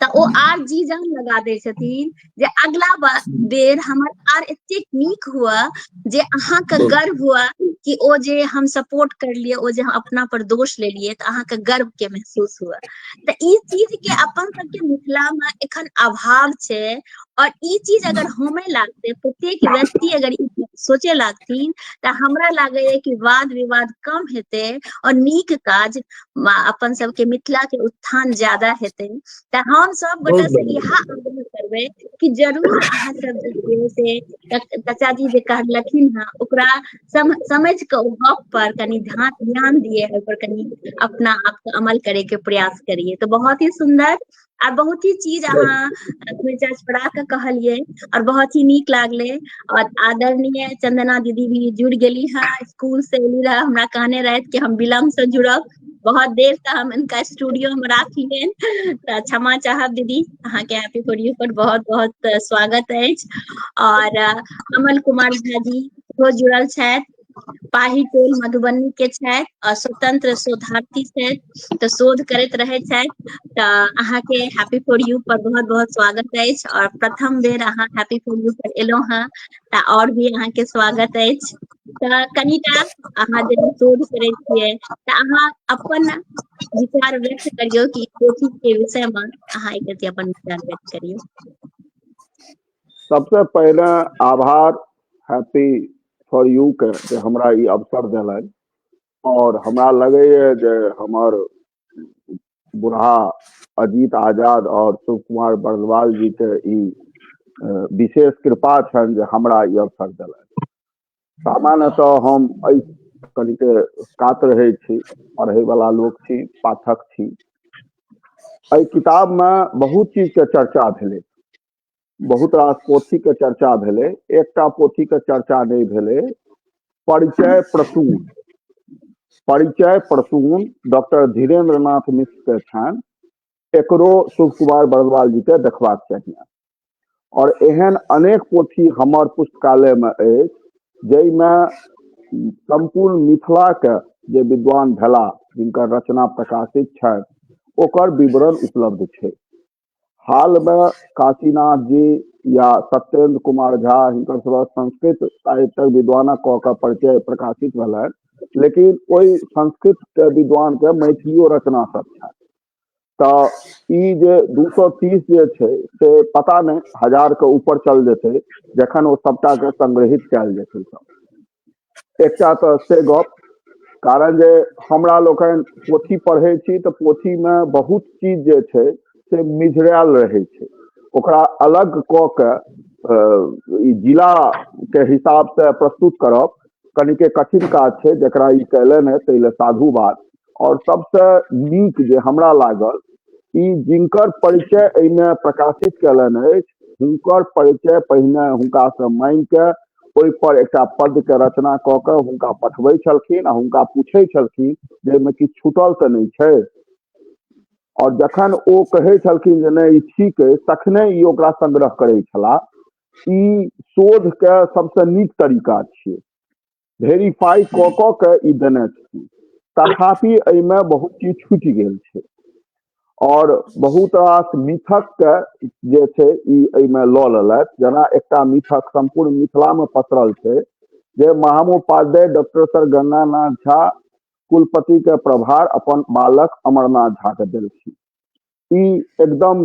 त ओ आर जी जान लगा दे छथिन जे अगला बेर हमर आर एतेक नीक हुआ जे अहाँ के गर्व हुआ कि ओ जे हम सपोर्ट कर लिए, ओ जे हम अपना पर दोष ले लिए त अहाँ के गर्व के महसूस हुआ। त ई चीज के अपन सबके मिथिला में एखन अभाव छै और ई चीज अगर होमे लागते, प्रत्येक व्यक्ति अगर ई सोचे लागथिन त हमरा लागे है कि वाद विवाद कम हेते और नीक काज अपन सबके मिथिला के उत्थान ज्यादा हेते। त हम सब गोटा से इहा आग्रह करबे कि जरूर अहाँ सब से चाचा जी जे कहलखिन है ओकरा समझ के ओ गप पर कनी ध्यान दिए, ओपर कनी अपना आप के अमल करे के प्रयास करिए। तो बहुत ही सुंदर और बहुत ही चीज अहाँ खोइचा छोड़ा के कहलिए और बहुत ही नीक लागले। और आदरणीय चंदना दीदी भी जुड़ गेली है, स्कूल से एली रहा, हमरा कहने रहे कि हम विलम्ब से जुड़ब, बहुत देर से हम इनका स्टूडियो में राखलिए तो क्षमा चाहब दीदी। अहाँ के हैप्पी फॉर यू पर बहुत बहुत स्वागत है। और अमल कुमार झा जी सेहो जुड़ल छथि, पाही टोल मधुबनी के छथि और स्वतंत्र शोधार्थी छथि, तो शोध करैत रहे छथि। तो अहाँ के हैप्पी फॉर यू पर बहुत बहुत स्वागत है और प्रथम बेर अहाँ हैप्पी फॉर यू पर एलो हैं तो और भी अहाँ के स्वागत है। तो कनिटा अहाँ जे शोध करे छिए तो अहाँ अपन विचार व्यक्त करियो कि पोथी के विषय में अहाँ एक अपन विचार व्यक्त करियो। सबसे पहले आभार हैप्पी फॉर यू के जे हमरा ई अवसर दिलन और हमरा लगे है जे हमर बुढ़ा अजीत आजाद और शिव कुमार बर्दवाल जी के ई विशेष कृपा छन जे हमरा ई अवसर दिलन। सामान्यतः हम एहि कनिके कात रहे छी, पढ़े वाला लोग छी, पाठक छी। एहि किताब में बहुत चीज के चर्चा भेले, बहुत रास पोथी के चर्चा भेले, एकटा पोथी के चर्चा नहीं भेले, परिचय प्रसून। परिचय प्रसून डॉक्टर धीरेन्द्र नाथ मिश्र के छन, एकरो शिव कुमार बर्दवाल जी के देखबाक चाहिए। और एहन अनेक पोथी हमर पुस्तकालय में है जैमे संपूर्ण मिथिला के जे विद्वान भेला जिनकर रचना प्रकाशित है ओकर विवरण उपलब्ध है। हाल में काशीनाथ जी या सत्येंद्र कुमार झा हिनकर सब संस्कृत साहित्य विद्वान क परिचय प्रकाशित भेल, लेकिन कोई संस्कृत के विद्वान के मैथिलियो रचना सब है। तो ई जे 230 जे छै से पता नहीं 1000 के ऊपर चल जेते जखन ओ सबटा के संग्रहित कैल जेते। सब एकटा तो से गप, कारण जे हमरा लोकन पोथी पढ़े छी तो पोथी में बहुत चीज जे छै से मिझरायल रहे छै, ओकरा अलग क के जिला के हिसाब से प्रस्तुत करब कनिके कठिन काज छै, जकरा ई कैलन है तैले साधुवाद। और सबसे नीक जे हमरा लागल ई जिनकर परिचय एहिमे प्रकाशित कैलन है हुनकर परिचय पहिने हुनका से मांगि के ओहि पर एकटा पद के रचना क के हुनका पठबै छलखिन आ हुनका पूछै छलखिन जे एहिमे किछु छूटल तऽ नहीं छै। और जखन ओ कहे छलखिन जे नहीं ठीक है तखने ई ओकरा संग्रह करे छला। ई शोध के सबसे नीक तरीका छियै, वेरीफाई क क के ई देने छी। तथापि एहिमे बहुत चीज छूटि गेल छै और बहुत रास मिथक के जे छै ई एहिमे लऽ लेलथि। जेना एकटा मिथक संपूर्ण मिथिला में पसरल छै जे महामोपाध्याय डॉक्टर सर गंगानाथ झा कुलपति के प्रभार अपन बालक अमरनाथ झा के देलखिन। ई एकदम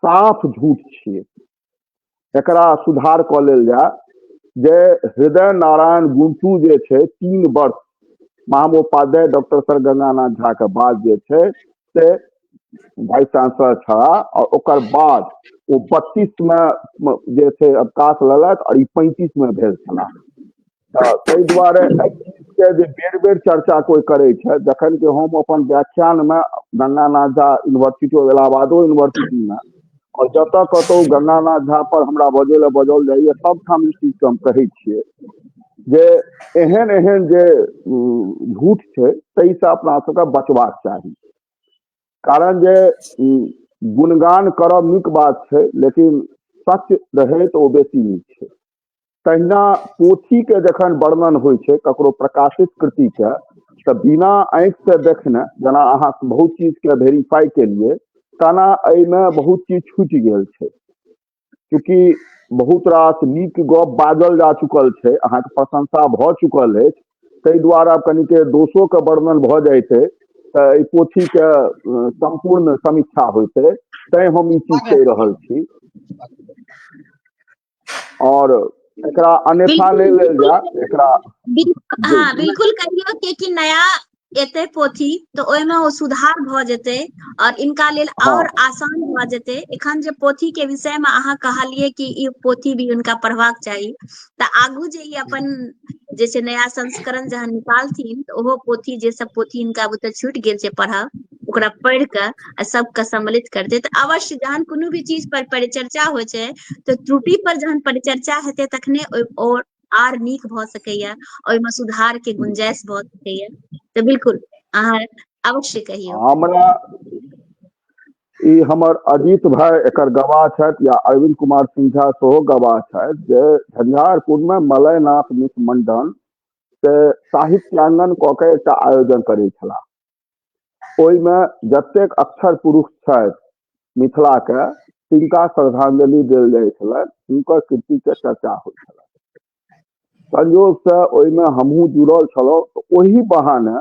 साफ झूठ छियै, एकरा सुधार क लेल जाय। जे हृदय नारायण गुंटू जे छै 3 वर्ष महामोपाध्याय डॉक्टर सर गंगानाथ झा के बाद जे छै से वाइस चांसलर छला और ओकर बाद वो 32 में जे छै अवकाश लेलक और ई 35 में भेल छला। ताहि दुआरे एहि चीजके जे बेर बेर चर्चा कोई करे छै, जखन कि हम अपन व्याख्यान में गंगानाथ झा यूनिवर्सिटी ऑफ इलाहाबादो यूनिवर्सिटी में और जतऽ कतौ गंगानाथ झा पर हमरा बजै लए बजल जाइए सब ठाम ई चीज हम कहै छियै जे एहन एहन जे झूठ छै ताहिसँ अपना सबके बचबाक चाही। कारण जे गुणगान करब नीक बात छै, लेकिन सच रहै तऽ ओ बेसी नीक छै। तहिना पोथी के जखन वर्णन होइ छै ककरो प्रकाशित कृति के, तऽ बिना आंखि से देखने, जेना अहाँ बहुत चीज के वेरीफाई केलिए, तेना एहिमे बहुत चीज छूटि गेल छै। चूँकि बहुत रास नीक गप बाजल जा चुकल छै, अहाँके प्रशंसा भऽ चुकल अछि, ताहि दुआरे आब कनिके दोषो के वर्णन भऽ जाइ छै तऽ एहि पोथी के संपूर्ण समीक्षा होइतै, तैं हम ई चीज कहि रहल छी। और एकरा अन्यथा बिल्कुल नहीं लेल बिल्कुल जा, एकरा हाँ बिल्कुल कहियो कि नया एते पोथी तो ओहिमे ओ सुधार भऽ जेतै और इनका लेल हाँ और आसान भऽ जेतै। एखन जे पोथी के विषय में अहाँ कहलिए कि ई पोथी भी उनका पढ़बाक चाही, तऽ आगू जे ई अपन जे छै नया संस्करण जहन निकालथिन तऽ ओहो पोथी, जे सब पोथी इनका बुते छूटि गेल छै पढ़ब, ओकरा पढ़ि कऽ आ सबके सम्मिलित करतै। तऽ अवश्य जहन कोनो भी चीज पर परिचर्चा होइ छै तऽ त्रुटि पर जहन परिचर्चा हेतै तखने और आर नीक भऽ सकैया, ओहिमे सुधार के गुंजाइश भऽ सकैया। तऽ बिल्कुल अहाँ अवश्य कहियौ। हमरा ई हमर अजीत भाई एकर गवाह छथि, या अरविंद कुमार सिंघा सेहो गवाह छथि, जे झंझारपुर में मलयनाथ मित्र मंडन से साहित्याङ्गन कऽ के एकटा आयोजन करै छलाह। ओहिमे जतेक अक्षर पुरुष छथि मिथिला के, तिनका श्रद्धांजलि देल जाइ छलनि, हुनकर कृति के चर्चा होइ छलनि। संयोग से ओहिमे हमहूँ जुड़ल छलहुँ, तऽ ओहि बहाने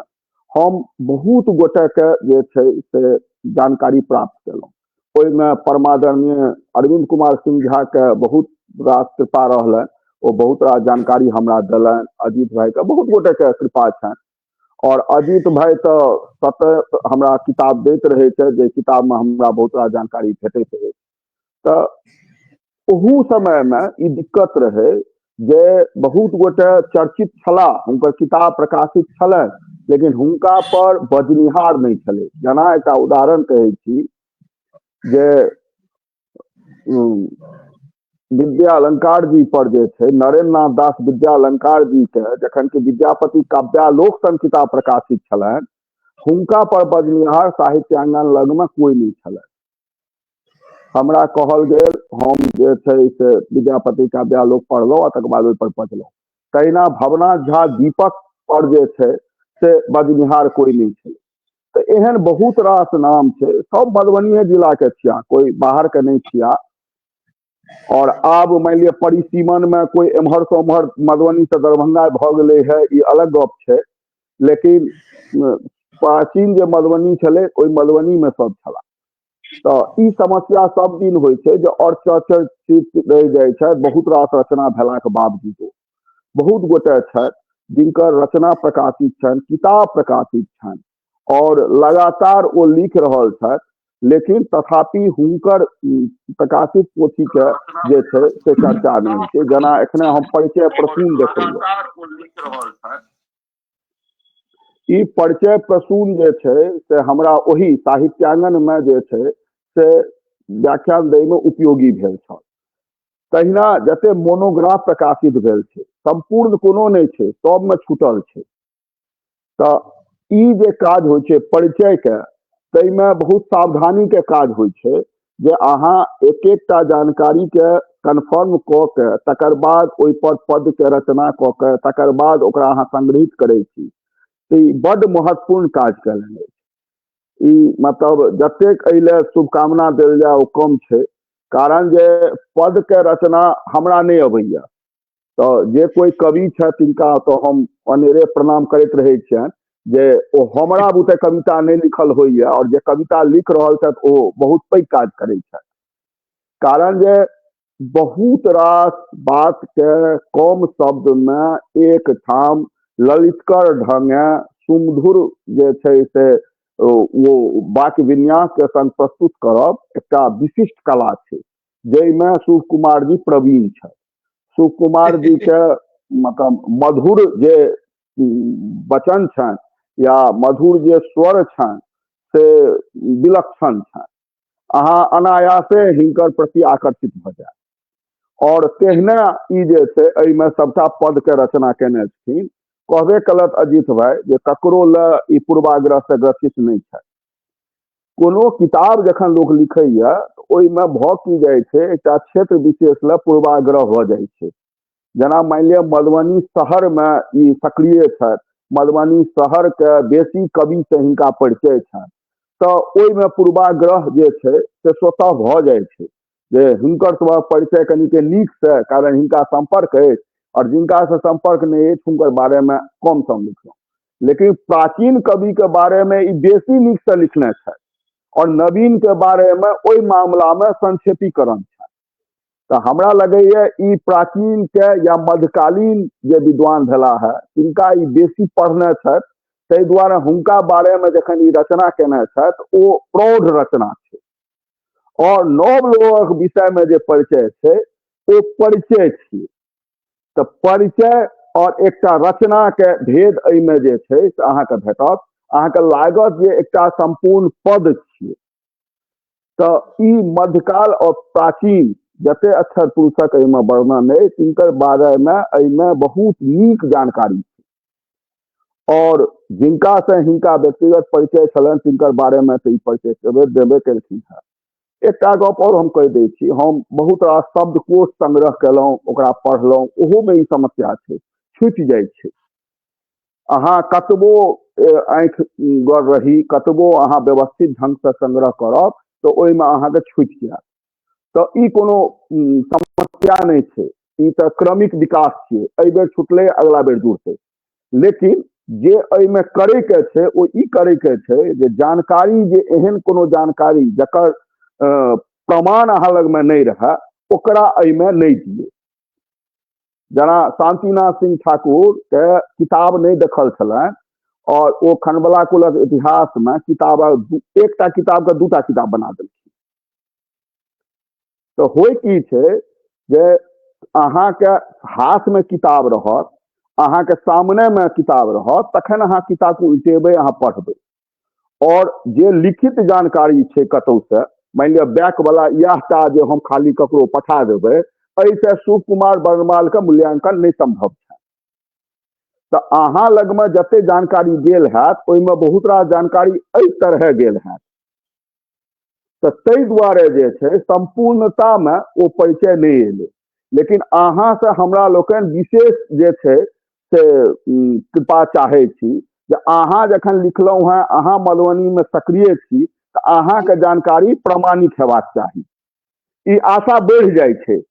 हम बहुत गोटे के जे छै से जानकारी प्राप्त केलहुँ। ओहिमे परमादरणीय अरविंद कुमार सिंह झा के बहुत रास कृपा रहलनि, ओ बहुत रास जानकारी हमरा देलनि। अजीत भाई के बहुत गोटे के कृपा छनि, और अजीत भाई तो सतत हमरा किताब दैत रहे छै, जे किताब में हमरा बहुत रास जानकारी भेटैत रहे। तऽ ओहू समय में ई दिक्कत रहे जे बहुत गोटे चर्चित छलाह, हुनकर किताब प्रकाशित छलनि, लेकिन हुनका पर बजनिहार नहीं छलै। जेना एकटा उदाहरण कहै छी जे विद्या अलंकार जी पर जे छै, नरेंद्र नाथ दास विद्या अलंकार जी के जखन कि विद्यापति काव्यालोक सन किताब प्रकाशित छलनि, हुनका पर बजनिहार साहित्याङ्गन लग में कोई नहीं छलनि। हमरा कहल गेल, हम जे छै से विद्यापति काव्यालोक पढ़लहुँ आ तकर बाद ओहि पर बजलहुँ। तहिना भवनाथ झा दीपक पर जे छै से बजनिहार कोई नहीं छलै। तऽ एहन बहुत रास नाम छै, सब मधुबनीये जिला के छिया, कोई बाहर के नहीं छिया। और आब मान लिअ परिसीमन में कोई एम्हर से उम्हर मधुबनी से दरभंगा भऽ गेलै है, ई अलग गप छै। लेकिन प्राचीन जे मधुबनी छलै, ओहि मधुबनी में सब छला। तऽ ई समस्या सब दिन होइ छै जे अचर्चित रहि जाइ छै। बहुत रास रचना भेलाक बावजूदो बहुत गोटे छथि जिनकर रचना प्रकाशित छनि, किताब प्रकाशित छनि, और लगातार ओ लिख रहल छथि, लेकिन तथापि हुनकर प्रकाशित पोथी के जे छै से चर्चा नहीं होइ छै। जेना एखने हम परिचय प्रसून देखलियै, ई परिचय प्रसून जे छै से हमरा ओही साहित्याङ्गन में जे छै से व्याख्यान दै में उपयोगी भेल छल। तहिना जते मोनोग्राफ प्रकाशित भेल छै, संपूर्ण कोनो नहीं छै, सब में छूटल छै। तऽ ई जे काज होइ छै परिचय के, ताहिमे बहुत सावधानी के काज होइ छै जे अहाँ एक एकटा जानकारी के कन्फर्म कऽ के तकर बाद ओहि पर पद के रचना कऽ के तकर बाद ओकरा अहाँ संग्रहित करै छी। तऽ ई बड्ड महत्वपूर्ण काज कयलनि अछि। ई मतलब जतेक एहि लेल शुभकामना देल जाय ओ कम छै। कारण जे पद के रचना हमरा नहीं अबैया, तऽ जे कोई कवि छथि तिनका तो हम अनेरे प्रणाम करैत रहै छियनि जे ओ हमरा बुते कविता नहीं लिखल होइया, और जे कविता लिख रहल छथि ओ बहुत पैघ काज करै छथि। कारण जे बहुत रास बात के कम शब्द में एक ठाम ललितकर ढंगे सुमधुर जे छै से वो वाक्य विन्यास के संग प्रस्तुत करब एकटा विशिष्ट कला छै जाहिमे शिव कुमार जी प्रवीण छथि। शिव कुमार जी के मतलब मधुर जे वचन छनि या मधुर जे स्वर छनि से विलक्षण छनि, अहाँ अनायासे हिनकर प्रति आकर्षित भऽ जायब। और तेहने ई जे छै एहिमे सबटा पद के रचना केने छथिन। कहबे कलत अजीत भाई जे ककरो ल ई पूर्वाग्रह से ग्रसित नहीं है। कोनो किताब जखन लोग लिखैया ओहिमे भऽ की जाइ छै एकटा क्षेत्र विशेष ल पूर्वाग्रह भऽ जाइ छै। जना मान लिअ मधुबनी शहर में ई सक्रिय छथि, मधुबनी शहर के बेसी कवि से हिनका परिचय छनि, तो ओहिमे पूर्वाग्रह जे छै से स्वतः भऽ जाइ छै जे हिनकर सभक परिचय कनिके नीक से, कारण हिनका संपर्क अछि और जिनका से संपर्क नहीं है उनकर बारे में कम सम लिखलौं। लेकिन प्राचीन कवि के बारे में ई बेसी नीक से लिखने छथि और नवीन के बारे में ओहि मामला में संक्षेपीकरण छथि। तो हमरा लगैया ई प्राचीन के या मध्यकालीन जे विद्वान भेला है तिनका ई बेसी पढ़ने छथि, ताहि दुआरे हुनका बारे में जखन ई रचना केने छथि ओ प्रौढ़ रचना छै। और नव लोगक विषय में जे परिचय छै ओ परिचय छियै। तो परिचय और एकटा रचना के भेद एहिमे जे छै से अहाँके भेटत, अहाँके लागत जे एकटा संपूर्ण पद छियै। तो ई मध्यकाल और प्राचीन जते अक्षर पुरुषक एहिमे वर्णन अछि तिनकर बारे में एहिमे बहुत नीक जानकारी छै। और जिनका से हिनका व्यक्तिगत परिचय छलनि तिनकर बारे में तो ई परिचय देबे केलखिन है। एकटा गप और हम कहि दै छी, हम बहुत रास शब्दकोश संग्रह केलहुँ, ओकरा पढ़लहुँ, ओहोमे ई समस्या छै, छुटि जाइ छै। अहाँ कतबो आँखि गड़ रही, कतबो अहाँ व्यवस्थित ढंग से संग्रह करब तो ओहिमे अहाँके छुटि जायत। तो ई कोनो समस्या नहीं छै, ई तो क्रमिक विकास छियै, एहि बेर छुटलै अगला बेर जुड़तै। लेकिन जे एहिमे करे के छै ओ ई करे के छै जे जानकारी जे एहन कोनो जानकारी जकर प्रमाण अहाँ लग में नहीं रहा ओकरा एहिमे नहीं दिए। जना शांतिनाथ सिंह ठाकुर के किताब नहीं देखल छलनि और वो खनबला कुलक इतिहास में किताब एकटा किताब के दूटा किताब बना देलखिन। तो होय की छै जे अहाँ के हाथ में किताब रहत, अहाँ के सामने में किताब रहत, तखन अहाँ किताब को उल्टेबै, अहाँ पढ़बै। और जे लिखित जानकारी छै कतौ से, मान लिअ बैक वाला इएहटा जे हम खाली ककरो पठा देबै, एहिसे शिव कुमार वर्णमाल के मूल्यांकन नहीं संभव है। तो अहाँ लग में जते जानकारी गेल हैत ओहिमे बहुत रास जानकारी एहि तरह गेल हैत। तो ताहि दुआरे जे छै संपूर्णता में ओ परिचय नहीं एलै। लेकिन अहाँ से हमरा लोकनि विशेष जे छै से कृपा चाहै छी जे अहाँ जखन लिखलहुँ हैं, अहाँ मधुबनी में सक्रिय छी, तो अहाँ के जानकारी प्रमाणिक हेबाक चाही। ई आशा बढ़ि जाइ छै।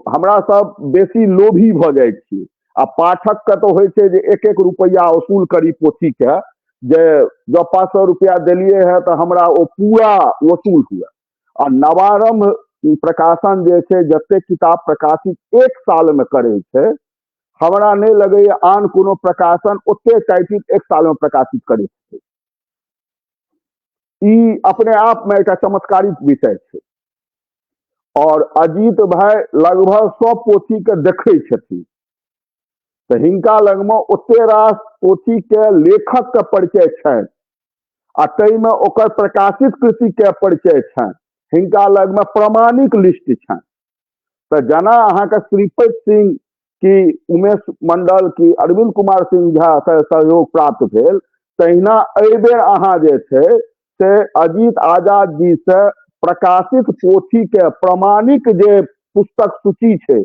हमरा सब बेसी लोभी भऽ जाइ छी आ पाठक के तो होइ छै जे एक एक रुपया वसूल करी पोथी के, जे जब 500 रुपया दिलिए है तो हमरा वो पूरा वसूल हुए। और नवारंभ प्रकाशन जे छै जते किताब प्रकाशित एक साल में करे छै, हमरा नहीं लगे आन कोनो प्रकाशन ओते टाइटिल एक साल में प्रकाशित करे छै। ई अपने आप में एक चमत्कारिक विषय छै। और अजीत भाई लगभग 100 पोथी के देखे छथिन, तो हिनका लग में ओते रास पोथी के लेखक के परिचय छनि आ तई में ओकर प्रकाशित कृति के परिचय छनि। हिनका लग में प्रमाणिक लिस्ट छनि। तो जना अहाँ के श्रीपति सिंह की, उमेश मंडल की, अरविंद कुमार सिंह झा से सहयोग प्राप्त भेल, तहिना एहि बेर अहाँ जे छै से अजीत आजाद जी से प्रकाशित पोथी के प्रमाणिक जे पुस्तक सूची छै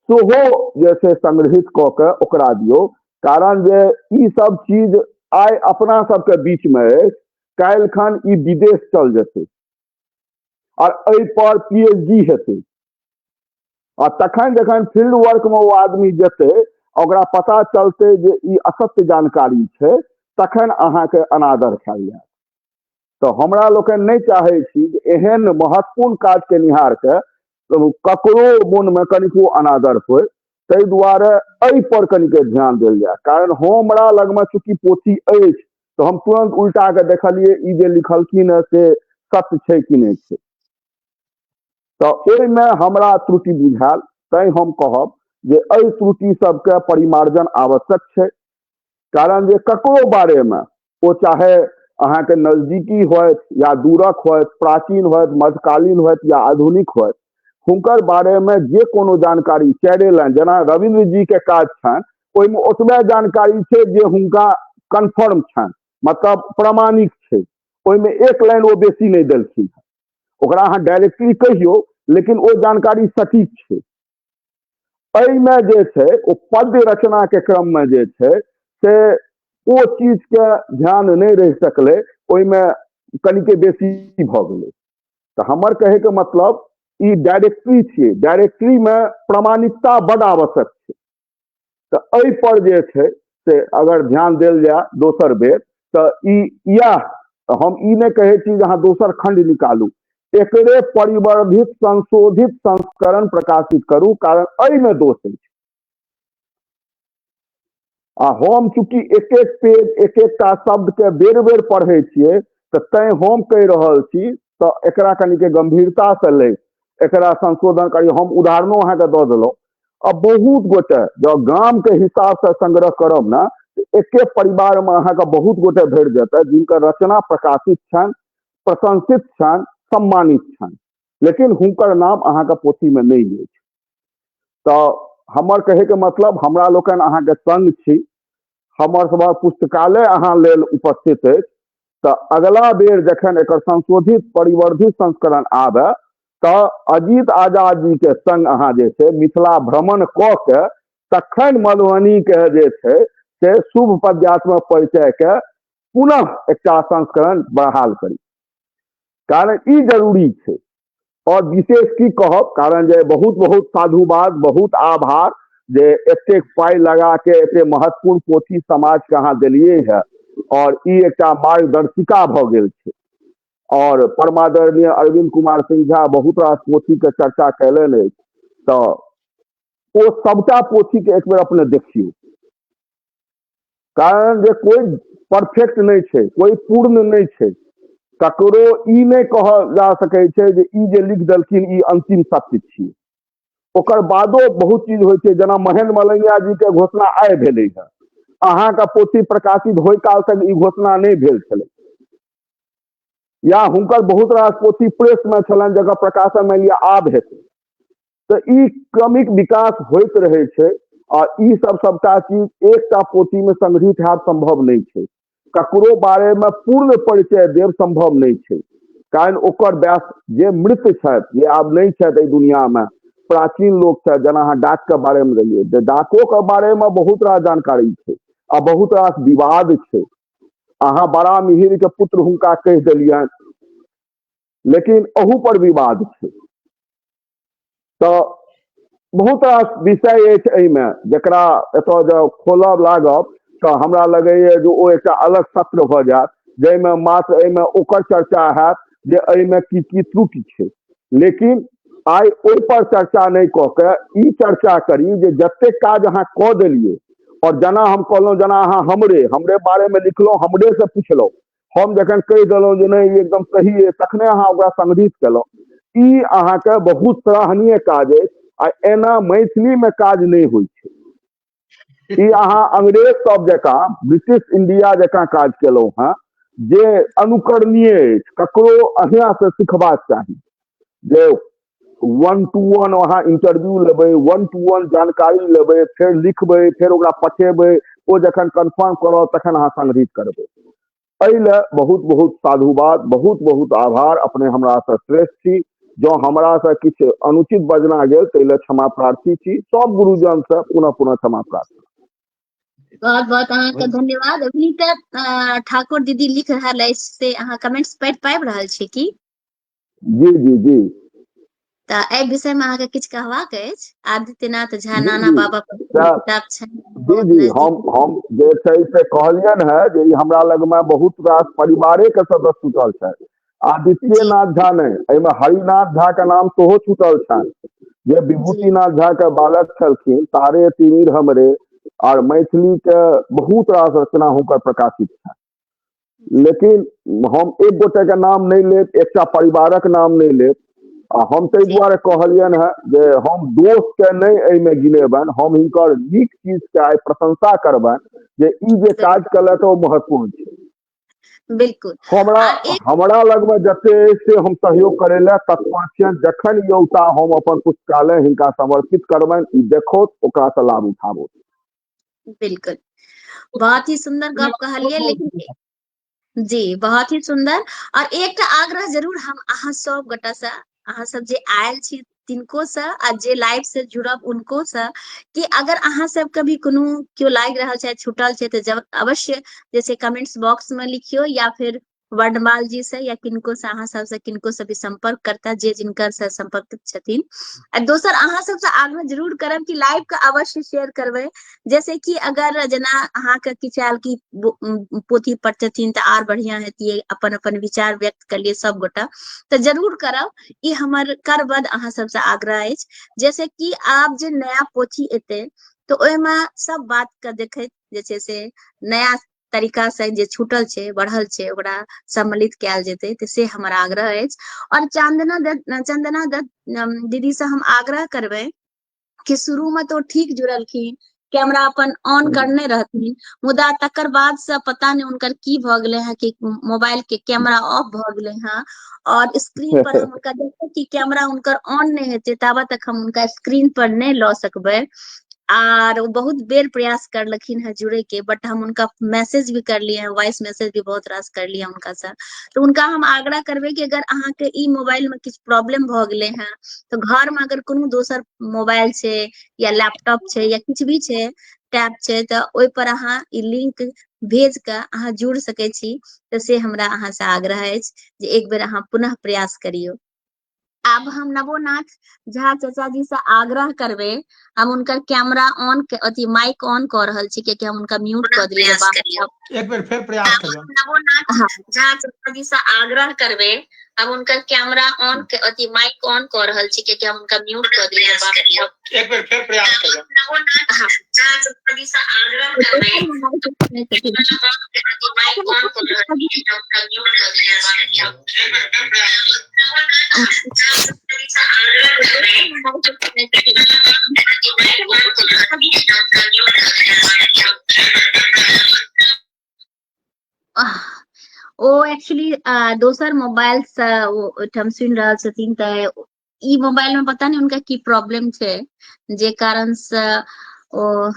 सेहो जे छै संग्रहित कऽ के ओकरा दियौ। कारण जे ई सब चीज आइ अपना सबके बीच में अछि, काल्हि खन ई विदेश चल जेतै और एहि पर पीएचडी हेतै। और तखन जखन फील्ड वर्क में वो आदमी जेतै, ओकरा पता चलते जे ई असत्य जानकारी छै, तखन अहाँ के अनादर खायल जायत। तो हमरा लोकनि नहीं चाहे छी जे एहन महत्वपूर्ण काज के निहार के ककरो मन में कनिको अनादर होय। ताहि दुआरे एहि पर कनिके ध्यान देल जाय। कारण हमरा लग में चूंकि पोथी अछि तो हम तुरंत उल्टा के देखलिए ई जे लिखलखिन है से सत्य छै कि नहीं छै। तो ओहिमे हमरा त्रुटि बुझायल, तैं हम कहब जे एहि त्रुटि सबके परिमार्जन आवश्यक छै। कारण जे ककरो बारे में ओ चाहे अहाँ के नजदीकी होत या दूरक होत, प्राचीन होत, मध्यकालीन होत या आधुनिक होत, हुनकर बारे में जे कोनो जानकारी 4 लाइन, जेना रविंद्र जी के काज छनि ओहिमे ओतबे जानकारी छै जे हुनका कन्फर्म छनि, मतलब प्रामाणिक छै, ओहिमे 1 लाइन ओ बेसी नहीं देलखिन। ओकरा अहाँ डायरेक्टली कहियो लेकिन ओ जानकारी सटीक छै। एहिमे जे छै ओ पद्य रचना के क्रम में जे छै से ओ चीज के ध्यान नहीं रह सकले, ओहिमे कनिके बेसी भ गेलै। तो हमर कहे के मतलब ई डायरेक्टरी छियै, डायरेक्टरी में प्रामाणिकता बड़ आवश्यक छै। तो एहि पर जे छै से अगर ध्यान देल जाए दोसर बेर, तो या हम ई नहीं कहे छी अहाँ दोसर खंड निकालू, एकरे परिवर्धित संशोधित संस्करण प्रकाशित करू, कारण एहि में दोष है। आ हम चूंकि एक एक पेज एक एकटा शब्द के बेर बेर पढ़े छियै, तो तैं हम कह रहल छी तो एकरा कनि के गंभीरता से ले, एकरा संशोधन करी। हम उदाहरणों अहाँ के दऽ देलहुँ। अब बहुत गोटे जो गाम के हिसाब से संग्रह करब ना, एके परिवार में अहाँ के बहुत गोटे भेट जेतै जिनकर रचना प्रकाशित छनि, प्रशंसित छनि, सम्मानित छनि, लेकिन हुनकर नाम अहाँ के पोथी में नहीं अछि। तो हमर कहे के मतलब हमरा लोकन अहाँ के संग छी, हमर सब पुस्तकालय अहाँ लेल उपस्थित है। तो अगला बेर जखन एकर संशोधित परिवर्धित संस्करण आवे तो अजीत आजाद जी के संग अहाँ जे छै मिथिला भ्रमण क के तखन मधुबनी के जे छै से शुभ पद्यात्मक परिचय के पुनः एकटा संस्करण बहाल करी, कारण ई जरूरी छै। और विशेष की कहब, कारण जे बहुत बहुत साधुवाद, बहुत आभार जे एतेक पाई लगा के एते महत्वपूर्ण पोथी समाज के अहाँ देलिए है, और ई एकटा मार्गदर्शिका भ गेल छै। और परमादरणीय अरविंद कुमार सिंह झा बहुत रास पोथी के चर्चा कैलन है, तो ओ सबटा पोथी के एक बेर अपने देखियो, कारण जे कोई परफेक्ट नहीं छै, कोई पूर्ण नहीं छै, ककरो ई नहीं कहल जा सकै छै जे ई जे लिख देलखिन ई अंतिम सत्य छियै। ओकर बादो बहुत चीज होइ छै, जेना महेंद्र मलंगिया जी के घोषणा आइ भेलै है, अहाँ का पोथी प्रकाशित होय काल तक ई घोषणा नहीं भेल छलै, या हुनकर बहुत रास पोथी प्रेस में छलनि जकर प्रकाशन मानि लिअ आब हेतै। तो ई क्रमिक विकास होइत रहे छै, और ई सब सबटा चीज एकटा पोथी में संग्रहित हैब संभव नहीं छै। ककरो बारे में पूर्ण परिचय देव संभव नहीं छै, कारण ओकर व्यास जे मृत छथि, जे आब नहीं छथि एहि दुनिया में, प्राचीन लोग छथि, जेना अहाँ डाक के बारे में रहिए, जे डाको के बारे में बहुत रास जानकारी छै आ बहुत रास विवाद छै। अहाँ बड़ा मिहिर के पुत्र हुनका कह देलियन, लेकिन अहू पर विवाद छै। तो बहुत रास विषय अछि एहिमे, जकरा एतऽ जब खोलब लागब तो हमरा लगैए जे ओ एकटा अलग सत्र भ जायत, जाहिमे मात्र एहिमे ओकर चर्चा हैत जे एहिमे की त्रुटि छै। लेकिन आइ ओहि पर चर्चा नहीं कऽ के ई चर्चा करी जे जतेक काज अहाँ कऽ देलिए, और जेना हम कहलहुँ, जेना अहाँ हमरे बारे में लिखलहुँ, हमरे से पुछलहुँ, हम जखन कहि देलहुँ जे नहीं एकदम सही है, तखने अहाँ ओकरा संग्रहित केलहुँ। ई अहाँ के बहुत सराहनीय काज अछि, आ एना मैथिली में काज नहीं होइ छै। ई अहाँ अंग्रेज सब जकाँ, ब्रिटिश इंडिया जकाँ काज केलहुँ हैं, जे अनुकरणीय अछि। ककरो अहिया से सिखबाक चाही जे 1-to-1 अहाँ इंटरव्यू लेबै, 1-to-1 जानकारी लेबै, फिर लिखबै, फिर ओकरा पठेबै, ओ जखन कन्फर्म करब तखन अहाँ संग्रहित करबै। एहि ले बहुत बहुत साधुवाद, बहुत बहुत आभार, अपने हमरा से श्रेष्ठ छी। जो हमरा से किछु अनुचित बजना गेल ताहि ले क्षमा प्रार्थी छी। सब गुरुजन से पुनः पुनः क्षमा प्रार्थना। बहुत बहुत अहाँके धन्यवाद। अभी तक ठाकुर दीदी लिख रहल अछि से अहाँ कमेंट्स पढ़ि पाबि रहल छी की? जी जी जी। तऽ एहि विषय में अहाँके किछु कहबाक अछि? आदित्यनाथ झा जी नाना जी बाबा पर किताब छनि, जी बहुत जी, नजदीक। हम जे छै से कहलियन है जे ई हमरा लग में बहुत रास परिवारे के सदस्य छूटल छथि। आदित्यनाथ झा नहीं, एहिमे हरिनाथ झा के नाम सेहो छूटल छनि, जे विभूतिनाथ झा के बालक छलखिन। तारे तिमिर हमरे और मैथिली के बहुत रास रचना हुनकर प्रकाशित छनि। लेकिन हम एक गोटे के नाम नहीं लेब, एकटा परिवारक नाम नहीं लेब। हम ताहि जी दुआरे कहलियनि है जे हम दोष के नहीं एहिमे गिनेबनि, हम हिनकर नीक चीज के आइ प्रशंसा करबनि जे ई जे काज बिल्कुल केलथि ओ महत्वपूर्ण छै। बिल्कुल। हमरा और एक हमरा लगमे जते से हम सहयोग करे ला तत्पर छियनि। जखन ई औता हम अपन पुस्तकालय हिनका समर्पित करबनि, ई देखौत ओकरा से लाभ उठाबौत। बिल्कुल बहुत ही सुंदर गप कहलिए, लेकिन जी बहुत ही सुंदर। और एक आग्रह जरूर हम अहाँ सब गोटा से, अहाँ सब जे आयल छी तिनको से आ जे लाइव से जुड़ब उनको से, कि अगर अहाँ सब के भी कोनो क्यों लाग रहल छै छूटल छै तो जब अवश्य जैसे कमेंट्स बॉक्स में लिखियो, या फिर वर्णमाल जी से या किनको से अहाँ सब से किनको से भी संपर्क करता जे जिनकर से संपर्क छथिन। आ दोसर अहाँ सब से आग्रह जरूर करब कि लाइव के अवश्य शेयर करबै, जैसे कि अगर जना अहाँ के किछु आयल कि पोथी पढ़थिन तो आर बढ़िया हेतिए, अपन अपन विचार व्यक्त कर लिए सब गोटा, तो जरूर करब। ई हमर करबद अहाँ सब से आग्रह अछि। जैसे कि आब जे नया पोथी एते तो ओहिमे सब बात के देखैत जे छै से नया तरीका से जे छूटल छै बढ़ल छै ओकरा सम्मिलित कैल जेतै, तो से हमर आग्रह अछि। और चंदना दत्त दीदी से हम आग्रह करबै कि शुरू में तो ठीक जुड़लखिन, कैमरा अपन ऑन करने रहथिन, मुदा तकर बाद से पता नहीं उनकर की भ गेले हैं कि मोबाइल के कैमरा ऑफ भ गेले हैं, और स्क्रीन पर हम उनका देखते कि कैमरा उनकर ऑन नहीं हेते तब तक हम उनका स्क्रीन पर नहीं ला सकबे। और वो बहुत बेर प्रयास करलखिन है जुड़े के, बट हम उनका मैसेज भी कर लिए हैं, वॉइस मैसेज भी बहुत रास कर लिया उनका से। तो उनका हम आग्रह करबे कि अगर अहाँ के ई मोबाइल में किछ प्रॉब्लम भ गेले हैं तो घर में अगर कोनो दोसर मोबाइल छै या लैपटॉप छै या किछ भी छै टैब छै तो ओइ पर अहाँ ई लिंक भेज के अहाँ जुड़ सके छी। तो से हमरा अहाँ से आग्रह अछि जे एक बेर अहाँ पुनः प्रयास करियो। अब हम नवोनाथ झा चाचा जी से आग्रह करबे, हम उनकर कैमरा ऑन अथी माइक ऑन कर रहल छी क्योंकि हम उनका म्यूट कर दिए बाहर। एक बेर फिर प्रयास करियो। नवोनाथ झा चाचा जी से आग्रह करबे, हम उनकर कैमरा ऑन अथी माइक ऑन कर रहल छी क्योंकि हम उनका म्यूट कर दिए बाहर। एक बेर फिर प्रयास करियो। नवोनाथ झा चाचा जी से आग्रह करबे, माइक ऑन कर रहल छी क्योंकि हम उनका म्यूट कर दिए बाहर। एक बेर फिर प्रयास करियो। ओ एक्चुअली दोसर मोबाइल से ओठम सुनि रहल छथिन, तऽ ई मोबाइल में पता नहीं उनका की प्रॉब्लम छै जे कारण से ओ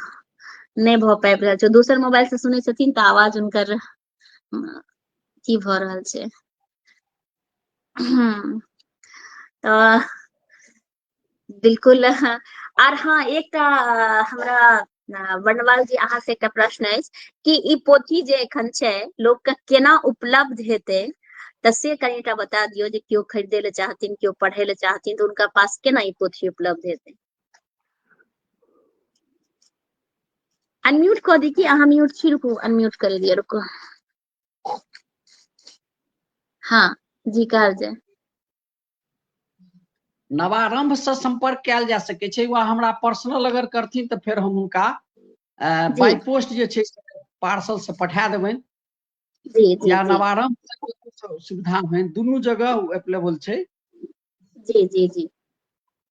नहीं भ पाबि रहल छै। दोसर मोबाइल से सुनै छथिन तऽ आवाज उनकर की भ रहल छै। तो बिल्कुल। और हाँ एकटा हमरा वर्णवाल जी अहाँ से एकटा प्रश्न अछि कि ई पोथी जे एखन छै लोक के केना उपलब्ध हेतै, तऽ से कनिटा बता दियो जे केओ खरीदे ले चाहथिन केओ पढ़े ले चाहथिन तो उनका पास केना ई पोथी उपलब्ध हेतै। अनम्यूट कऽ दी कि अहाँ म्यूट छी, रुकू अनम्यूट कर दिया रुकू। हाँ जी कहल जाय। नवारंभ से संपर्क कैल जा सके छै, वा हमरा पर्सनल अगर करथिन तो फिर हम उनका बाय पोस्ट जे छै पार्सल से पठा देबनि, जी जी या जी नवारंभ सुविधा है, दोनों जगह अवेलेबल छै। जी जी जी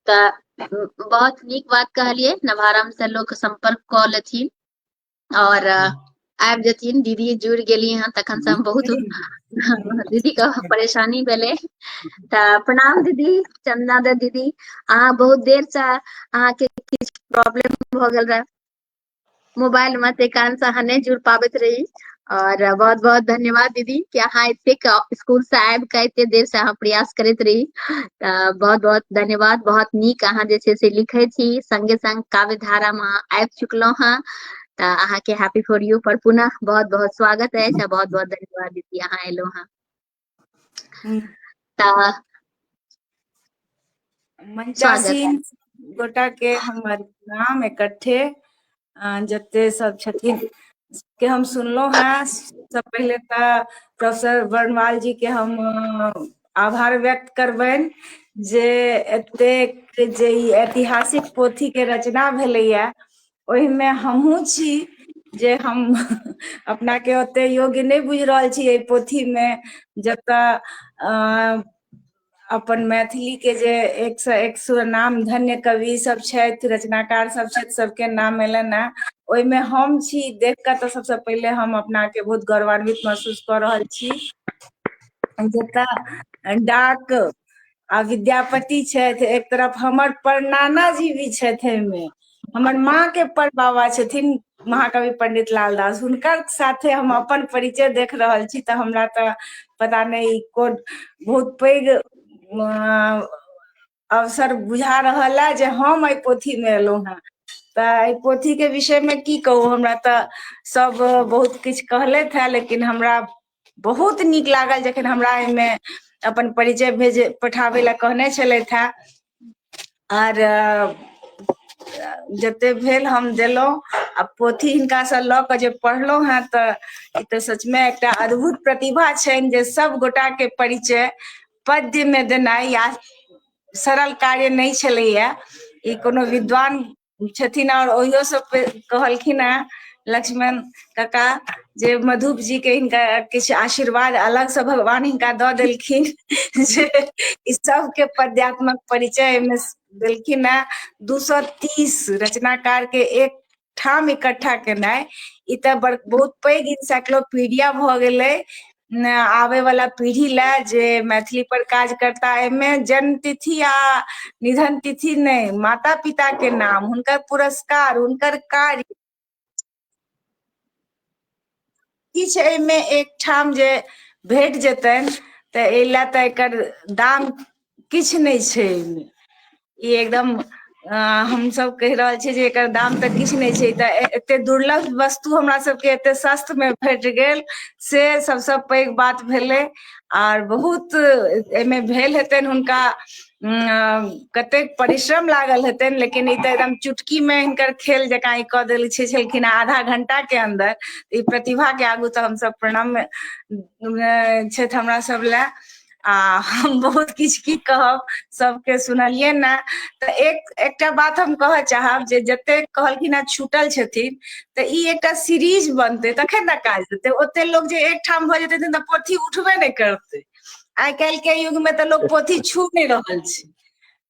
तऽ बहुत नीक बात कहलिए, नवारंभ से लोग संपर्क कऽ लेथिन और आबि जेथिन। दीदी जुड़ गेली हैं तखन से हम बहुत दीदी का परेशानी भेले, तऽ प्रणाम दीदी चंदना दत्त दीदी। अहाँ बहुत देर से अहाँ के किछ प्रॉब्लम भ गेल रहे मोबाइल में, ते कारण से अहाँ नहीं जुड़ पाबैत रही। और बहुत बहुत धन्यवाद दीदी कि अहाँ एतेक स्कूल से आबि के एते देर से अहाँ प्रयास करैत रही। बहुत बहुत धन्यवाद। बहुत नीक अहाँ जे छै से लिखै छी, संगे संग काव्य धारा में आबि चुकलौ हैं, तऽ अहाँ के हैप्पी फॉर यू पर पुनः बहुत बहुत स्वागत अछि। बहुत बहुत धन्यवाद दीदी अहाँ एलौ हैं। तऽ मंचासीन गोटा के हमर नाम इकट्ठे जते सब छथिन के हम सुनलहुं हैं। सब पहले तो प्रोफेसर वर्णवाल जी के हम आभार व्यक्त करबनि जे एतेक जे ऐतिहासिक पोथी के रचना भेलैया ओहिमे हमहूँ छी जे हम अपना के ओते योग्य नहीं बुझ रहल छी एहि पोथी में, जतऽ अपन मैथिली के जे 101 नाम धन्य कवि सब छथि, रचनाकार सब छथि, सबके नाम एलनि हैं। ओहिमे हम छी देख कऽ तऽ सबसे पहिले हम अपना के बहुत गौरवान्वित महसूस कऽ रहल छी। जतऽ डाक आ विद्यापति छथि, एक तरफ हमर परनाना जी भी छथि, एहिमे हमर माँ के परबाबा छथिन महाकवि पंडित लाल दास, हुनकर साथे हम अपन परिचय देख रहल छी। तऽ हमरा तऽ पता नहीं कोन बहुत पैघ अवसर बुझा रहल है जे हम एहि पोथी में एलहुं हैं। तऽ एहि पोथी के विषय में की कहू, हमरा तऽ सब बहुत किछु कहलथि है, लेकिन हमरा बहुत नीक लागल जखन हमरा एहिमे अपन परिचय पठाबै लए कहने छलथि है। आर जते भेल हम देलहुं, आ पोथी हिनका से लऽ कऽ जे पढ़लहुं हैं तऽ ई तऽ सचमे एकटा अद्भुत प्रतिभा छनि जे सब गोटा के परिचय पद्य में देनाइ या सरल कार्य नहीं छलैया। ई कोनो विद्वान छथिन और ओहियो सब कहलखिन हैं लक्ष्मण काका जे मधुप जी के हिनका किछु आशीर्वाद अलग से भगवान हिनका दऽ देलखिन जे ई सबके पद्यात्मक परिचय में देलखिन हैं। 230 रचनाकार के एक ठाम इकट्ठा केनाइ ई तऽ बहुत पैघ इंसाइक्लोपीडिया भऽ गेलै आवे वाला पीढ़ी ला जे मैथिली पर काज करता। एहिमे जन्म तिथि आ निधन तिथि नहीं, माता पिता के नाम, हुनकर पुरस्कार, हुनकर कार्य, किछु एहिमे एक ठाम जे भेट जेतनि तऽ एहि लए तऽ एकर दाम किछु नहीं छै। एहिमे ई एकदम हमसब कहि रहल छियै जे एकर दाम तऽ किछु नहीं छै। तऽ एते दुर्लभ वस्तु हमरा सबके एते सस्त में भेट गेल से सबसे पैघ बात भेलै। आर बहुत एहिमे भेल हेतनि हुनका कतेक परिश्रम लागल हेतनि, लेकिन ई तऽ एकदम चुटकी में हिनकर खेल जकाँ ई कऽ देल छलखिन आधा घंटा के अन्दर। ई प्रतिभा के आगू तऽ हमसब प्रणाम छथि हमरा सब लए। आ हम बहुत किछु की कहब, सबके सुनलियै ने। तऽ एकटा बात हम कहऽ चाहब जे जते कहलखिन हैं छूटल छथिन, तऽ ई एकटा सीरीज बनतै तखन ने काज देतै। ओते लोग जे एकठाम भऽ जेतै तऽ पोथी उठबे नहीं करतै। आइ काल्हि के युग में तऽ लोग पोथी छू नहीं रहल छै,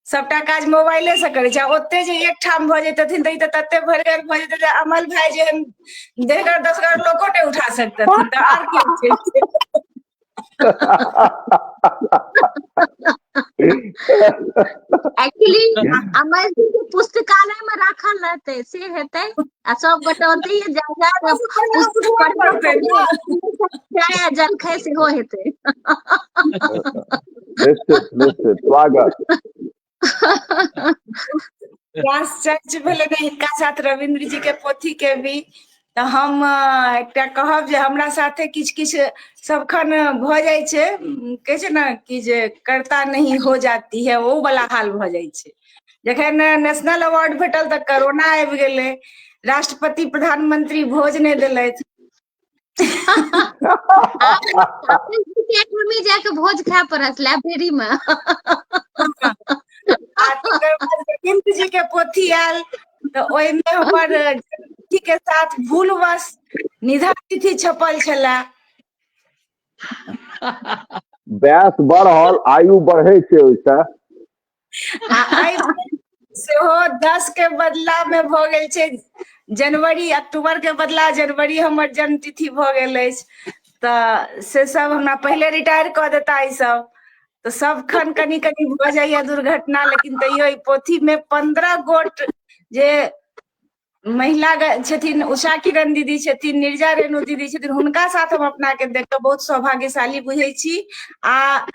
सबटा काज मोबाइले से करै छै। ओते जे एकठाम भऽ जेतथिन तऽ ई तऽ तते भरिगर भऽ जेतै जे अमल भाई जेहन देहगर दसगर लोको नहीं उठा सकतथिन, तऽ आर के उठेतै। एक्चुअली अमर जी के पुस्तकालय में राखल रहते से हेतै, आ सब गोटे ओतै जाकर पुस्तक उठबो पढ़बो करतै करतै, चाय आ जलखै सेहो हेतै। निश्चित निश्चित स्वागत। चर्च भेलै ने हिनका साथ रविन्द्र जी के पोथी के भी। तऽ हम एकटा कहब जे हमरा साथे किछु किछु सबखन भऽ जाइ छै, कहै छै ने कि जे करता नहीं हो जाती है, ओ वाला हाल भऽ जाइ छै। जखन नेशनल अवार्ड भेटल तऽ कोरोना आबि गेलै, राष्ट्रपति प्रधानमंत्री भोज नहीं देलथि। जाके भोज खाय पड़त लाइब्रेरी में। आ तकर बाद रविन्द्र जी के पोथी आयल तऽ ओहिमे हमर तिथि के साथ भूलवश निधन तिथि छपल छलए। व्यास बढ़ल, आयु बढ़े छै ओइसे। आ सेहो 10 के बदला में भऽ गेल छै जनवरी, अक्टूबर के बदला जनवरी हमर जन्म तिथि भऽ गेल अछि। तऽ से सब हमरा पहिले रिटायर कऽ देता ई सब, तऽ सबखन कनि कनि भऽ जाइए दुर्घटना। लेकिन तैयो ई पोथी में 15 गोट जे महिला छथिन, उषा किरण दीदी छथिन, निर्जा रेणु दीदी छथिन, हुनका साथ हम अपना के देख कऽ बहुत सौभाग्यशाली बुझै छी। आ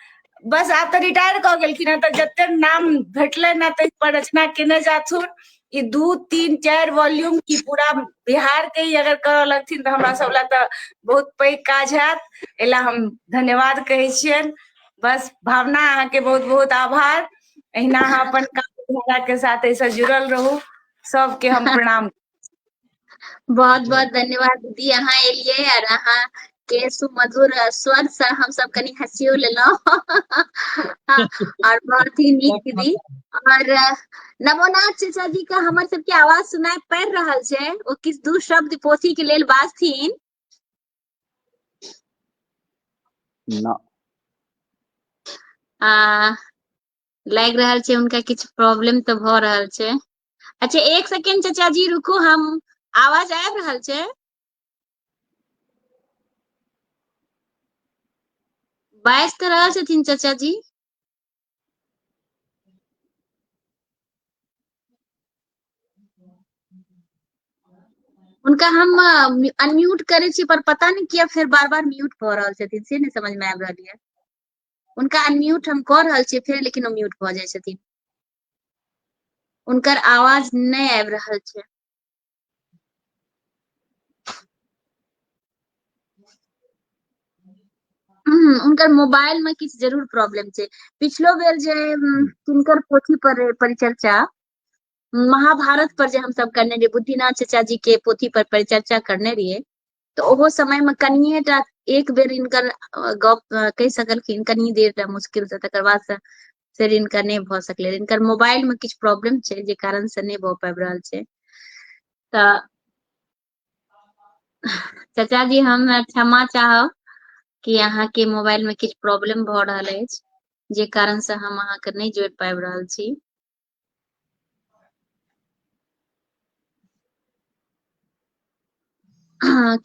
बस आब तऽ रिटायर कऽ गेलखिन हैं, तऽ जते नाम भेटलनि हैं ताहि पर रचना केने जाथुन। ई 2, 3, 4 वॉल्यूम की पूरा बिहार के ही अगर करऽ लगथिन तऽ हमरा सब लए तऽ बहुत पैघ काज हैत। एहि लए हम धन्यवाद कहै छियनि। बस भावना, अहाँके बहुत बहुत आभार। अहिना अहाँ अपन कार्य के साथ ऐसे जुड़ल रहू। सबके हम प्रणाम। बहुत बहुत धन्यवाद दीदी, अहाँ एलियै और अहाँ के सुमधुर स्वर से हम सब कनी हंसियो लेलो और बहुत ही नीक दीदी। और नवोनाथ चाचा जी का हमर सबके आवाज सुनाई पड़ रहल छै, ओ किछ दू शब्द पोथी के लेल बाजथिन। ना लग रहल छै उनका किछ प्रॉब्लम तो भ रहल छै। अच्छा एक सेकेंड चाचा जी रुकू, हम आवाज आबि रहल छै? बाइज तो रहल छथिन चाचा जी। उनका हम अनम्यूट करे छी पर पता नहीं किया फिर बार बार म्यूट भ रहल छथिन, से नहीं समझ में आबि रहल है। उनका अनम्यूट हम कर रहल छियै फिर लेकिन वो म्यूट भ जाय छथिन, उनकर आवाज नहीं आबि रहल छै। उनकर मोबाइल में किछ जरूर प्रॉब्लम छै। पिछलो बेर जे हुनकर पोथी पर परिचर्चा महाभारत पर जे हम सब करने रहिए, बुद्धिनाथ चाचा जी के पोथी पर परिचर्चा करने रहिए, तो ओहो समय में कनिएटा एक बेर इनकर गप कहि सकलखिन, कनी देर मुश्किल से, तकर बाद से फिर इनका नहीं भ सकले। इनकर मोबाइल में किछ प्रॉब्लम छै जे कारण से नहीं भ पाबि रहल छै। त चाचा जी हम क्षमा चाहब कि अहाँ के मोबाइल में किछ प्रॉब्लम भ रहल अछि, जे कारण से हम अहाँ के नहीं जोड़ पाबि रहल छी।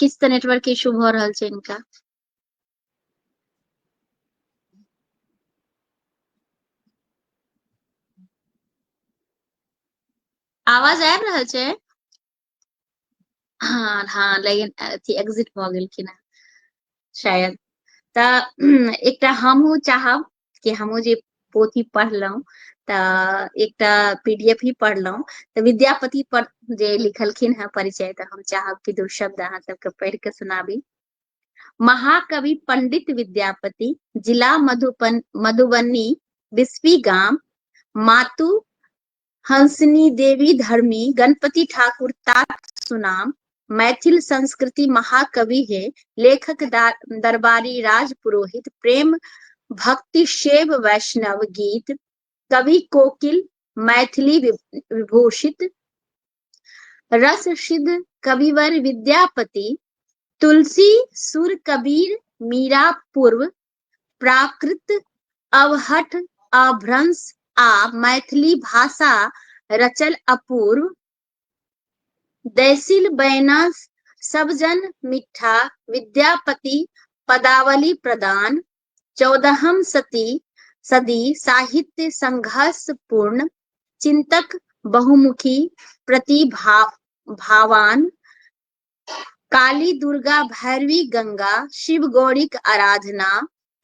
किस तो नेटवर्क इशू भ रहल छै इनका। आवाज आबि रहल छै? हाँ लेकिन अथी एग्जिट भ गेलखिन हैं शायद। त एकटा हमहू चाहब कि हमहू जे पोथी पढ़लहुं त एकटा पीडीएफ ही पढ़लहुं, त विद्यापति पर जे लिखलखिन है परिचय, त हम चाहब कि दू शब्द अहाँ सबके पढ़ के सुनाबी। महाकवि पंडित विद्यापति, जिला मधुबनी, बिस्फी गाम, मातु हंसनी देवी धर्मी, गणपति ठाकुर तात सुनाम, मैथिल संस्कृति महाकवि है, लेखक दरबारी राज पुरोहित, प्रेम भक्ति शैव वैष्णव गीत, कवि कोकिल मैथिली विभूषित, रस सिद्ध कविवर विद्यापति, तुलसी सुर कबीर मीरा पूर्व, प्राकृत अवहट अभ्रंश आ मैथिली भाषा रचल अपूर्व, दैसिल बैना सब जन मिठा, विद्यापति पदावली प्रदान, 14वीं सदी साहित्य संघर्ष पूर्ण, चिंतक बहुमुखी प्रतिभावान, काली दुर्गा भैरवी गंगा, शिव गौरीक आराधना,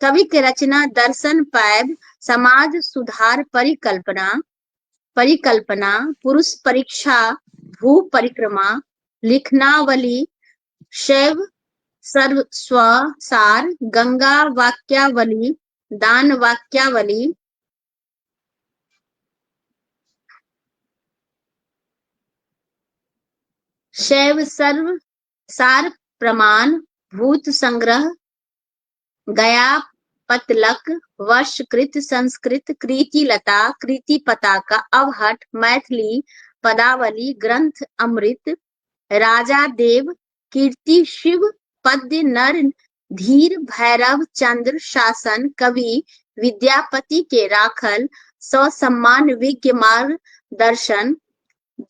कवि के रचना दर्शन पैब, समाज सुधार परिकल्पना, पुरुष परीक्षा भू परिक्रमा, लिखनावली, शैव सर्व स्वसार, गंगा वाक्यावली, दान वाक्यावली, शैव सर्व सार प्रमाण, भूत संग्रह, गया पतलक, वर्षकृत, संस्कृत, कृति लता, कृति पताका, अवहट, मैथिली पदावली, ग्रंथ अमृत, राजा देव, कीर्ति शिव, पद्य नर धीर, भैरव चंद्र शासन, कवि विद्यापति के राखल, सम्मान विज्ञ मार्गदर्शन,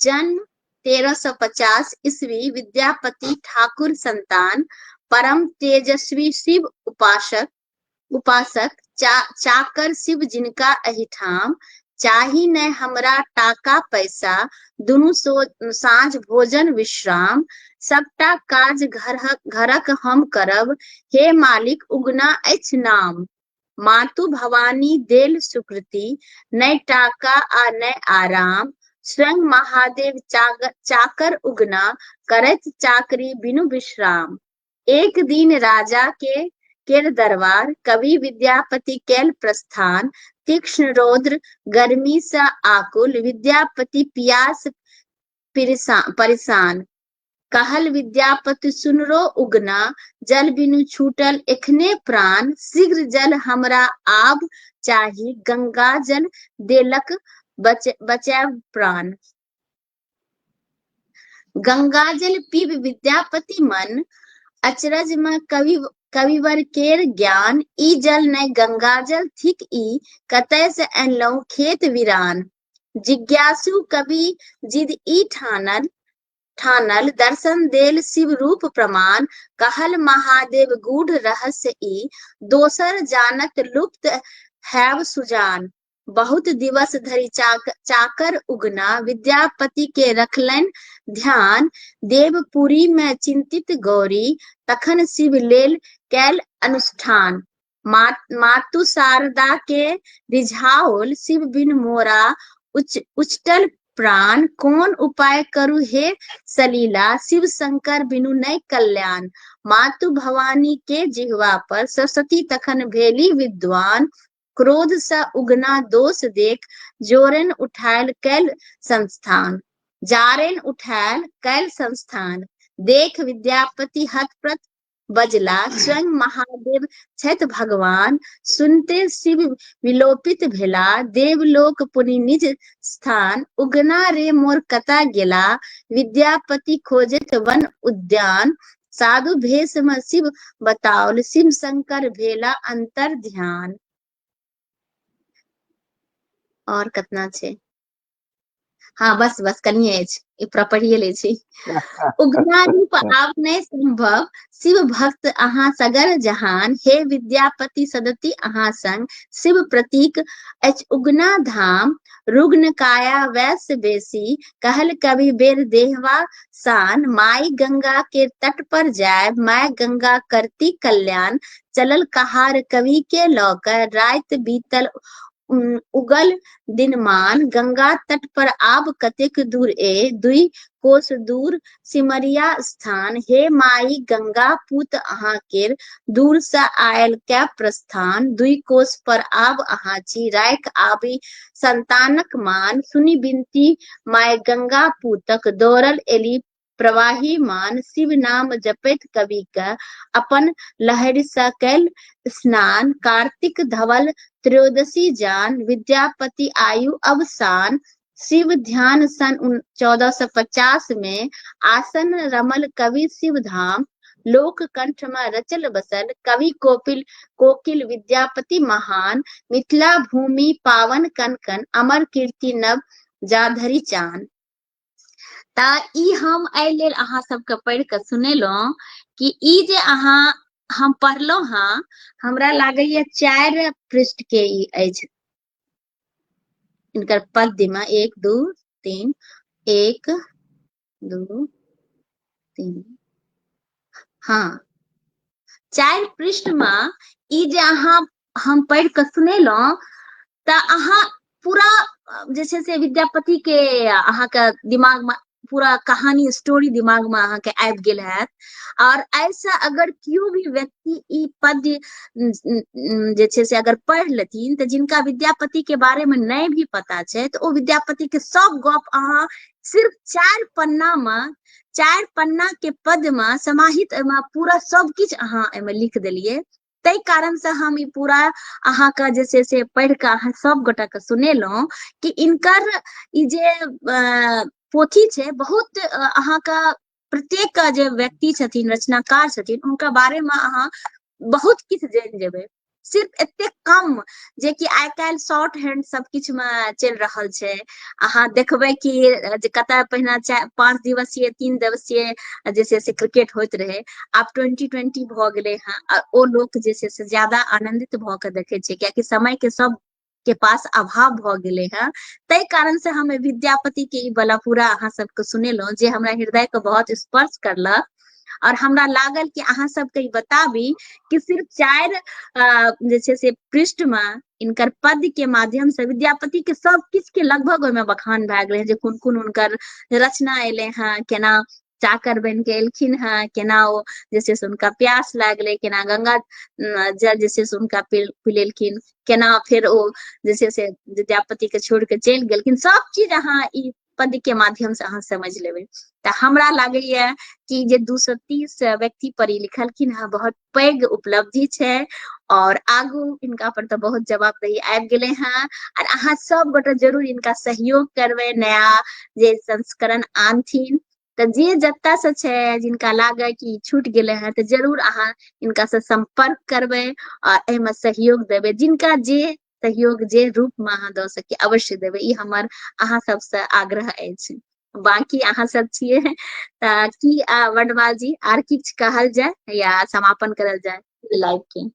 जन्म 1350 ईस्वी, विद्यापति ठाकुर संतान, परम तेजस्वी शिव उपासक, चाकर शिव जिनका अहिठाम, चाही न हमरा टाका पैसा, दुनू साँझ भोजन विश्राम, सबटा काज घरक हम करब, हे मालिक उगना अछि नाम, मातु भवानी देल सुकृति, नै टाका आ नै आराम, स्वयं महादेव चाकर उगना, करत चाकरी बिनु विश्राम, एक दिन राजा केर दरबार, कवि विद्यापति कैल प्रस्थान, तीक्ष्ण रौद्र गर्मी सा आकुल, विद्यापति पियास परेशान, कहल विद्यापति सुनरो उगना, जल बिनु छूटल एखने प्राण, शीघ्र जल हमरा आब चाही, गंगा जल देलक बचाव प्राण। गंगा जल पीब विद्यापति मन, अचरज में कविवर केर ज्ञान, ई जल नै गंगा जल थिक ई, कतय से अनलहुँ खेत वीरान। जिज्ञासु कवि जिद ई ठानल, दर्शन देल शिव रूप प्रमाण, कहल महादेव गूढ़ रहस्य ई, दोसर जानत लुप्त हैव सुजान। बहुत दिवस धरि चाकर उगना, विद्यापति के रखलनि ध्यान, देवपुरी में चिंतित गौरी, तखन शिव लेल कैल अनुष्ठान। मातु शारदा के रिझाओल, शिव बिन मोरा उचटल प्राण, कौन उपाय करू हे सलीला, शिव शंकर बिनु नै कल्याण। मातु भवानी के जिह्वा पर, सरस्वती तखन भेली विद्वान, क्रोध सा उगना दोष देख, जोरन उठायल कैल संस्थान। जारेन उठायल कैल संस्थान, देख विद्यापति हतप्रत बजला, स्वयं महादेव छथि भगवान, सुनते शिव विलोपित भेला, देवलोक पुनि निज स्थान, उगना रे मोर कता गेला, विद्यापति खोजत वन उद्यान, साधु भेष में शिव बताओल, शिव शंकर भेला अंतर ध्यान। और कतना छे? हाँ बस कनिए अछि, पूरा पढ़िए ले छी। उगना रूप आब नै संभव, शिव भक्त अहाँ सगर जहान, हे विद्यापति सदति अहाँ संग, शिव प्रतीक अछि उगना धाम, रुग्ण काया वैश्य बेसी, कहल कवि बेर देहवा सान, माई गंगा के तट पर जाय, माय गंगा करती कल्याण, चलल कहार कवि के लौकर, रात बीतल उगल दिनमान, गंगा तट पर आब कतेक दूर ए, दुई कोस दूर सिमरिया स्थान, हे माई गंगा पूत अहाँ केर, दूर से आयल कै प्रस्थान, दुई कोस पर आब अहाँ छी, राख आबी संतानक मान, सुनी बिनती माय गंगा पूतक, दौड़ल एली प्रवाही मान, शिव नाम जपैत कवि का, अपन लहरि सा कैल स्नान, कार्तिक धवल त्रयोदशी जान, विद्यापति आयु अवसान, शिव ध्यान सन 1450 में, आसन रमल कवि शिव धाम, लोक कंठ में रचल बसल, कवि कोकिल विद्यापति महान, मिथिला भूमि पावन कनकन, अमर कीर्ति नभ जाधरि चान। ता ई हम एहि लेल अहाँ सबके पढ़ि के सुनेलहुं कि ई जे अहाँ हम पढ़लहुं हाँ, हमरा लागैया 4 पृष्ठ के ई अछि। इनकर पद्य में 1 2 3 1 2 3 हाँ 4 पृष्ठ में ई जे अहाँ हम पढ़ि के सुनेलहुं ता अहाँ पूरा जे छै से विद्यापति के अहाँ के दिमाग में पूरा कहानी स्टोरी दिमाग में अहाँ के आबि गेल हैत। और ऐसा अगर क्यों भी व्यक्ति ई पद्य जे छै से अगर पढ़ लेथिन तो जिनका विद्यापति के बारे में नहीं भी पता छै तो ओ विद्यापति के सब गप अहाँ सिर्फ 4 पन्ना के पद में समाहित में पूरा सब किछ अहाँ एमे लिख देलिए। तै कारण से हम ई पूरा अहाँ का जे छै से पढ़ के अहाँ सब गोटा के सुनेलहुं कि इनकर ई जे पोथी छै बहुत अहाँ का प्रत्येक जे व्यक्ति छथिन रचनाकार छथिन उनका बारे में अहाँ बहुत किछ जान जेबै। सिर्फ एते कम जे कि आइ काल्हि शॉर्ट हैंड सब किछ में चल रहल छै। अहाँ देखबै कि जे कतय पहिने 5 दिवसीय 3 दिवसीय जे छै से क्रिकेट होइत रहे, आब 2020 भ गेलै हैं। ओ लोग जे छै से ज्यादा आनंदित भ के देखे छै कियाकि समय के सब के पास अभाव भ गेले हैं। तै कारण से हम विद्यापति के ई वाला पूरा अहाँ सबके सुनेलहुं जे हमरा हृदय के बहुत स्पर्श करलक। और हमरा लागल कि अहाँ सबके ई बताबी कि सिर्फ 4 जे छै से पृष्ठ में इनकर पद्य के माध्यम से विद्यापति के सब किछ के लगभग ओहिमे बखान भए गेलै जे कोन कोन हुनकर रचना एले हैं, केना चाकर बन के एलखिन हैं, केना ओ जे छै से उनका प्यास लागले, केना गंगा जल जे छै से उनका पिलेलखिन, केना फिर ओ जे छै से विद्यापति के छोड़ के चलि गेलखिन। सब चीज अहाँ ई पद के माध्यम से अहाँ समझ लेबै। तऽ हमरा लागैया कि जे 230 व्यक्ति पर ई लिखलखिन हँ बहुत पैघ उपलब्धि छै और आगू इनका पर तऽ बहुत जवाबदेही आबि गेलै हँ और अहाँ सब गोटे जरूर इनका सहयोग करबै नया जे संस्करण आनथिन। तऽ जे जत्ता से छै जिनका लागे कि छूट गेले हैं तऽ जरूर अहाँ इनका से संपर्क करबै और एहिमे सहयोग देबै। जिनका जे सहयोग जे रूप में अहाँ दऽ सकी अवश्य देबै, ई हमर अहाँ सबसे आग्रह अछि। बाकी अहाँ सब छियै तऽ की वनवाल जी आर किछ कहल जाय या समापन करल जाय लाइव के?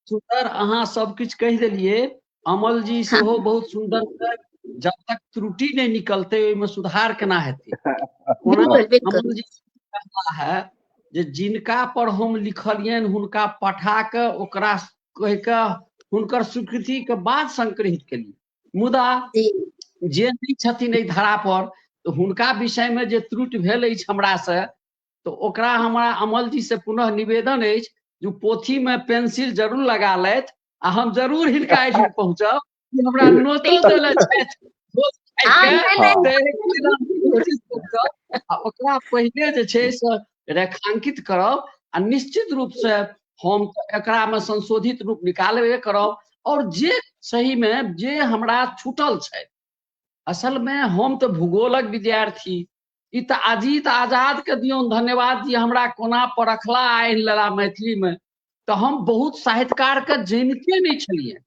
सुंदर अहाँ सब किछ कह देलिए। अमल जी हाँ, सेहो बहुत सुंदर से जब तक त्रुटि नहीं निकलते ओहिमे सुधार केना हेतै। ओना बिल्कुल बिल्कुल। अमल जी कहला है जे जिनका पर हम लिखलियन हुनका पठा के ओकरा कह के हुनकर स्वीकृति के बाद संग्रहित केलिए। मुदा जी जे नहीं छथिन एहि धारा पर तो हुनका विषय में जे त्रुटि भेल अछि हमरा से तो ओकरा हमरा अमल जी से पुनः निवेदन अछि जो पोथी में पेंसिल जरूर लगा लेत आ हम जरूर हिनका एहिठाम पहुँचब कि हमरा नोतो बिल्कुल देले छथि भोज खाइ हाँ, के नहीं, तऽ नहीं, एक दिन हम जरूर। कोशिश करब आ ओकरा पहिले जे छै से रेखांकित करब आ निश्चित रूप से हम एकरा में संशोधित रूप निकालबे करब और जे सही में जे हमरा छूटल छै। असल में हम तो भूगोलक विद्यार्थी ई तऽ अजीत आजाद के दियौन धन्यवाद जी हमरा कोना परखला आनि लेला मैथिली में। तऽ हम बहुत साहित्यकार के जनिते नहीं छलिए।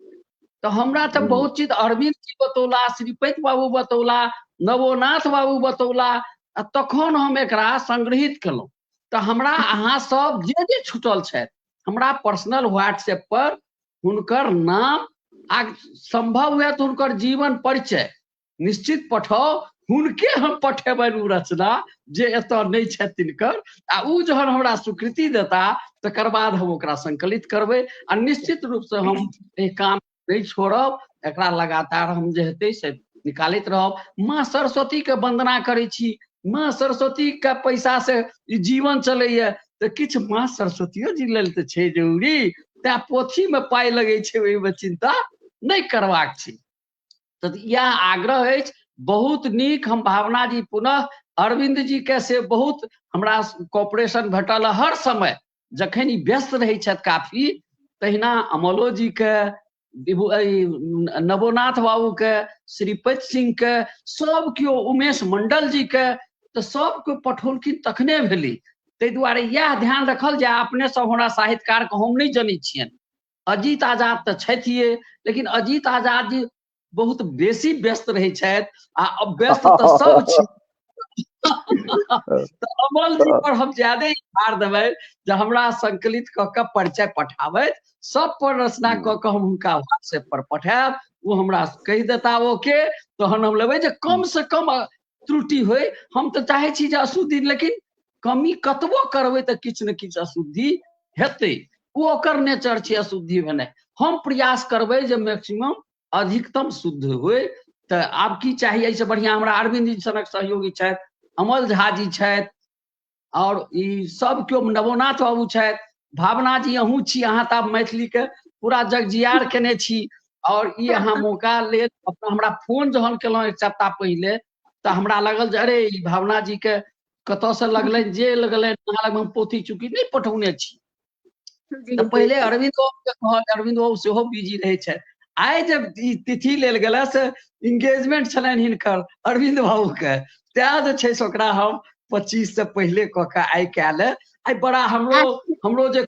तो हमरा तो बहुत चीज अरविंद जी बतौला, श्रीपति बाबू बतौला, नवोनाथ बाबू बतौला आ तखन हम एकरा संग्रहित केलहुँ। तो हमरा अहाँ सब जे छूटल छथि हमरा पर्सनल व्हाट्सएप पर हुनकर नाम आ संभव हुए तो हुनकर जीवन परिचय निश्चित पठाओ। हुनके हम पठेबनि उ रचना जे एतऽ नहीं छथि तिनकर आ उ जहन हमरा स्वीकृति देता तकर बाद हम ओकरा संकलित करबै आ निश्चित रूप से हम एहि काम नहीं छोड़ब। एकरा लगातार हम जे हेतै से निकालैत रहब। माँ सरस्वती के वंदना करै छी। माँ सरस्वती के पैसा से ई जीवन चलैया तऽ किछु माँ सरस्वतियो जी लेल तऽ छै जरूरी। तें पोथी में पाइ लगै छै ओहिमे चिंता नहीं करबाक छै। तो यह आग्रह अछि। बहुत नीक हम भावना जी पुनः अरविंद जी के से बहुत हमरा कॉपरेशन भेटल हर समय जखन ई व्यस्त रहै छथि काफी। तहिना अमलो जी के नवोनाथ बाबू के श्रीपति सिंह के सब केओ उमेश मंडल जी के तो सब केओ पठौलखिन तखने भेलै। ताहि दुआरे यह ध्यान रखल जाय अपने सब हमरा साहित्यकार के हम नहीं जनै छियनि। अजीत आजाद तऽ छथिए लेकिन अजीत आजाद जी बहुत बेसी व्यस्त रहै छथि आ व्यस्त तऽ सब छी। तो अमल जी पर हम ज्यादा ही भार देबै जे हमरा संकलित क के परिचय पठाबै सब पर रचना क के हम हुनका व्हाट्सएप पर पठायब। वो हमरा कहि देता ओके तहन हम लेबै जे कम से कम त्रुटि होय। हम तऽ चाहै छी जे अशुद्धि लेकिन कमी कतबो करबै तऽ किछु ने किछु अशुद्धि हेतै। वो ओकर नेचर छै अशुद्धि भेनाइ। हम प्रयास करबै जे मैक्सिमम अधिकतम शुद्ध होय। तऽ आब की चाहिए एहिसँ बढ़िया हमरा अरविंद जी सनक सहयोगी छथि, अमल झा जी छथि और ई सब केओ नवोनाथ बाबू छथि, भावना जी अहूँ छी। अहाँ तऽ मैथिली के पूरा जगजियार केने छी और ई अहाँ मौका लेल अपना हमरा फोन जहन केलहुँ एक सप्ताह पहिले तऽ हमरा लगल जे अरे ई भावना जी के कतऽ से लगलनि जे लगलनि अहाँ लग हम पोथी चूँकि नहीं पठौने छी। जी तऽ पहिले जी अरविंद बाबू के कहल, अरविंद बाबू सेहो बिजी रहै छथि। आइ जब ई तिथि लेल गेला से इंगेजमेंट छलनि हिनकर अरविंद बाबू के तें जे छै से ओकरा हम 25 से पहिले कऽ के आइ कैल आइ बड़ा हमरो जे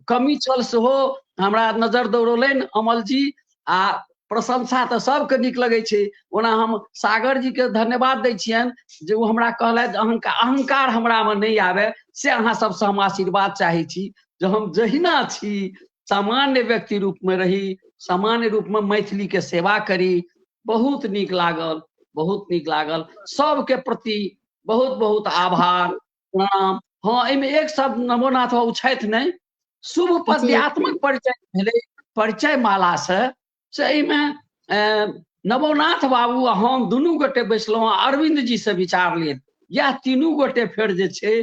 कमी छल सेहो हमरा नजर दौड़ौलनि अमल जी आ प्रशंसा तऽ सबके नीक लगै छै। ओना हम सागर जी के धन्यवाद दै छियनि जे ओ हमरा कहलथि अहंकार हमरा में नहीं आवे से अहाँ सबसे हम आशीर्वाद चाहै छी जे हम जहिना छी सामान्य व्यक्ति रूप में रही, सामान्य रूप में मैथिली के सेवा करी। बहुत नीक लागल, बहुत नीक लागल। सबके प्रति बहुत बहुत आभार प्रणाम। हाँ एहिमे एक शब्द नवोनाथ बाबू छथि नहीं, शुभ जी पद्यात्मक परिचय भेलै परिचय माला से एहिमे नवोनाथ बाबू आ हम दुनू गोटे बैसलहुँ अरविंद जी से विचार लेल। यह तीनू गोटे फेर जे छै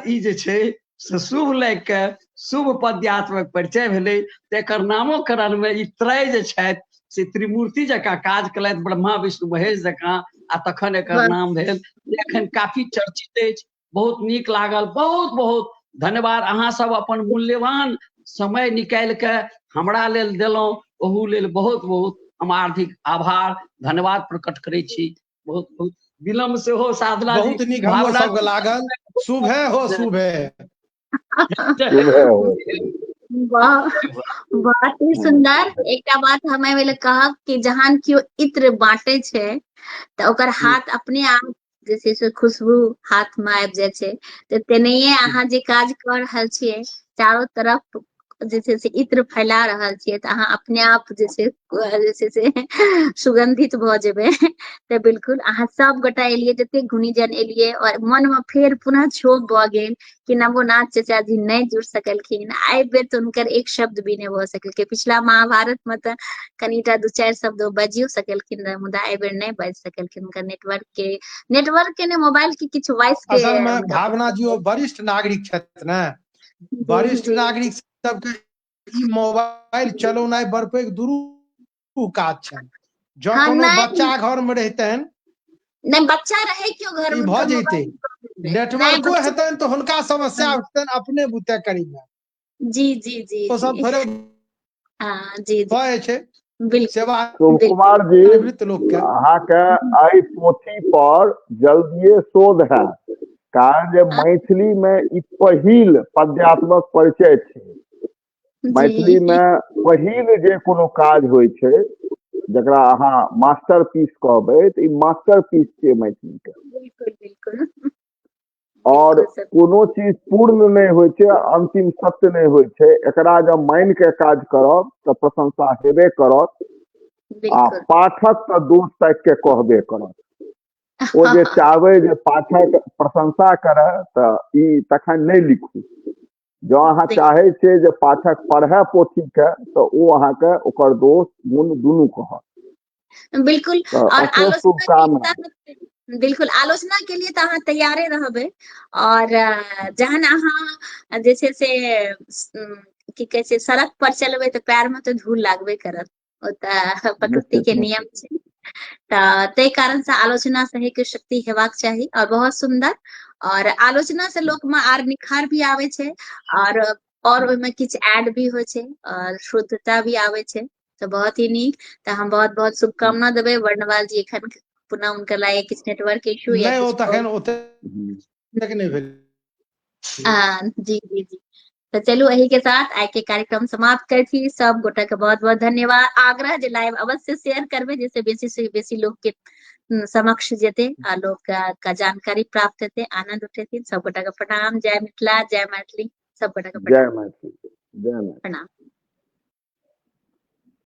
ई जे छै से शुभ लागि के शुभ पद्यात्मक परिचय भेलै। तऽ एकर नामोकरण में ई त्रय जे छथि से त्रिमूर्ति जकाँ काज केलथि, ब्रह्मा विष्णु महेश जकाँ आ तखन एकर वाह। नाम भेल जे एखन काफी चर्चित अछि। बहुत नीक लागल, बहुत बहुत धन्यवाद। अहाँ सब अपन मूल्यवान समय निकालि के हमरा लेल देलहुं, ओहू लेल बहुत बहुत हम हार्दिक आभार धन्यवाद प्रकट करै छी। बहुत बहुत विलम्ब से हो साधना जी, बहुत नीक हमरो भावना सबके लागल। शुभ है हो शुभ है। सुबह हो। वाह, बहुत ही सुंदर। एकटा बात हमें वेले कहब कि जहां कियो इत्र बांटे छै तऽ ओकर हाथ अपने आप जे छै से खुशबू हाथ में आबि जाय छै। तऽ तेनाहिये अहाँ जे काज कर रहल छियै, चारों तरफ जे छै से इत्र फैला रहल छियै, तऽ अहाँ अपने आप जे छै से सुगंधित भऽ जेबै। तऽ बिल्कुल अहाँ सब गोटा एलियै, जते गुणीजन एलियै, और मन में फेर पुनः क्षोभ भऽ गेल कि नवोनाथ चाचा जी नहीं जुड़ सकलखिन। एहि बेर तऽ हुनकर एक शब्द भी नहीं भऽ सकलकै। पिछला महाभारत में तऽ कनिटा दू चारि शब्द ओ बाजियो सकलखिन रहे, मुदा एहि बेर नहीं बाजि सकलखिन। हुनकर नेटवर्क के ने मोबाइल के किछु वॉइस के असल में हुनका भावना जी ओ वरिष्ठ नागरिक छथि ने, जी वरिष्ठ जी नागरिक सबके ई मोबाइल चलौनाइ बड़ पैघ काज छनि। जँ हाँ कोनो नहीं बच्चा घर में रहतनि नहीं, बच्चा रहे क्यों घर ई में, भऽ उनका जैते, मोबाइल नहीं नेटवर्को बच्चा। हेतनि तऽ हुनका समस्या उठतनि अपने बुते करीब। जी जी जी ओ सब जी थोड़े हाँ जी जी भऽ जाइ छै बिल्कुल सेवा शुभ बिल्कुल। कुमार जी, निवृत्त लोकके। अहाँके एहि पोथी पर जल्दिए शोध हैत, कारण जे मैथिली में ई पहिल पद्यात्मक परिचय छै। मैथिली जी में पहिल जे कोनो काज होइ छै जकरा अहाँ मास्टर पीस कहबै, तऽ ई मास्टर पीस छियै मैथिली के। बिल्कुल बिल्कुल और बिल्कुल सर। कोनो चीज पूर्ण नहीं होइ छै, अंतिम सत्य नहीं होइ छै। एकरा जब मानि के काज करब तऽ प्रशंसा हेबे करत, आ बिल्कुल पाठक तऽ दोष ताकि के कहबे करत। ओ जे चाहबै जे पाठक प्रशंसा करे तऽ ई तखन नहीं लिखू। जँ अहाँ चाहै छियै जे पाठक पढ़य पोथी के तऽ ओ अहाँके ओकर दोष गुण दुनू कहत। बिल्कुल। तऽ और अशेष आलोचना के शुभकामना। लिए बिल्कुल आलोचना के लिए तऽ अहाँ तैयारे रहबै। और जहन अहाँ जे छै से की कहै छै सड़क पर चलबै तऽ पैर में तऽ धूल लागबे करत, ओ तऽ प्रकृति निश्चित के नियम निश्चित। छै। तऽ ताहि कारण से आलोचना सहे के शक्ति हेबाक चाही, और बहुत सुंदर। और आलोचना से लोक में आर निखार भी आवे छै, और ओहिमे किछु ऐड भी होइ छै, और शुद्धता भी आवे छै। तऽ बहुत ही नीक। तऽ हम बहुत बहुत शुभकामना देबै वर्णवाल जी। एखन पुनः हुनकर लागे किछु नेटवर्क इशू या नहीं ओ किछु तखन ओते तक नहीं भेल। जी जी जी। तो चलू एही के साथ आइ के कार्यक्रम समाप्त कर छी। सब गोटा के बहुत बहुत धन्यवाद। आग्रह जे लाइव अवश्य शेयर करबे, जैसे बेसी से बेसी लोग के समक्ष जेते आ लोग का जानकारी प्राप्त हेते, आनंद उठेथिन। सब गोटा के प्रणाम। जय मिथिला, जय मैथिली। सब गोटा के जय प्रणाम मैथिली, जय मैथिली। प्रणाम।